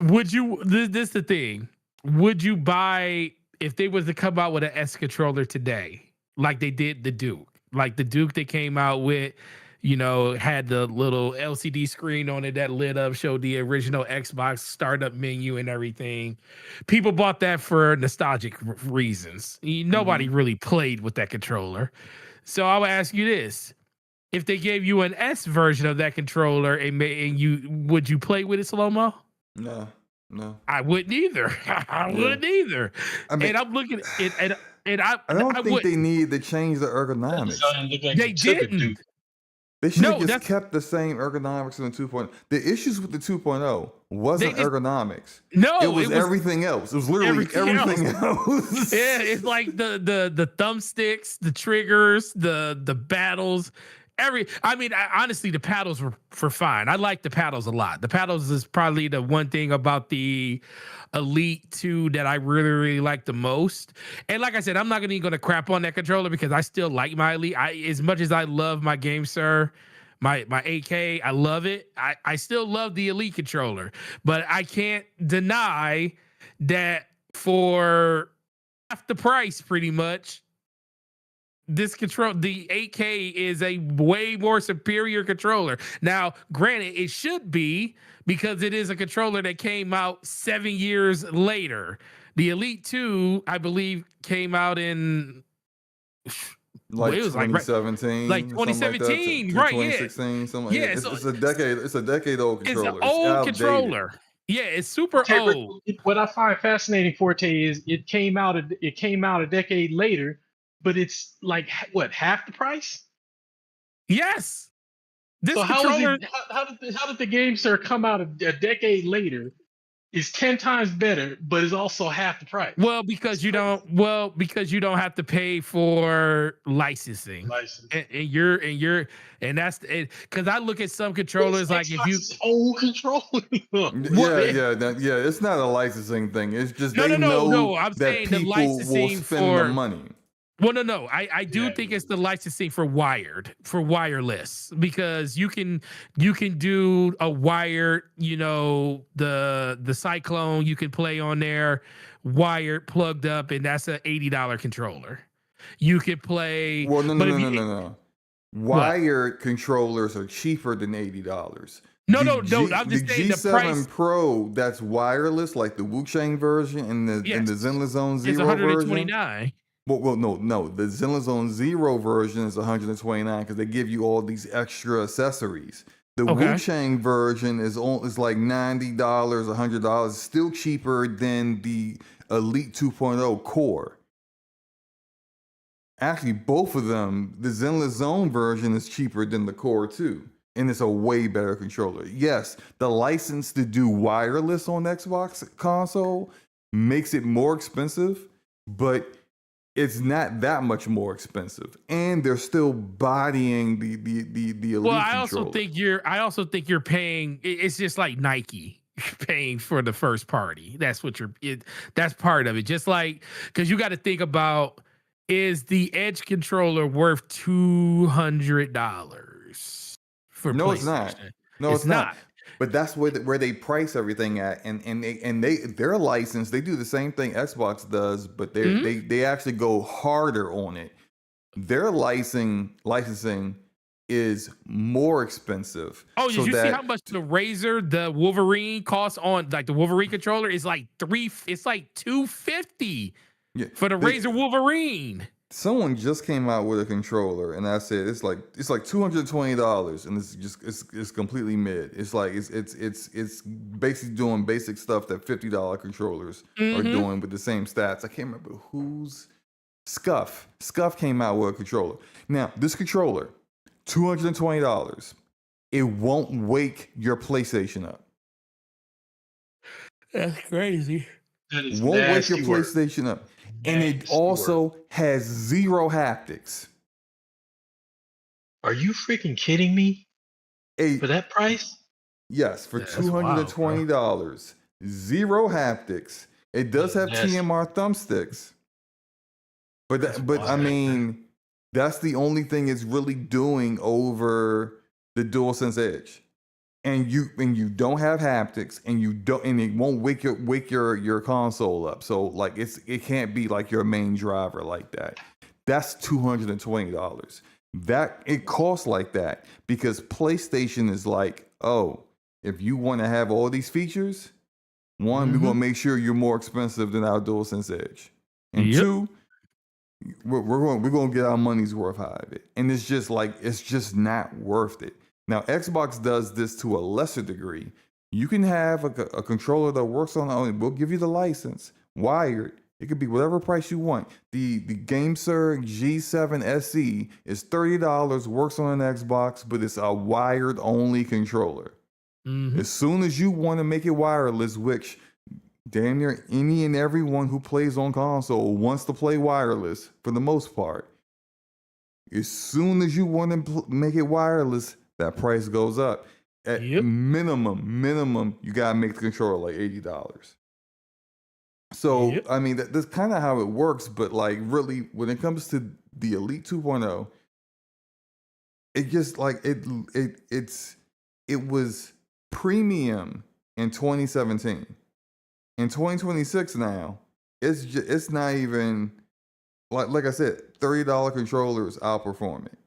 would you? This the thing. Would you buy if they was to come out with an S controller today, like they did the Duke? Like the Duke they came out with, you know, had the little LCD screen on it that lit up, showed the original Xbox startup menu and everything. People bought that for nostalgic reasons. Nobody really played with that controller. So I would ask you this. If they gave you an S version of that controller and would you play with it, SloMo? No. I wouldn't either. Wouldn't either. I mean, and I'm looking at it, and I don't think they need to change the ergonomics. They didn't. They should have just kept the same ergonomics in the 2.0. The issus with the 2.0 wasn't ergonomics. No, it was everything else. It was literally everything else. Yeah, it's like the thumbsticks, the triggers, the battles. Honestly, the paddles were fine. I like the paddles a lot. The paddles is probably the one thing about the Elite 2 that I really, really like the most. And like I said, I'm not even going to crap on that controller because I still like my Elite. As much as I love my Game Sir, my AK, I love it. I still love the Elite controller, but I can't deny that for half the price, pretty much, this control, the 8K is a way more superior controller. Now, granted, it should be because it is a controller that came out 7 years later. The Elite 2, I believe, came out in like 2017, like 2017, right? 2016, something like that. So It's a decade old controller. It's an old controller. Yeah, it's super Okay, but old. what I find fascinating, Forte, is it came out a decade later, but it's like what, half the price? Yes. So This how is it? controller, How did the game, sir, come out a decade later? Is 10 times better, but is also half the price. It's crazy. because you don't have to pay for licensing. License. And that's it. Because I look at some But it's controllers like if you Xbox's own controller. what Yeah, yeah. It's not a licensing thing. It's just they no. know I'm that saying the people will licensing spend the for money. well, no. I do Yeah. think it's the licensing for wireless, because you can do a wired, the Cyclone you can play on there, wired, plugged up, and that's a $80 controller. You could play, Well, no, no, but if no, you no, no, no. what? Wired controllers are cheaper than $80. No. I'm The just saying the G7 price Pro that's wireless, like the Wu Chang version and yes the Zenless Zone is Zero version. 129. Well, no. The Zenless Zone Zero version is 129 because they give you all these extra accessories. The Wu Okay. Chang version is like $90, $100, still cheaper than the Elite 2.0 Core. Actually, both of them, the Zenless Zone version is cheaper than the Core 2, and it's a way better controller. Yes, the license to do wireless on Xbox console makes it more expensive, but it's not that much more expensive, and they're still bodying the Elite Well, controller. I also think you're paying. It's just like Nike paying for the first party. That's what that's part of it. Just like because you got to think about, is the Edge controller worth $200 for No, it's not. PlayStation? No, It's it's not. not. But that's where they price everything at, and their license, they do the same thing Xbox does, but Mhm. they actually go harder on it. Their licensing is more expensive, Oh, did so you see how that much the Razer, the Wolverine costs on like the Wolverine controller is like it's like 250 yeah, for the Razer Wolverine. someone just came out with a controller, and I said it's like $220, and it's completely mid. It's like it's basically doing basic stuff that $50 controllers are Mm-hmm. doing with the same stats. I can't remember who's Scuff. Scuff came out with a controller. Now this controller, $220. It won't wake your PlayStation up. That's crazy. That is Won't wake your nasty work. PlayStation up, and it Nasty also work. has zero haptics. Are you freaking kidding me? A For that price? Yes, for Yeah, that's wild, bro. $220. Zero haptics. It does have Nasty. TMR thumbsticks. That's But I wild. mean, that's the only thing it's really doing over the DualSense Edge. And you don't have haptics, and it won't wake your console up. So like it can't be like your main driver like that. That's $220. That it costs like that because PlayStation is like, oh, if you want to have all these features, one, we're gonna make sure you're more expensive than our DualSense Edge, and Yep. two, we're gonna get our money's worth out of it. And it's just not worth it. Now Xbox does this to a lesser degree. You can have a controller that works on it. We'll give you the license, wired. It could be whatever price you want. The GameSir G7 SE is $30, works on an Xbox, but it's a wired only controller. Mhm. As soon as you want to make it wireless, which damn near any and everyone who plays on console wants to play wireless for the most part. As soon as you want to make it wireless, that price goes up. At Yep. minimum, you gotta make the controller like $80. So Yep. I mean, that's kind of how it works. But like, really, when it comes to the Elite 2.0, it just like it was premium in 2017. In 2026 now, it's not even like I said, $30 controllers outperform it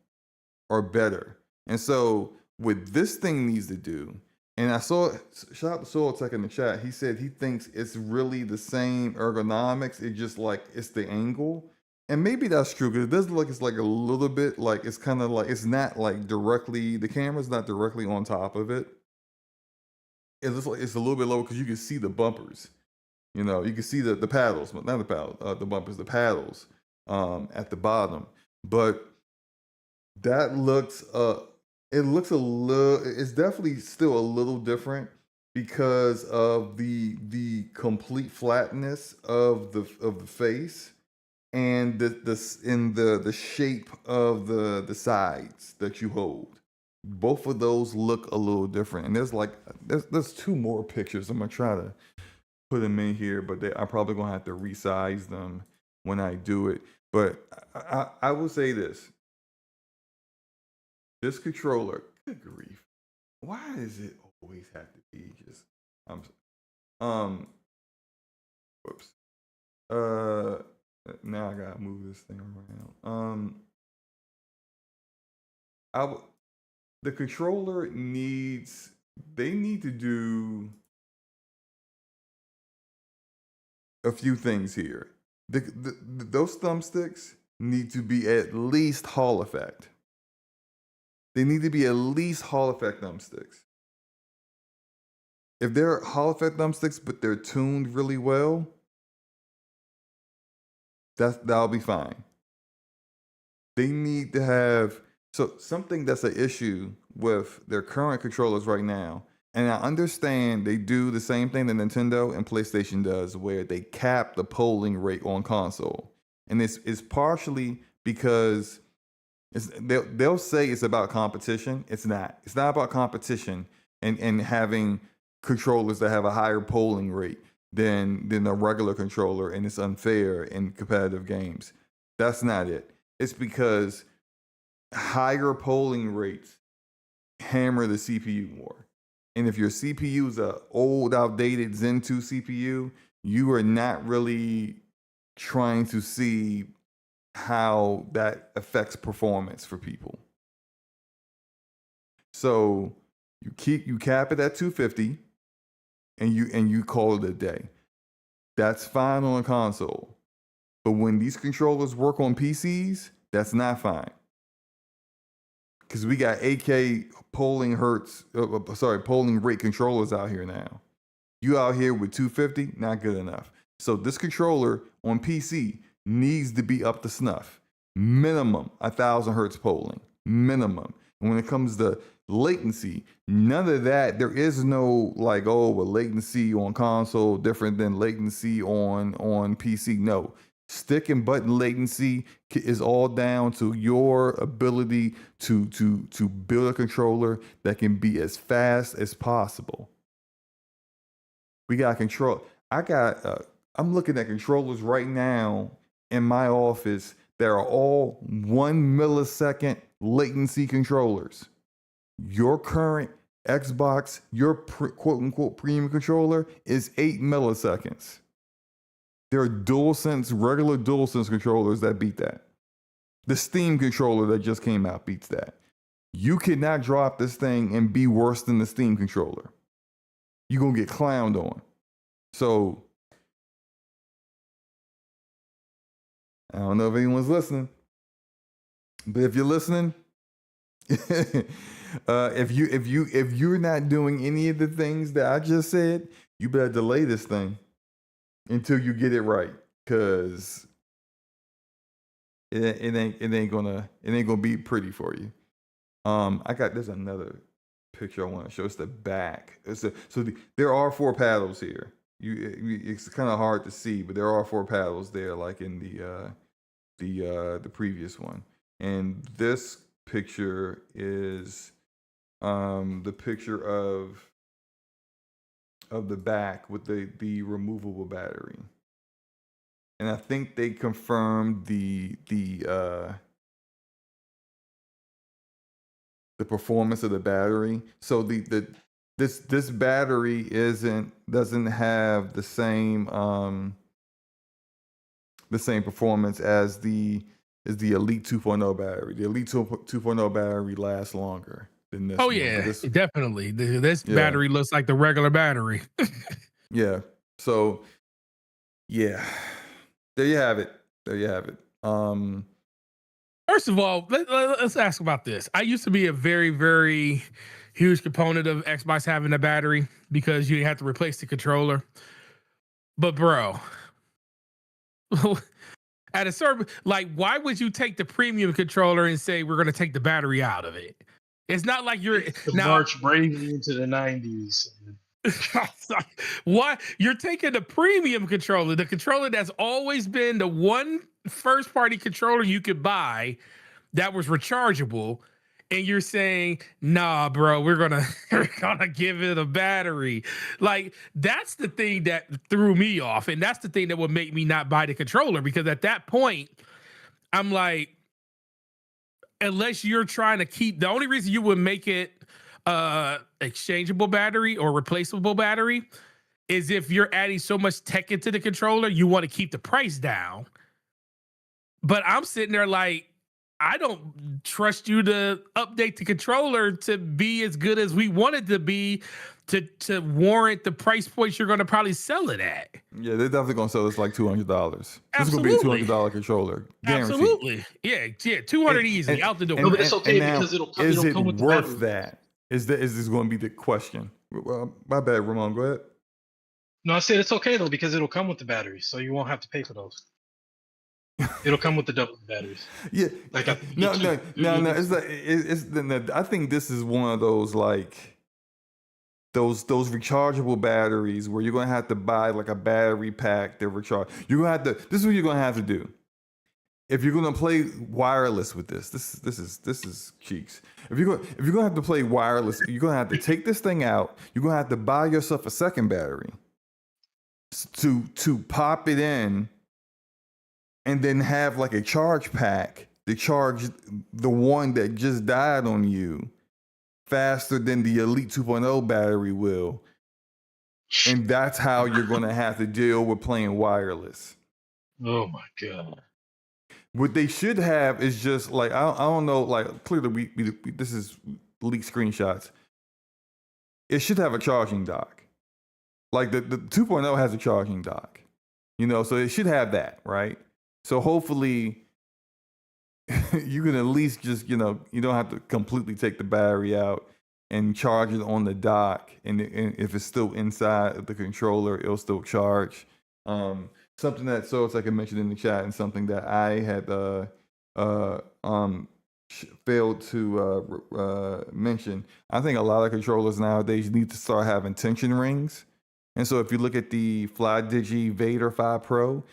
or better. And so what this thing needs to do, and I saw shout out to Soul Tech in the chat. He said he thinks it's really the same ergonomics. It just like it's the angle. And maybe that's true because it does look like it's like a little bit like it's kind of like it's not like directly, the camera's not directly on top of it. it looks like it's a little bit lower because you can see the bumpers. You know, you can see the paddles, but not the paddle, the bumpers, the paddles at the bottom. But that looks it looks a little, it's definitely still a little different because of the complete flatness of the face and the shape of the sides that you hold. Both of those look a little different. And there's two more pictures. I'm gonna try to put them in here, but I'm probably gonna have to resize them when I do it. But I will say this: this controller, good grief, why does it always have to be just whoops. Now I gotta move this thing around. The controller needs. They need to do a few things here. Those thumbsticks need to be at least Hall effect. They need to be at least Hall effect thumbsticks. If they're Hall effect thumbsticks, but they're tuned really well, that'll be fine. They need to have something that's an issue with their current controllers right now. And I understand they do the same thing that Nintendo and PlayStation does, where they cap the polling rate on console. And it's partially because they'll say it's about competition. It's not. It's not about competition and having controllers that have a higher polling rate than a regular controller, and it's unfair in competitive games. That's not it. It's because higher polling rates hammer the CPU more. And if your CPU is a old, outdated Zen 2 CPU, you are not really trying to see how that affects performance for people. So you cap it at 250 and you call it a day. That's fine on a console. But when these controllers work on PCs, that's not fine. Because we got AK polling rate controllers out here now. You out here with 250, not good enough. So this controller on PC needs to be up to snuff. Minimum 1,000 hertz polling. Minimum. And when it comes to latency, none of that. There is no latency on console different than latency on PC. No. Stick and button latency is all down to your ability to build a controller that can be as fast as possible. We got control. I'm looking at controllers right now in my office that are all 1 millisecond latency controllers. Your current Xbox, your quote unquote premium controller is 8 milliseconds. There are regular DualSense controllers that beat that. The Steam controller that just came out beats that. You cannot drop this thing and be worse than the Steam controller. You're going to get clowned on. So, I don't know if anyone's listening, but if you're listening, if you're not doing any of the things that I just said, you better delay this thing until you get it right, because it ain't gonna be pretty for you. There's another picture I want to show. It's the back. There are 4 paddles here. It's kind of hard to see, but there are 4 paddles there, like in the previous one. And this picture is the picture of the back with the removable battery. And I think they confirmed the performance of the battery. So this battery doesn't have the same performance as the Elite 2.0 battery. The Elite 2.0 battery lasts longer than this. Oh yeah, definitely. This battery looks like the regular battery. Yeah. So yeah, there you have it. First First of all, let's ask about this. I used to be a very, very huge component of Xbox having a battery because you have to replace the controller. But bro, at a certain, like, why would you take the premium controller and say we're going to take the battery out of it? It's not like you're now March bravely into the 90s. What you're taking the premium controller, the controller that's always been the one first party controller you could buy that was rechargeable, and you're saying, nah, bro, we're gonna give it a battery. Like, that's the thing that threw me off, and that's the thing that would make me not buy the controller, because at that point, I'm like, unless you're trying to keep, the only reason you would make it exchangeable battery or replaceable battery is if you're adding so much tech into the controller, you want to keep the price down. But I'm sitting there like, I don't trust you to update the controller to be as good as we want it to be to warrant the price points you're going to probably sell it at. Yeah, they're definitely going to sell this like $200. This is going Absolutely. to be a $200 controller. Guaranteed. Absolutely. Yeah, 200 easy, out the door. No, but it's okay now, because it'll is it come with the worth battery. that? Is this going to be the question? Well, my bad, Ramon. Go ahead. No, I said it's okay though because it'll come with the batteries, so you won't have to pay for those. It'll come with the double batteries. Yeah. Like No. It's like I think this is one of those like those rechargeable batteries where you're gonna have to buy like a battery pack to recharge. You're gonna have to. This is what you're gonna have to do. If you're gonna play wireless with this is cheeks. If you're gonna have to play wireless, you're gonna have to take this thing out. You're gonna have to buy yourself a second battery to pop it in, and then have like a charge pack to charge the one that just died on you faster than the Elite 2.0 battery will. And that's how you're gonna have to deal with playing wireless. Oh my god. What they should have is just like, I don't know, like clearly we this is leaked screenshots. It should have a charging dock. Like the 2.0 has a charging dock, so it should have that, right? So hopefully you can at least just, you don't have to completely take the battery out and charge it on the dock. And if it's still inside of the controller, it'll still charge. Something that like I mentioned in the chat, and something that I had failed to mention. I think a lot of controllers nowadays need to start having tension rings. And so if you look at the FlyDigi Vader 5 Pro,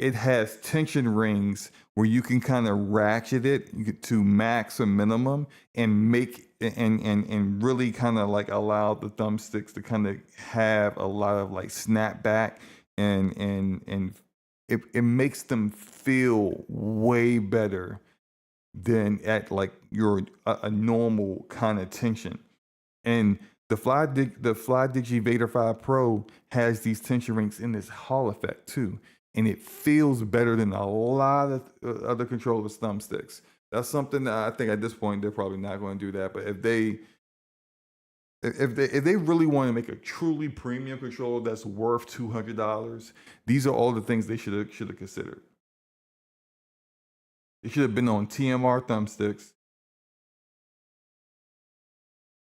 it has tension rings where you can kind of ratchet it to max or minimum and make and really kind of like allow the thumbsticks to kind of have a lot of like snapback, and it makes them feel way better than at like your a normal kind of tension. And the FlyDigi Vader 5 Pro has these tension rings in this Hall effect too. And it feels better than a lot of other controllers' thumbsticks. That's something that I think at this point they're probably not going to do that. But if they really want to make a truly premium controller that's worth $200, these are all the things they should have considered. It should have been on TMR thumbsticks.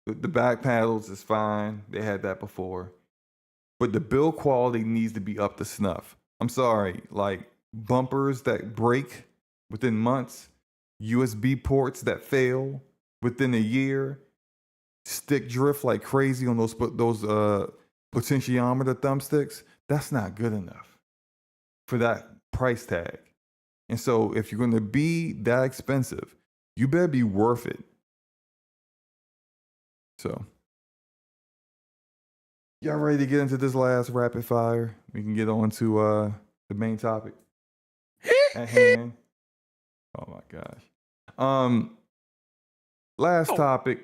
The back paddles is fine. They had that before. But the build quality needs to be up to snuff. I'm sorry, like bumpers that break within months, USB ports that fail within a year, stick drift like crazy on those potentiometer thumbsticks. That's not good enough for that price tag. And so if you're going to be that expensive, you better be worth it. So, y'all ready to get into this last rapid fire? We can get on to the main topic at hand. Oh my gosh. Last topic,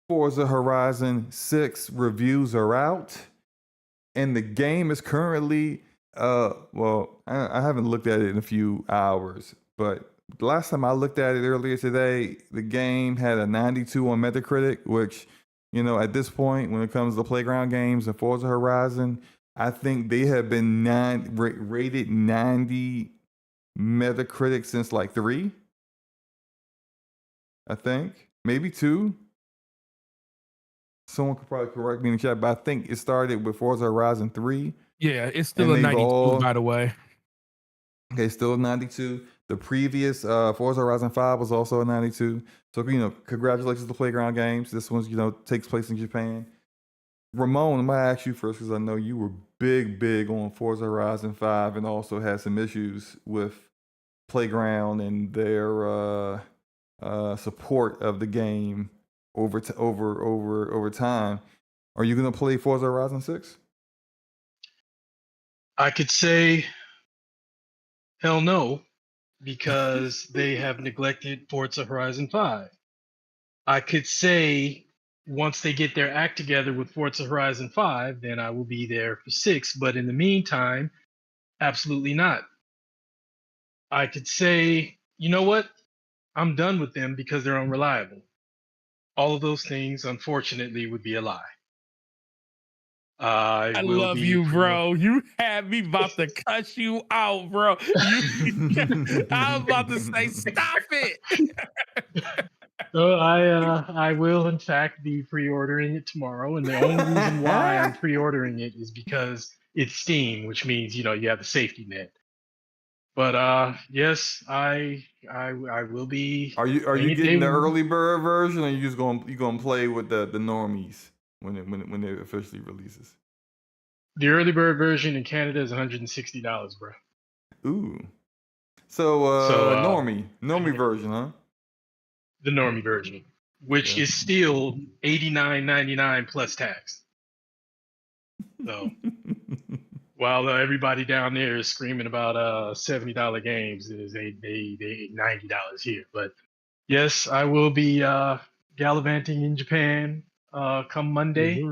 Forza Horizon 6 reviews are out. And the game is currently, I haven't looked at it in a few hours, but the last time I looked at it earlier today, the game had a 92 on Metacritic, which, at this point, when it comes to playground games and Forza Horizon, I think they have been rated 90 Metacritic since like 3. I think maybe 2. Someone could probably correct me in the chat, but I think it started with Forza Horizon 3. Yeah, it's still And a they've 92, all by the way. okay, still 92. The previous Forza Horizon 5 was also a 92. So congratulations to Playground Games. This one's takes place in Japan. Ramon, I'm gonna ask you first because I know you were big on Forza Horizon 5 and also had some issues with Playground and their support of the game over time. Are you gonna play Forza Horizon 6? I could say hell no, because they have neglected Forza Horizon 5. I could say once they get their act together with Forza Horizon 5, then I will be there for 6. But in the meantime, absolutely not. I could say, you know what? I'm done with them because they're unreliable. All of those things, unfortunately, would be a lie. I I will love be you, bro. You had me about to cuss you out, bro. I was about to say, stop it. So I will in fact be pre-ordering it tomorrow, and the only reason why I'm pre-ordering it is because it's Steam, which means you have the safety net. But yes, I will be. Are you playing it day getting the one. early bird version, or you just gonna play with the normies when it officially releases? The early bird version in Canada is $160, bro. Ooh, so So normie version, huh? the normie version, which Yeah. is still $89.99 plus tax. So while everybody down there is screaming about $70 games, it is they $90 here. But yes, I will be gallivanting in Japan come Monday.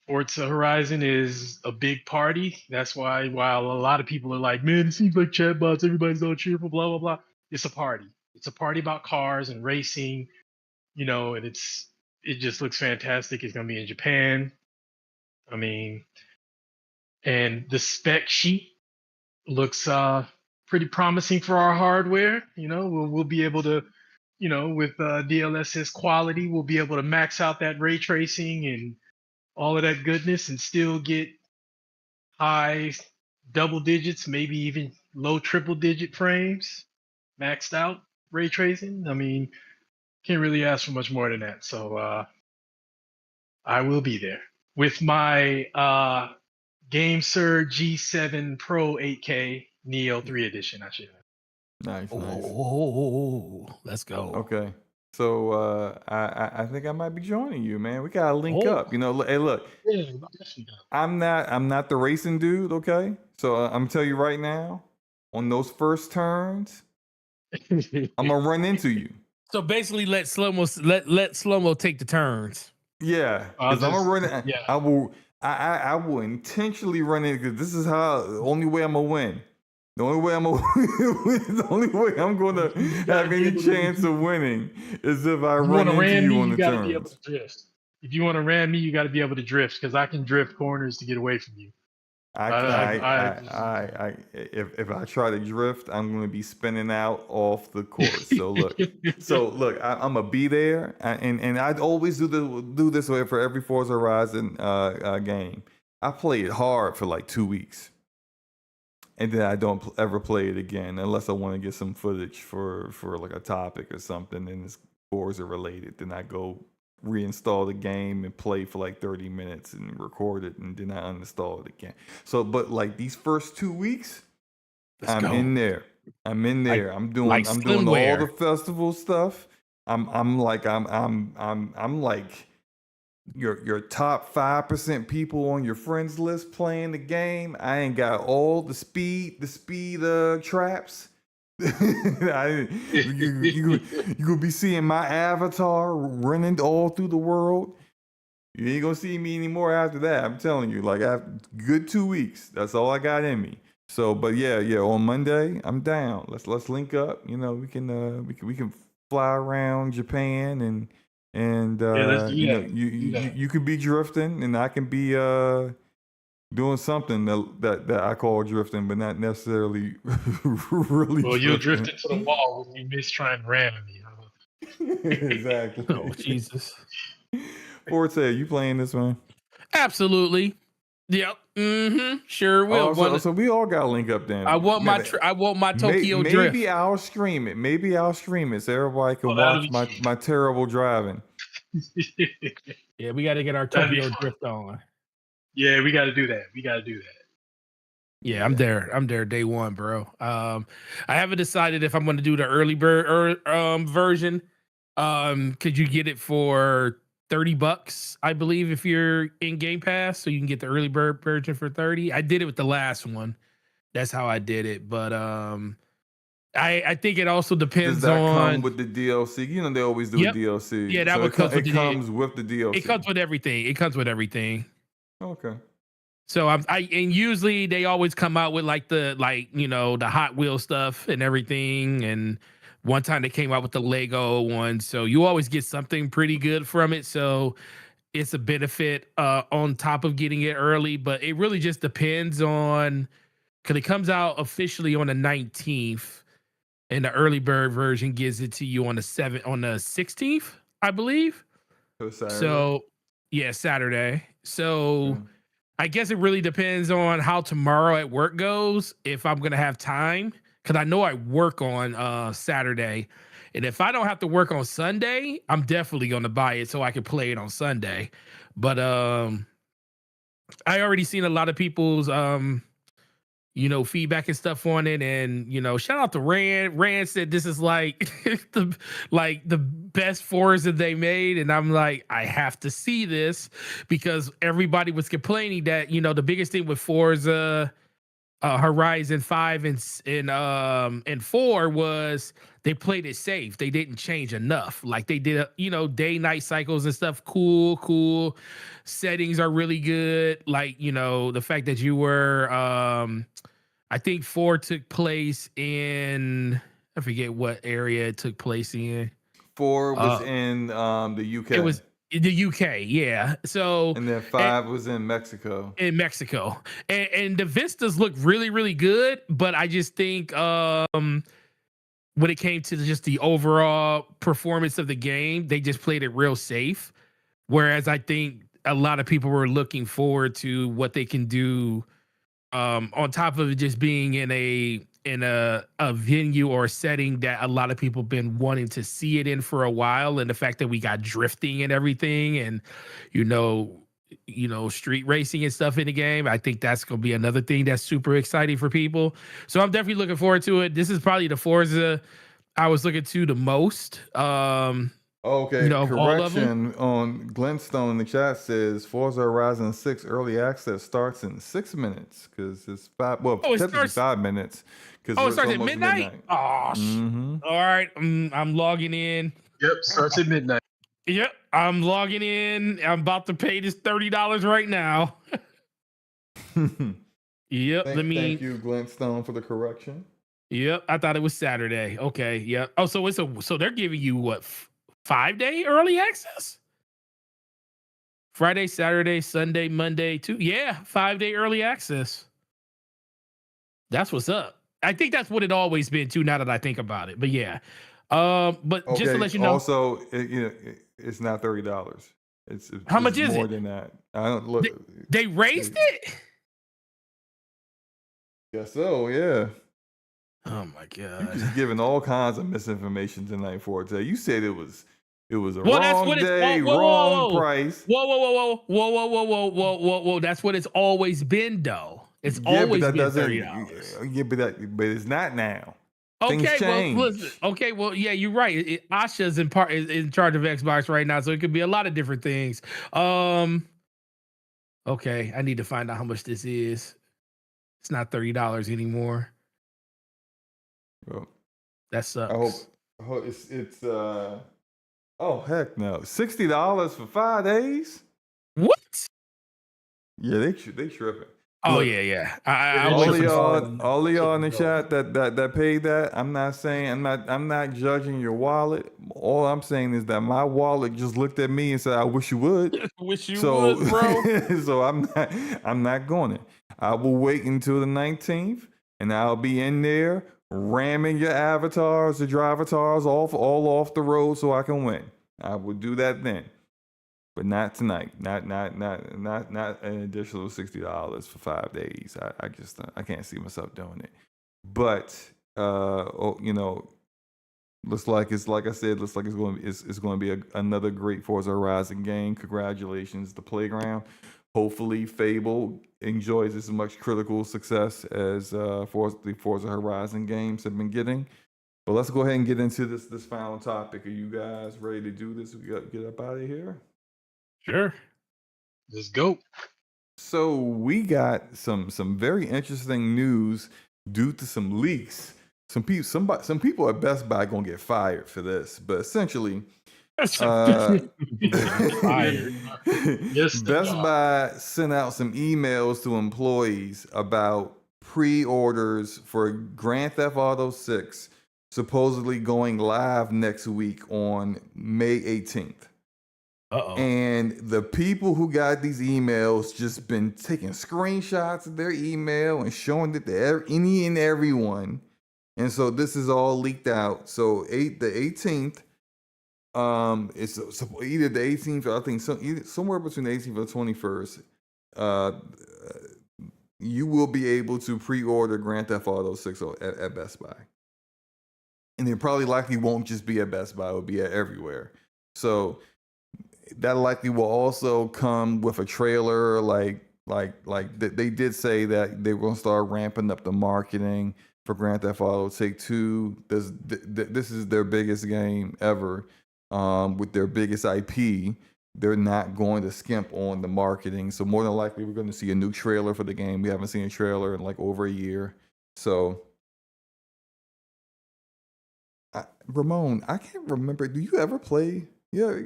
Forza Horizon is a big party. That's why while a lot of people are like, man, it seems like chatbots, everybody's all cheerful, blah blah blah. It's a party. It's a party about cars and racing, and it just looks fantastic. It's gonna be in Japan. I mean, and the spec sheet looks pretty promising for our hardware. We'll be able to, with DLSS quality, we'll be able to max out that ray tracing and all of that goodness and still get high double digits, maybe even low triple digit frames, maxed out ray tracing. I mean, can't really ask for much more than that. So I will be there with my GameSir G7 Pro 8K Neo 3 edition, I should have. Nice. Oh, let's go. Okay. So I think I might be joining you, man. We gotta link up. Hey, look. Yeah, I'm not the racing dude, okay? So I'm gonna tell you right now, on those first turns, I'm gonna run into you. So basically, let SloMo take the turns. Yeah, because I'm gonna run. Yeah. I will intentionally run in because this is the only way I'm gonna win. The only way I'm gonna have any chance of winning is if I run into you on the turns. Be able to drift. If you want to ram me, you got to be able to drift because I can drift corners to get away from you. If I try to drift, I'm going to be spinning out off the course. So look, I'm gonna be there, and I'd always do this way for every Forza Horizon game. I play it hard for like 2 weeks, and then I don't ever play it again unless I want to get some footage for like a topic or something, and it's Forza related. Then I go reinstall the game and play for like 30 minutes and record it, and then I uninstall it again. So, but like these first 2 weeks, I'm in there. I'm doing all the festival stuff. I'm like your top 5% people on your friends list playing the game. I ain't got all the speed traps. You gonna be seeing my avatar running all through the world. You ain't gonna see me anymore after that. I'm telling you, like after good 2 weeks, that's all I got in me. So, but yeah, on Monday I'm down. Let's link up. We can fly around Japan and let's do that. you could be drifting and I can be doing something that I call drifting, but not necessarily really. Well, you'll drift into the wall when you miss trying to ram me. Exactly. Oh Jesus! Forte, you playing this one? Absolutely. Yep. Sure will. Oh, so we all got to link up then. I want my Maybe, I want my Tokyo Drift. maybe I'll stream it. Maybe I'll stream it so everybody can that'll watch my terrible driving. Yeah, we got to get our Tokyo Drift on. Yeah, we got to do that. Yeah, I'm there. I'm there day one, bro. I haven't decided if I'm going to do the early bird version. Could you get it for $30, I believe, if you're in Game Pass, so you can get the early bird version for 30. I did it with the last one. That's how I did it. But I think it also depends Does that on come with the DLC? You know they always do Yep. a DLC. Yeah, that so would it comes with the DLC. It comes with everything. It comes with everything. Okay. So and usually they always come out with the Hot Wheel stuff and everything. And one time they came out with the Lego one. So you always get something pretty good from it. So it's a benefit on top of getting it early, but it really just depends on, because it comes out officially on the 19th and the early bird version gives it to you on the 16th, I believe. So yeah, Saturday. So I guess it really depends on how tomorrow at work goes, if I'm going to have time, because I know I work on Saturday. And if I don't have to work on Sunday, I'm definitely going to buy it so I can play it on Sunday. But I already seen a lot of people's feedback and stuff on it, and shout out to Rand. Rand said this is like the best Forza they made, and I'm like, I have to see this, because everybody was complaining that the biggest thing with Forza Horizon 5 and 4 was they played it safe. They didn't change enough. Like they did, day night cycles and stuff. Cool. Settings are really good. Like, the fact that you were, I think 4 took place in, I forget what area it took place in. 4 was in the UK. It was in the UK, yeah. So and then 5 was in Mexico. In Mexico, and the vistas look really, really good. But I just think when it came to just the overall performance of the game, they just played it real safe. Whereas I think a lot of people were looking forward to what they can do on top of it just being in a venue or a setting that a lot of people been wanting to see it in for a while. And the fact that we got drifting and everything, and street racing and stuff in the game, I think that's going to be another thing that's super exciting for people. So I'm definitely looking forward to it. This is probably the Forza I was looking to the most. Okay, correction on Glintstone in the chat says Forza Horizon 6 early access starts in 6 minutes, because it's 5. Well, technically 5 minutes. It starts at midnight. Oh, all right. I'm logging in. Yep, starts at midnight. Yep, I'm logging in. I'm about to pay this $30 right now. Yep. Thank you, Glintstone, for the correction. Yep, I thought it was Saturday. Okay. Yep. Oh, so they're giving you what? 5-day early access? Friday, Saturday, Sunday, Monday, too. Yeah, 5-day early access. That's what's up. I think that's what it always been too, now that I think about it. But yeah. But just to let you know. Also, it's not $30. It's how much is more it? than that. I don't look. They raised it? Guess so, yeah. Oh my God. You're just giving all kinds of misinformation tonight, Forte. You said it was a wrong day, wrong price. Whoa. That's what it's always been, though. It's always been $30. Yeah, but it's not now. Okay, well, yeah, you're right. Asha's in charge of Xbox right now, so it could be a lot of different things. Okay, I need to find out how much this is. It's not $30 anymore. Well, that sucks. I hope it's oh heck no, $60 for 5 days. What? Yeah, they tripping. Oh, look, yeah. All of y'all in the chat that paid that, I'm not judging your wallet. All I'm saying is that my wallet just looked at me and said, "I wish you would." Would, bro. So I'm not going it. I will wait until the 19th, and I'll be in there ramming your avatars, the drivatars all off the road so I can win. I will do that then. But not tonight. Not an additional $60 for 5 days. I just I can't see myself doing it. But you know, looks like it's like I said. Looks like it's going to be another great Forza Horizon game. Congratulations, the Playground. Hopefully, Fable enjoys as much critical success as the Forza Horizon games have been getting. But let's go ahead and get into this final topic. Are you guys ready to do this? We got get up out of here. Sure. Let's go. So we got some very interesting news due to some leaks. Some people at Best Buy gonna get fired for this, but essentially, Fired. Yes, Best Buy sent out some emails to employees about pre-orders for Grand Theft Auto 6, supposedly going live next week on May 18th. Uh-oh. And the people who got these emails just been taking screenshots of their email and showing it to any and everyone. And so this is all leaked out. So the 18th, it's either the 18th or I think somewhere between the 18th or the 21st, you will be able to pre-order Grand Theft Auto 6 at Best Buy. And it probably likely won't just be at Best Buy, it will be at everywhere. So that likely will also come with a trailer, like they did say that they were going to start ramping up the marketing for Grand Theft Auto Take-Two. This is their biggest game ever, with their biggest IP. They're not going to skimp on the marketing. So more than likely, we're going to see a new trailer for the game. We haven't seen a trailer in like over a year. So, Ramon, I can't remember. Do you ever play? Yeah,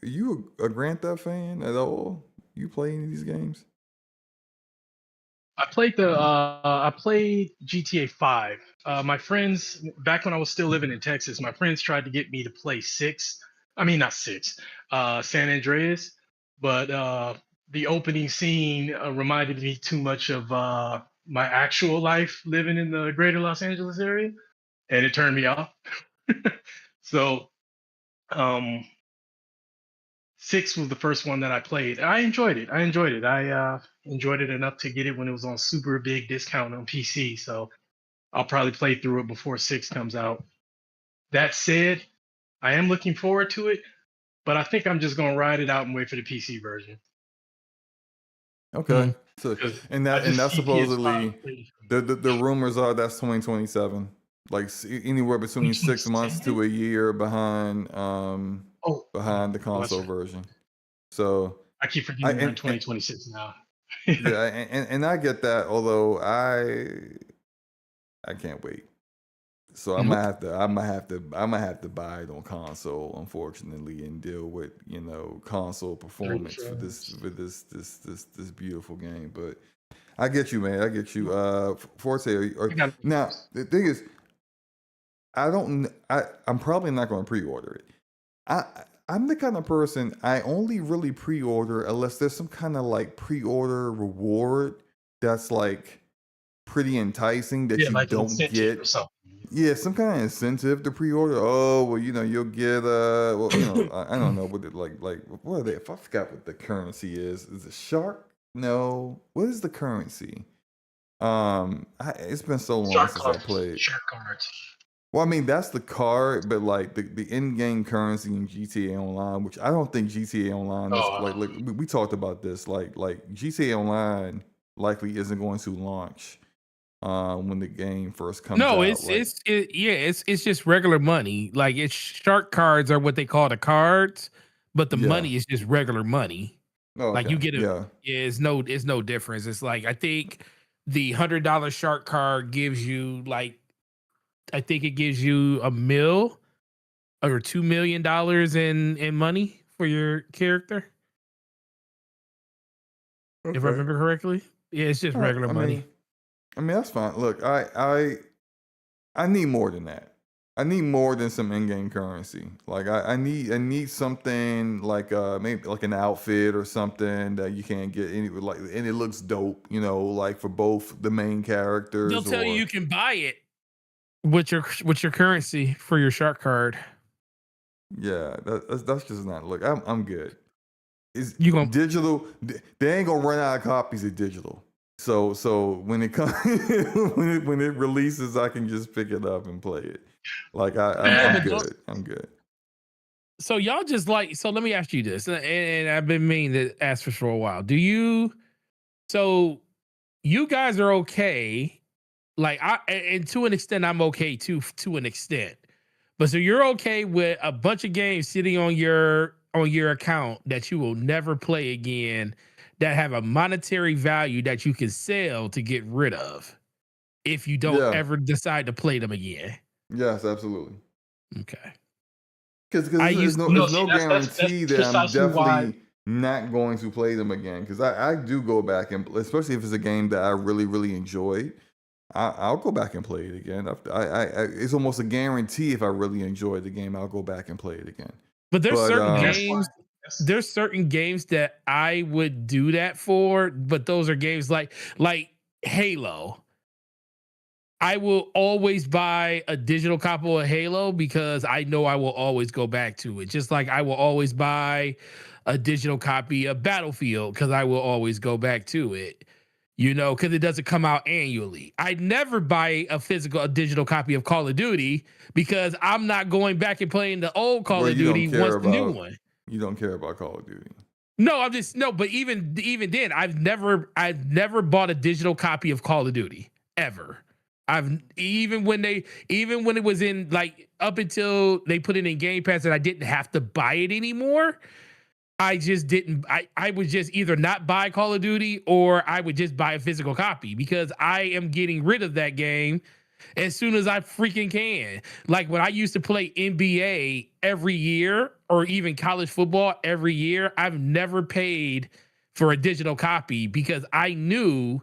are you a Grand Theft fan at all? You play any of these games? I played GTA 5. My friends, back when I was still living in Texas, my friends tried to get me to play 6. I mean, not 6, San Andreas. But the opening scene reminded me too much of my actual life living in the greater Los Angeles area, and it turned me off. So, 6 was the first one that I played. I enjoyed it. I enjoyed it enough to get it when it was on super big discount on PC. So I'll probably play through it before 6 comes out. That said, I am looking forward to it, but I think I'm just going to ride it out and wait for the PC version. Okay. So, and that's supposedly PS5. the rumors are that's 2027, like anywhere between 6 months to a year behind behind the console version. So I keep forgetting we're in 2026 now. Yeah, and I get that, although I can't wait. So I'm gonna have to buy it on console, unfortunately, and deal with console performance for this beautiful game. But I get you, man. I get you. Forte, now the thing is, I'm probably not going to pre-order it. I'm the kind of person, I only really pre-order unless there's some kind of like pre-order reward that's like pretty enticing that you like don't get. Or something. Yeah, some kind of incentive to pre-order. Oh, well, you'll get I don't know what it like what are they? If I forgot what the currency is it Shark? No, what is the currency? It's been so long since I played. Shark cards. Well, I mean, that's the card, but like the in-game currency in GTA Online, which I don't think GTA Online is we talked about this. Like GTA Online likely isn't going to launch when the game first comes out. No, it's just regular money. Like it's shark cards are what they call the cards, but the money is just regular money. Oh, like okay. you get it's no difference. It's like I think the $100 shark card gives you I think it gives you $1 million or $2 million in money for your character. Okay. If I remember correctly. Yeah, it's just regular money. I mean, that's fine. Look, I need more than that. I need more than some in-game currency. Like I need something like maybe like an outfit or something that you can't get and it looks dope, like for both the main characters. They'll tell you can buy it. What's your currency for your shark card? Yeah, that's just not. Look, I'm good. It's You gonna digital. They ain't gonna run out of copies of digital. So when it comes when it releases, I can just pick it up and play it. Like yeah, I'm but good. I'm good. so y'all just like so let me ask you this, and I've been meaning to ask this for a while. Do you so you guys are okay? Like and to an extent, I'm okay too, to an extent. But so you're okay with a bunch of games sitting on your account that you will never play again, that have a monetary value that you can sell to get rid of if you don't Yeah. ever decide to play them again. Yes, absolutely. Okay. Because I there's used no No, there's see, no that's guarantee that I'm precisely why. definitely not going to play them again. Because I do go back and especially if it's a game that I really really enjoyed, I'll go back and play it again. It's almost a guarantee if I really enjoy the game, I'll go back and play it again. But there's But certain That's why. games. There's certain games that I would do that for, but those are games like Halo. I will always buy a digital copy of Halo because I know I will always go back to it. Just like I will always buy a digital copy of Battlefield because I will always go back to it. You know, because it doesn't come out annually. I never buy a digital copy of Call of Duty because I'm not going back and playing the old Call well, of Duty once the new one. you don't care about Call of Duty. No, I'm just no. But even then, I've never bought a digital copy of Call of Duty ever. I've even when it was in like up until they put it in Game Pass and I didn't have to buy it anymore. I just didn't. I would just either not buy Call of Duty or I would just buy a physical copy because I am getting rid of that game as soon as I freaking can. Like when I used to play NBA every year or even college football every year, I've never paid for a digital copy because I knew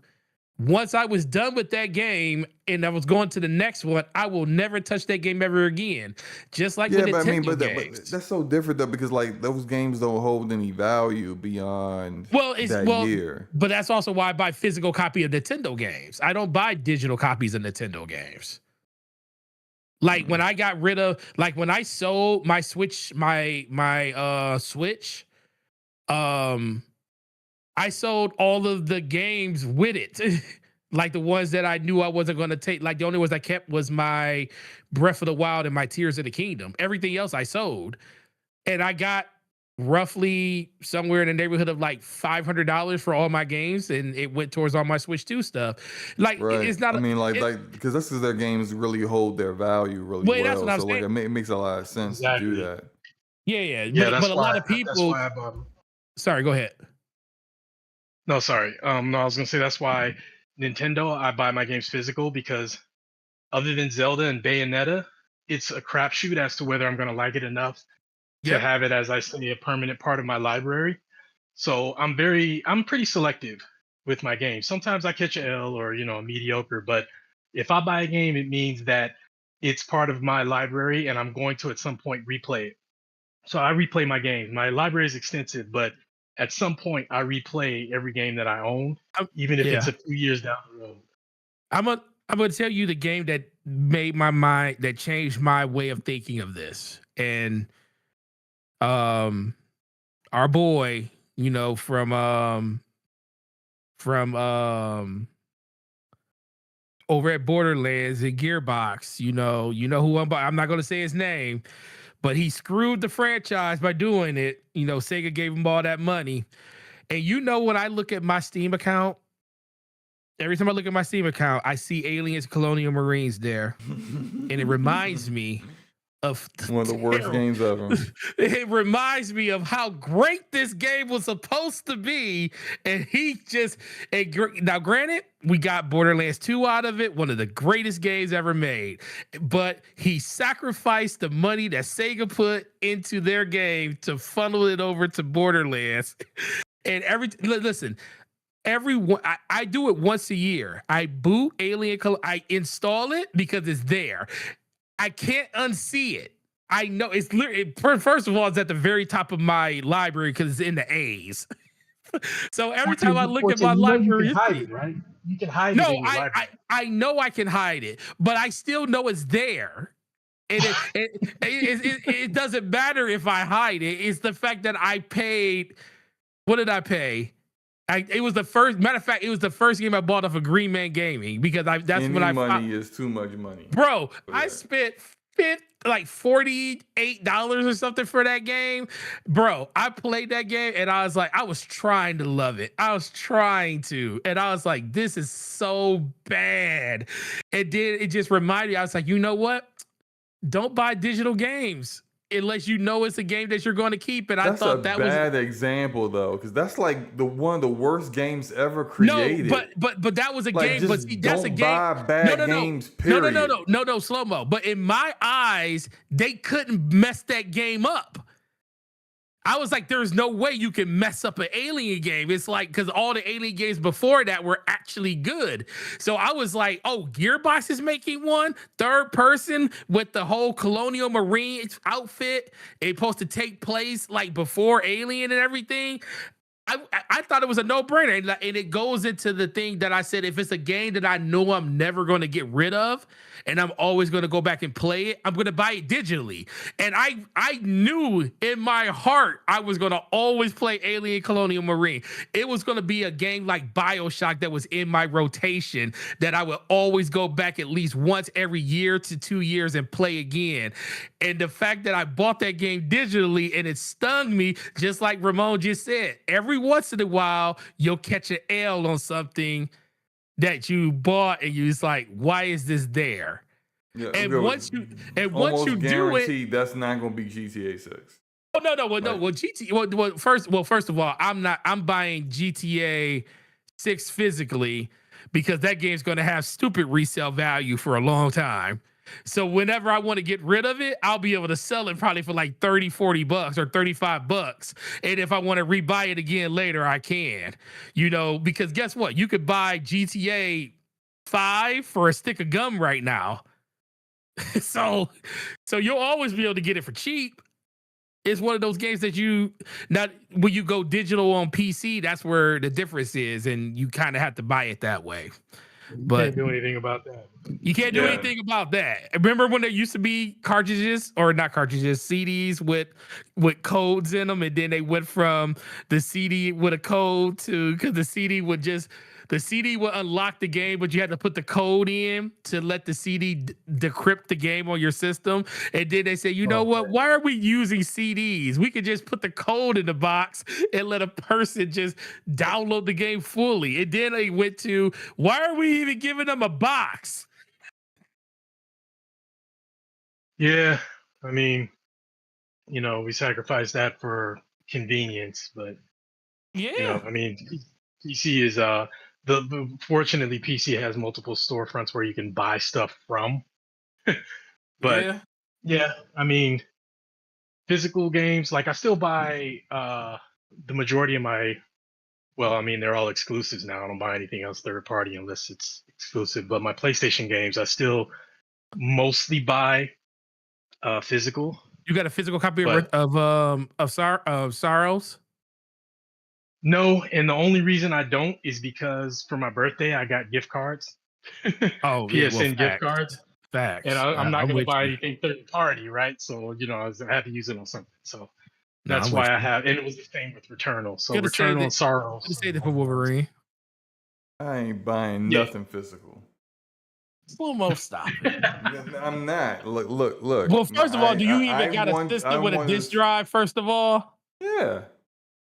once I was done with that game and I was going to the next one, I will never touch that game ever again. Just like with Nintendo but games. that's so different though because like those games don't hold any value beyond year. But that's also why I buy physical copy of Nintendo games. I don't buy digital copies of Nintendo games. Like when I got rid of, like when I sold my Switch, my Switch, I sold all of the games with it. Like the ones that I knew I wasn't going to take. Like the only ones I kept was my Breath of the Wild and my Tears of the Kingdom. Everything else I sold. And I got roughly somewhere in the neighborhood of like $500 for all my games. And it went towards all my Switch 2 stuff. Like Right. it's not. I mean, because that's because their games really hold their value really Wait, that's well. what I'm So like saying. it makes a lot of sense to do Exactly. that. Yeah. Yeah, But a lot of that's people. why I bought them. Sorry, go ahead. No, sorry. No, I was gonna say that's why Nintendo, I buy my games physical because other than Zelda and Bayonetta, it's a crapshoot as to whether I'm gonna like it enough to Yep. have it as I say a permanent part of my library. So I'm pretty selective with my games. Sometimes I catch a L or a mediocre, but if I buy a game, it means that it's part of my library and I'm going to at some point replay it. So I replay my games. My library is extensive, but at some point I replay every game that I own, even if it's Yeah. a few years down the road. I'm gonna tell you the game that made my mind, that changed my way of thinking of this. And our boy, from over at Borderlands and Gearbox, you know who I'm not gonna say his name, but he screwed the franchise by doing it. Sega gave him all that money. And when I look at my Steam account, every time I look at my Steam account, I see Aliens Colonial Marines there. And it reminds me of One of the worst games ever. It reminds me of how great this game was supposed to be. And now granted, we got Borderlands 2 out of it, one of the greatest games ever made. But he sacrificed the money that Sega put into their game to funnel it over to Borderlands. And listen, I do it once a year. I boot I install it because it's there. I can't unsee it. I know it's literally, first of all, it's at the very top of my library because it's in the A's. So every time I look at Forte, my you know you library, can hide it, right? You can hide it no, in your library. I know I can hide it, but I still know it's there. And it doesn't matter if I hide it. It's the fact that I paid. What did I pay? It was the first matter of fact. It was the first game I bought off of Green Man Gaming because that's Any when I money is too much money. bro. for I that. spent like $48 or something for that game, bro. I played that game and I was like, I was trying to love it. I was trying to, and I was like, this is so bad. It just reminded me. I was like, you know what? Don't buy digital games unless you know it's a game that you're going to keep. And I That's a thought that was bad example though, because that's like one of the worst games ever no, created. but that was a like, game. just But see, that's a don't game. buy bad No, games. Period. no, slow mo. But in my eyes, they couldn't mess that game up. I was like, there's no way you can mess up an Alien game. It's like, because all the Alien games before that were actually good. So I was like, oh, Gearbox is making one, third person with the whole Colonial Marine outfit. It's supposed to take place like before Alien and everything. I thought it was a no-brainer. And it goes into the thing that I said, if it's a game that I know I'm never going to get rid of, and I'm always going to go back and play it, I'm going to buy it digitally. And I knew in my heart I was going to always play Alien Colonial Marine. It was going to be a game like BioShock that was in my rotation that I would always go back at least once every year to 2 years and play again. And the fact that I bought that game digitally and it stung me, just like Ramon just said, every once in a while, you'll catch an L on something that you bought and you're just like, why is this there? Yeah, And once you do guaranteed that's not gonna be GTA 6. Oh no. Well, GTA. First of all, I'm buying GTA 6 physically because that game's going to have stupid resale value for a long time. So whenever I want to get rid of it, I'll be able to sell it probably for like 30, 40 bucks or 35 bucks. And if I want to rebuy it again later, I can, because guess what? You could buy GTA 5 for a stick of gum right now. so you'll always be able to get it for cheap. It's one of those games that when you go digital on PC, that's where the difference is. And you kind of have to buy it that way. But can't do anything about that. You can't do anything about that. Remember when there used to be CDs with codes in them, and then they went from the CD with a code to, because the CD would unlock the game, but you had to put the code in to let the CD decrypt the game on your system. And then they say, you know what? Why are we using CDs? We could just put the code in the box and let a person just download the game fully. And then they went to, why are we even giving them a box? Yeah, I mean, we sacrifice that for convenience, but yeah, PC is fortunately PC has multiple storefronts where you can buy stuff from. But yeah, physical games, like I still buy the majority of they're all exclusives now. I don't buy anything else third party unless it's exclusive. But my PlayStation games, I still mostly buy physical. You got a physical copy of Sorrows? No, and the only reason I don't is because for my birthday I got gift cards. PSN gift cards. Facts. And I'm not going to buy anything third party, right? So I had to use it on something. So that's why I have, and it was the same with Returnal. So Returnal and Sorrows. Say that for Wolverine. I ain't buying nothing physical. Slow-mo, stop it. I'm not. Look. Well, first of all, do you even got a system with a disk drive, first of all? Yeah.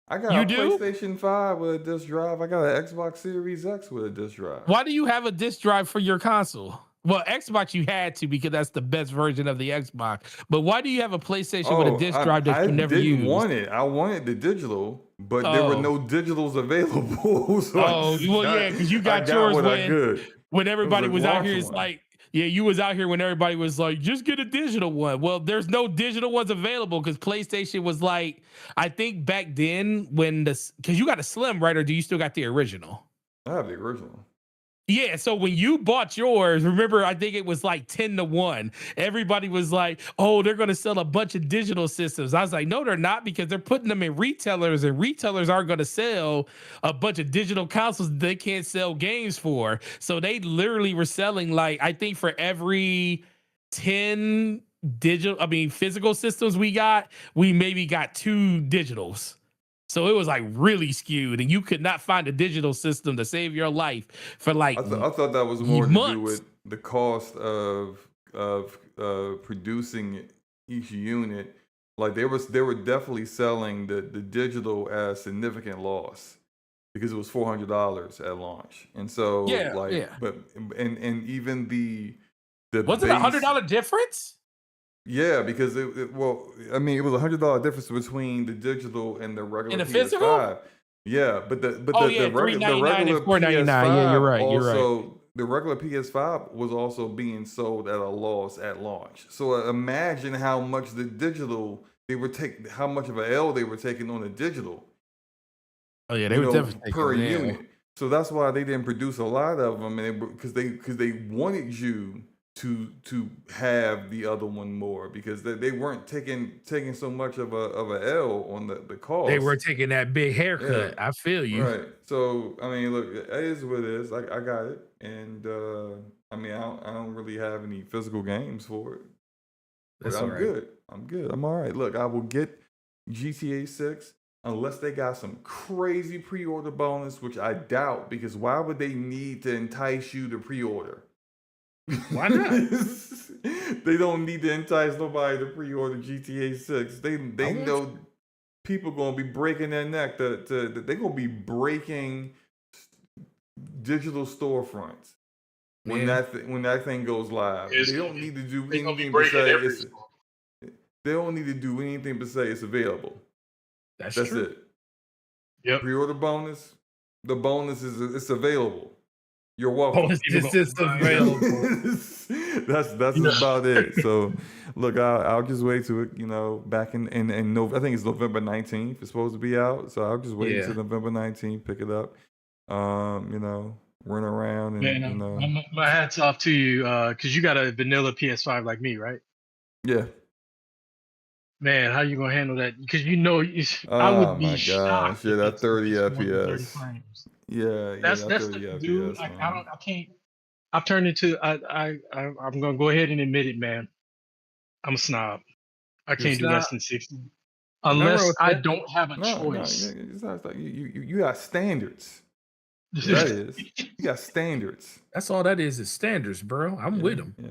I got a PlayStation 5 with a disk drive. I got an Xbox Series X with a disk drive. Why do you have a disk drive for your console? Well, Xbox you had to because that's the best version of the Xbox. But why do you have a PlayStation with a disk drive that you never used? I didn't want it. I wanted the digital, but there were no digitals available. So because you got yours when everybody was out here. It's like, you was out here when everybody was like, just get a digital one. Well, there's no digital ones available because PlayStation was like, I think back then because you got a Slim, right? Or do you still got the original? I have the original. Yeah, so when you bought yours, remember, I think it was like 10-1. Everybody was like, oh, they're going to sell a bunch of digital systems. I was like, no, they're not, because they're putting them in retailers, and retailers aren't going to sell a bunch of digital consoles that they can't sell games for. So they literally were selling, like, I think for every 10 physical systems we got, we maybe got 2 digitals. So it was like really skewed, and you could not find a digital system to save your life for like I thought that was more to do months. with the cost of producing each unit. Like they were definitely selling the digital as significant loss because it was $400 at launch, and so Yeah, like, yeah. but and even the Was it base. $100 difference? Yeah, because well, I mean, it was $100 difference between the digital and the regular the PS5. physical? Yeah, but the Oh yeah, $399 regular and $499. Yeah, you're PS5 right. You're right. also, the regular PS5 was also being sold at a loss at launch. So imagine how much the digital how much of an L they were taking on the digital, Oh yeah, they were definitely per taking it. Yeah. unit. So that's why they didn't produce a lot of them, and because they wanted you to have the other one more, because they weren't taking so much of a L on the cost. They were taking that big haircut. Yeah. I feel you. Right. So I mean, look, it is what it is. I got it, and I mean, I don't really have any physical games for it. But That's I'm all right. good. I'm good. I'm all right. Look, I will get GTA 6 unless they got some crazy pre-order bonus, which I doubt, because why would they need to entice you to pre-order? Why not? They don't need to entice nobody to pre-order GTA 6. They know people gonna be breaking their neck. They're gonna be breaking digital storefronts when that thing goes live. They don't need to do anything but say they don't need to do anything but say it's available. That's true. it. Yep. Pre-order bonus. The bonus is it's available. You're welcome. Bonus is just available. That's about it. So, look, I'll just wait to it. Back in I think it's November 19th. It's supposed to be out. So I'll just wait until November 19th. Pick it up. Run around and Man, my hats off to you, because you got a vanilla PS5 like me, right? Yeah. Man, how you gonna handle that? Because I Oh would be my shocked. gosh. Yeah, that if 30 it's more than 30 FPS. frames. Yeah, That's that that's 30 the FPS, dude. I man. can't. I've turned into. I'm gonna go ahead and admit it, man. I'm a snob. I can't do less than 60, unless I don't have a choice. It's not like you got standards. That is, you got standards. That's all that is standards, bro. I'm with them. Yeah.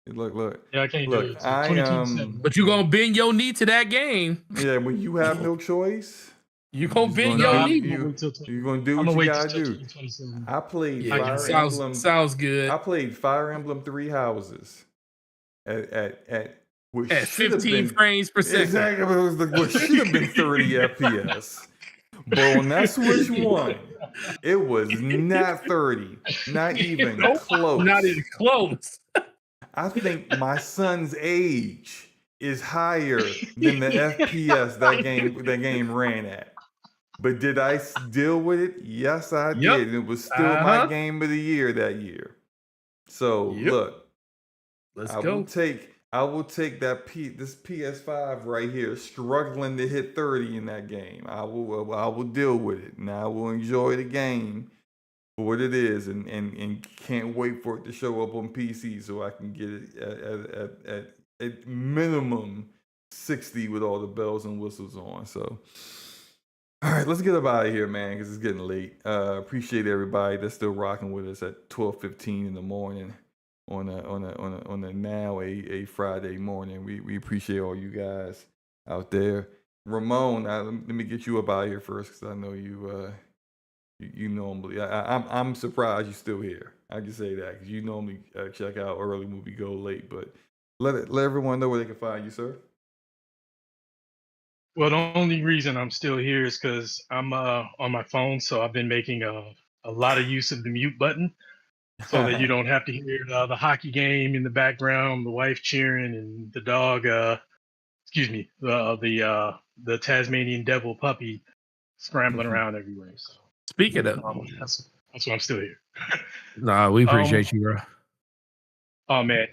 Look. Yeah, I can't do it. So I 22/7. But you gonna bend your knee to that game. Yeah, when you have no choice, you gonna bend your knee. You're gonna do what you gotta do. I played Fire Emblem. Sounds good. I played Fire Emblem 3 Houses at which 15 frames per second. Exactly, what should have been 30 FPS. But on that Switch 1, it was not 30, not even close. Not even close. I think my son's age is higher than the FPS that game ran at. But did I deal with it? Yes, I did. And it was still my game of the year that year. So look, I will take this PS5 right here, struggling to hit 30 in that game. I will deal with it, and I will enjoy the game for what it is, and can't wait for it to show up on PC so I can get it at minimum 60 with all the bells and whistles on. So, all right, let's get up out of here, man, because it's getting late. Appreciate everybody that's still rocking with us at 12:15 in the morning on a now a Friday morning. We appreciate all you guys out there. Ramon, let me get you up out of here first, because I know you normally. I'm surprised you're still here. I can say that, because you normally check out early, movie go late. But let everyone know where they can find you, sir. Well, the only reason I'm still here is because I'm on my phone, so I've been making a lot of use of the mute button, so that you don't have to hear the hockey game in the background, the wife cheering, and the dog. The Tasmanian devil puppy scrambling around everywhere. So Speaking of, That's why I'm still here. Nah, we Um, appreciate you, bro. oh man,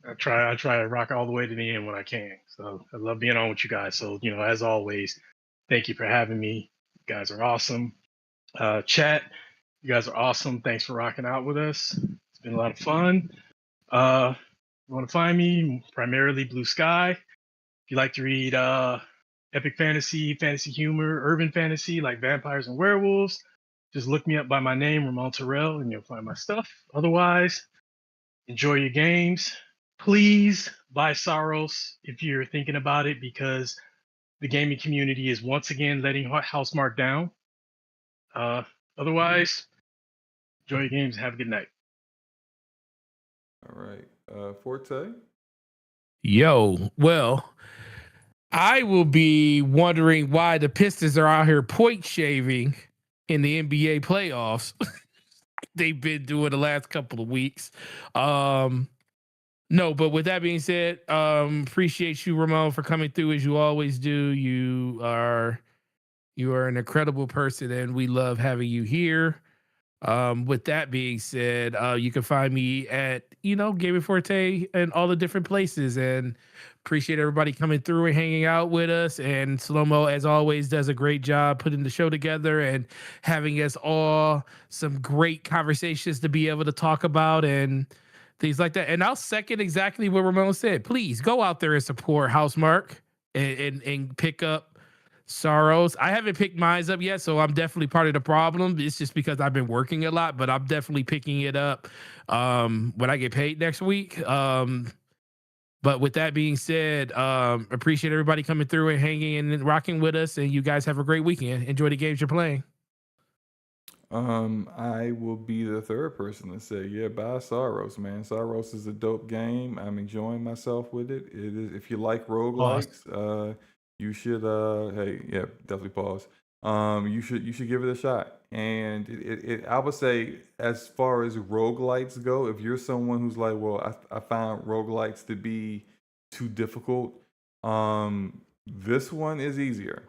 I try to rock all the way to the end when I can. So I love being on with you guys. So, as always, thank you for having me. You guys are awesome. Chat, you guys are awesome. Thanks for rocking out with us. It's been a lot of fun. You want to find me primarily Blue Sky. If you like to read epic fantasy, fantasy humor, urban fantasy like vampires and werewolves, just look me up by my name, Ramon Terrell, and you'll find my stuff. Otherwise, enjoy your games. Please buy Soros if you're thinking about it, because the gaming community is once again letting Housemark down. Otherwise, enjoy your games. Have a good night. All right. Forte? Yo, well, I will be wondering why the Pistons are out here point shaving in the NBA playoffs. They've been doing the last couple of weeks. No, but with that being said, appreciate you, Ramon, for coming through as you always do. You are an incredible person, and we love having you here. With that being said, you can find me at Gaming Forte and all the different places, and appreciate everybody coming through and hanging out with us. And SloMo, as always, does a great job putting the show together and having us all some great conversations to be able to talk about and things like that. And I'll second exactly what Ramon said. Please go out there and support Housemark and pick up Soros. I haven't picked mine up yet, so I'm definitely part of the problem. It's just because I've been working a lot, but I'm definitely picking it up when I get paid next week. But with that being said, appreciate everybody coming through and hanging and rocking with us. And you guys have a great weekend. Enjoy the games you're playing. I will be the third person to say, yeah, buy Soros, man. Soros is a dope game. I'm enjoying myself with it. It is. If you like roguelikes, you should. Hey, yeah, definitely pause. You should give it a shot. And I would say, as far as roguelites go, if you're someone who's like, well, I found roguelites to be too difficult, this one is easier.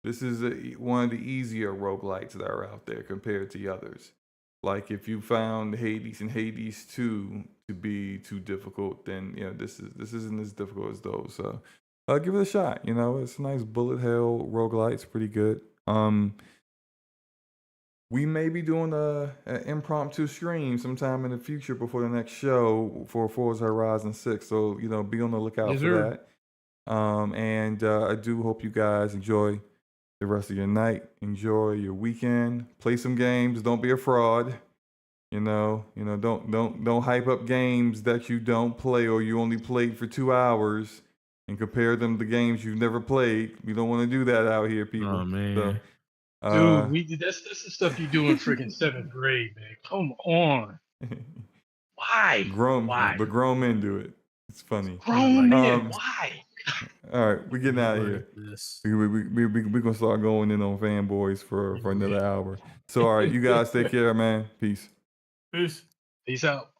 This is one of the easier roguelites that are out there compared to the others. Like if you found Hades and Hades 2 to be too difficult, then this isn't as difficult as those. So give it a shot. It's a nice bullet hell roguelite. It's pretty good. We may be doing an impromptu stream sometime in the future before the next show for Forza Horizon 6. So be on the lookout for that. And I do hope you guys enjoy the rest of your night. Enjoy your weekend. Play some games. Don't be a fraud. Don't hype up games that you don't play or you only played for 2 hours and compare them to games you've never played. We don't want to do that out here, people. Oh man. So, dude, that's the stuff you do in freaking 7th grade, man. Come on. Why? Why? But grown men do it. It's funny. Grown men. Why? All right, we're getting out of here. We're gonna start going in on fanboys for another hour. So all right, you guys take care, man. Peace. Peace out.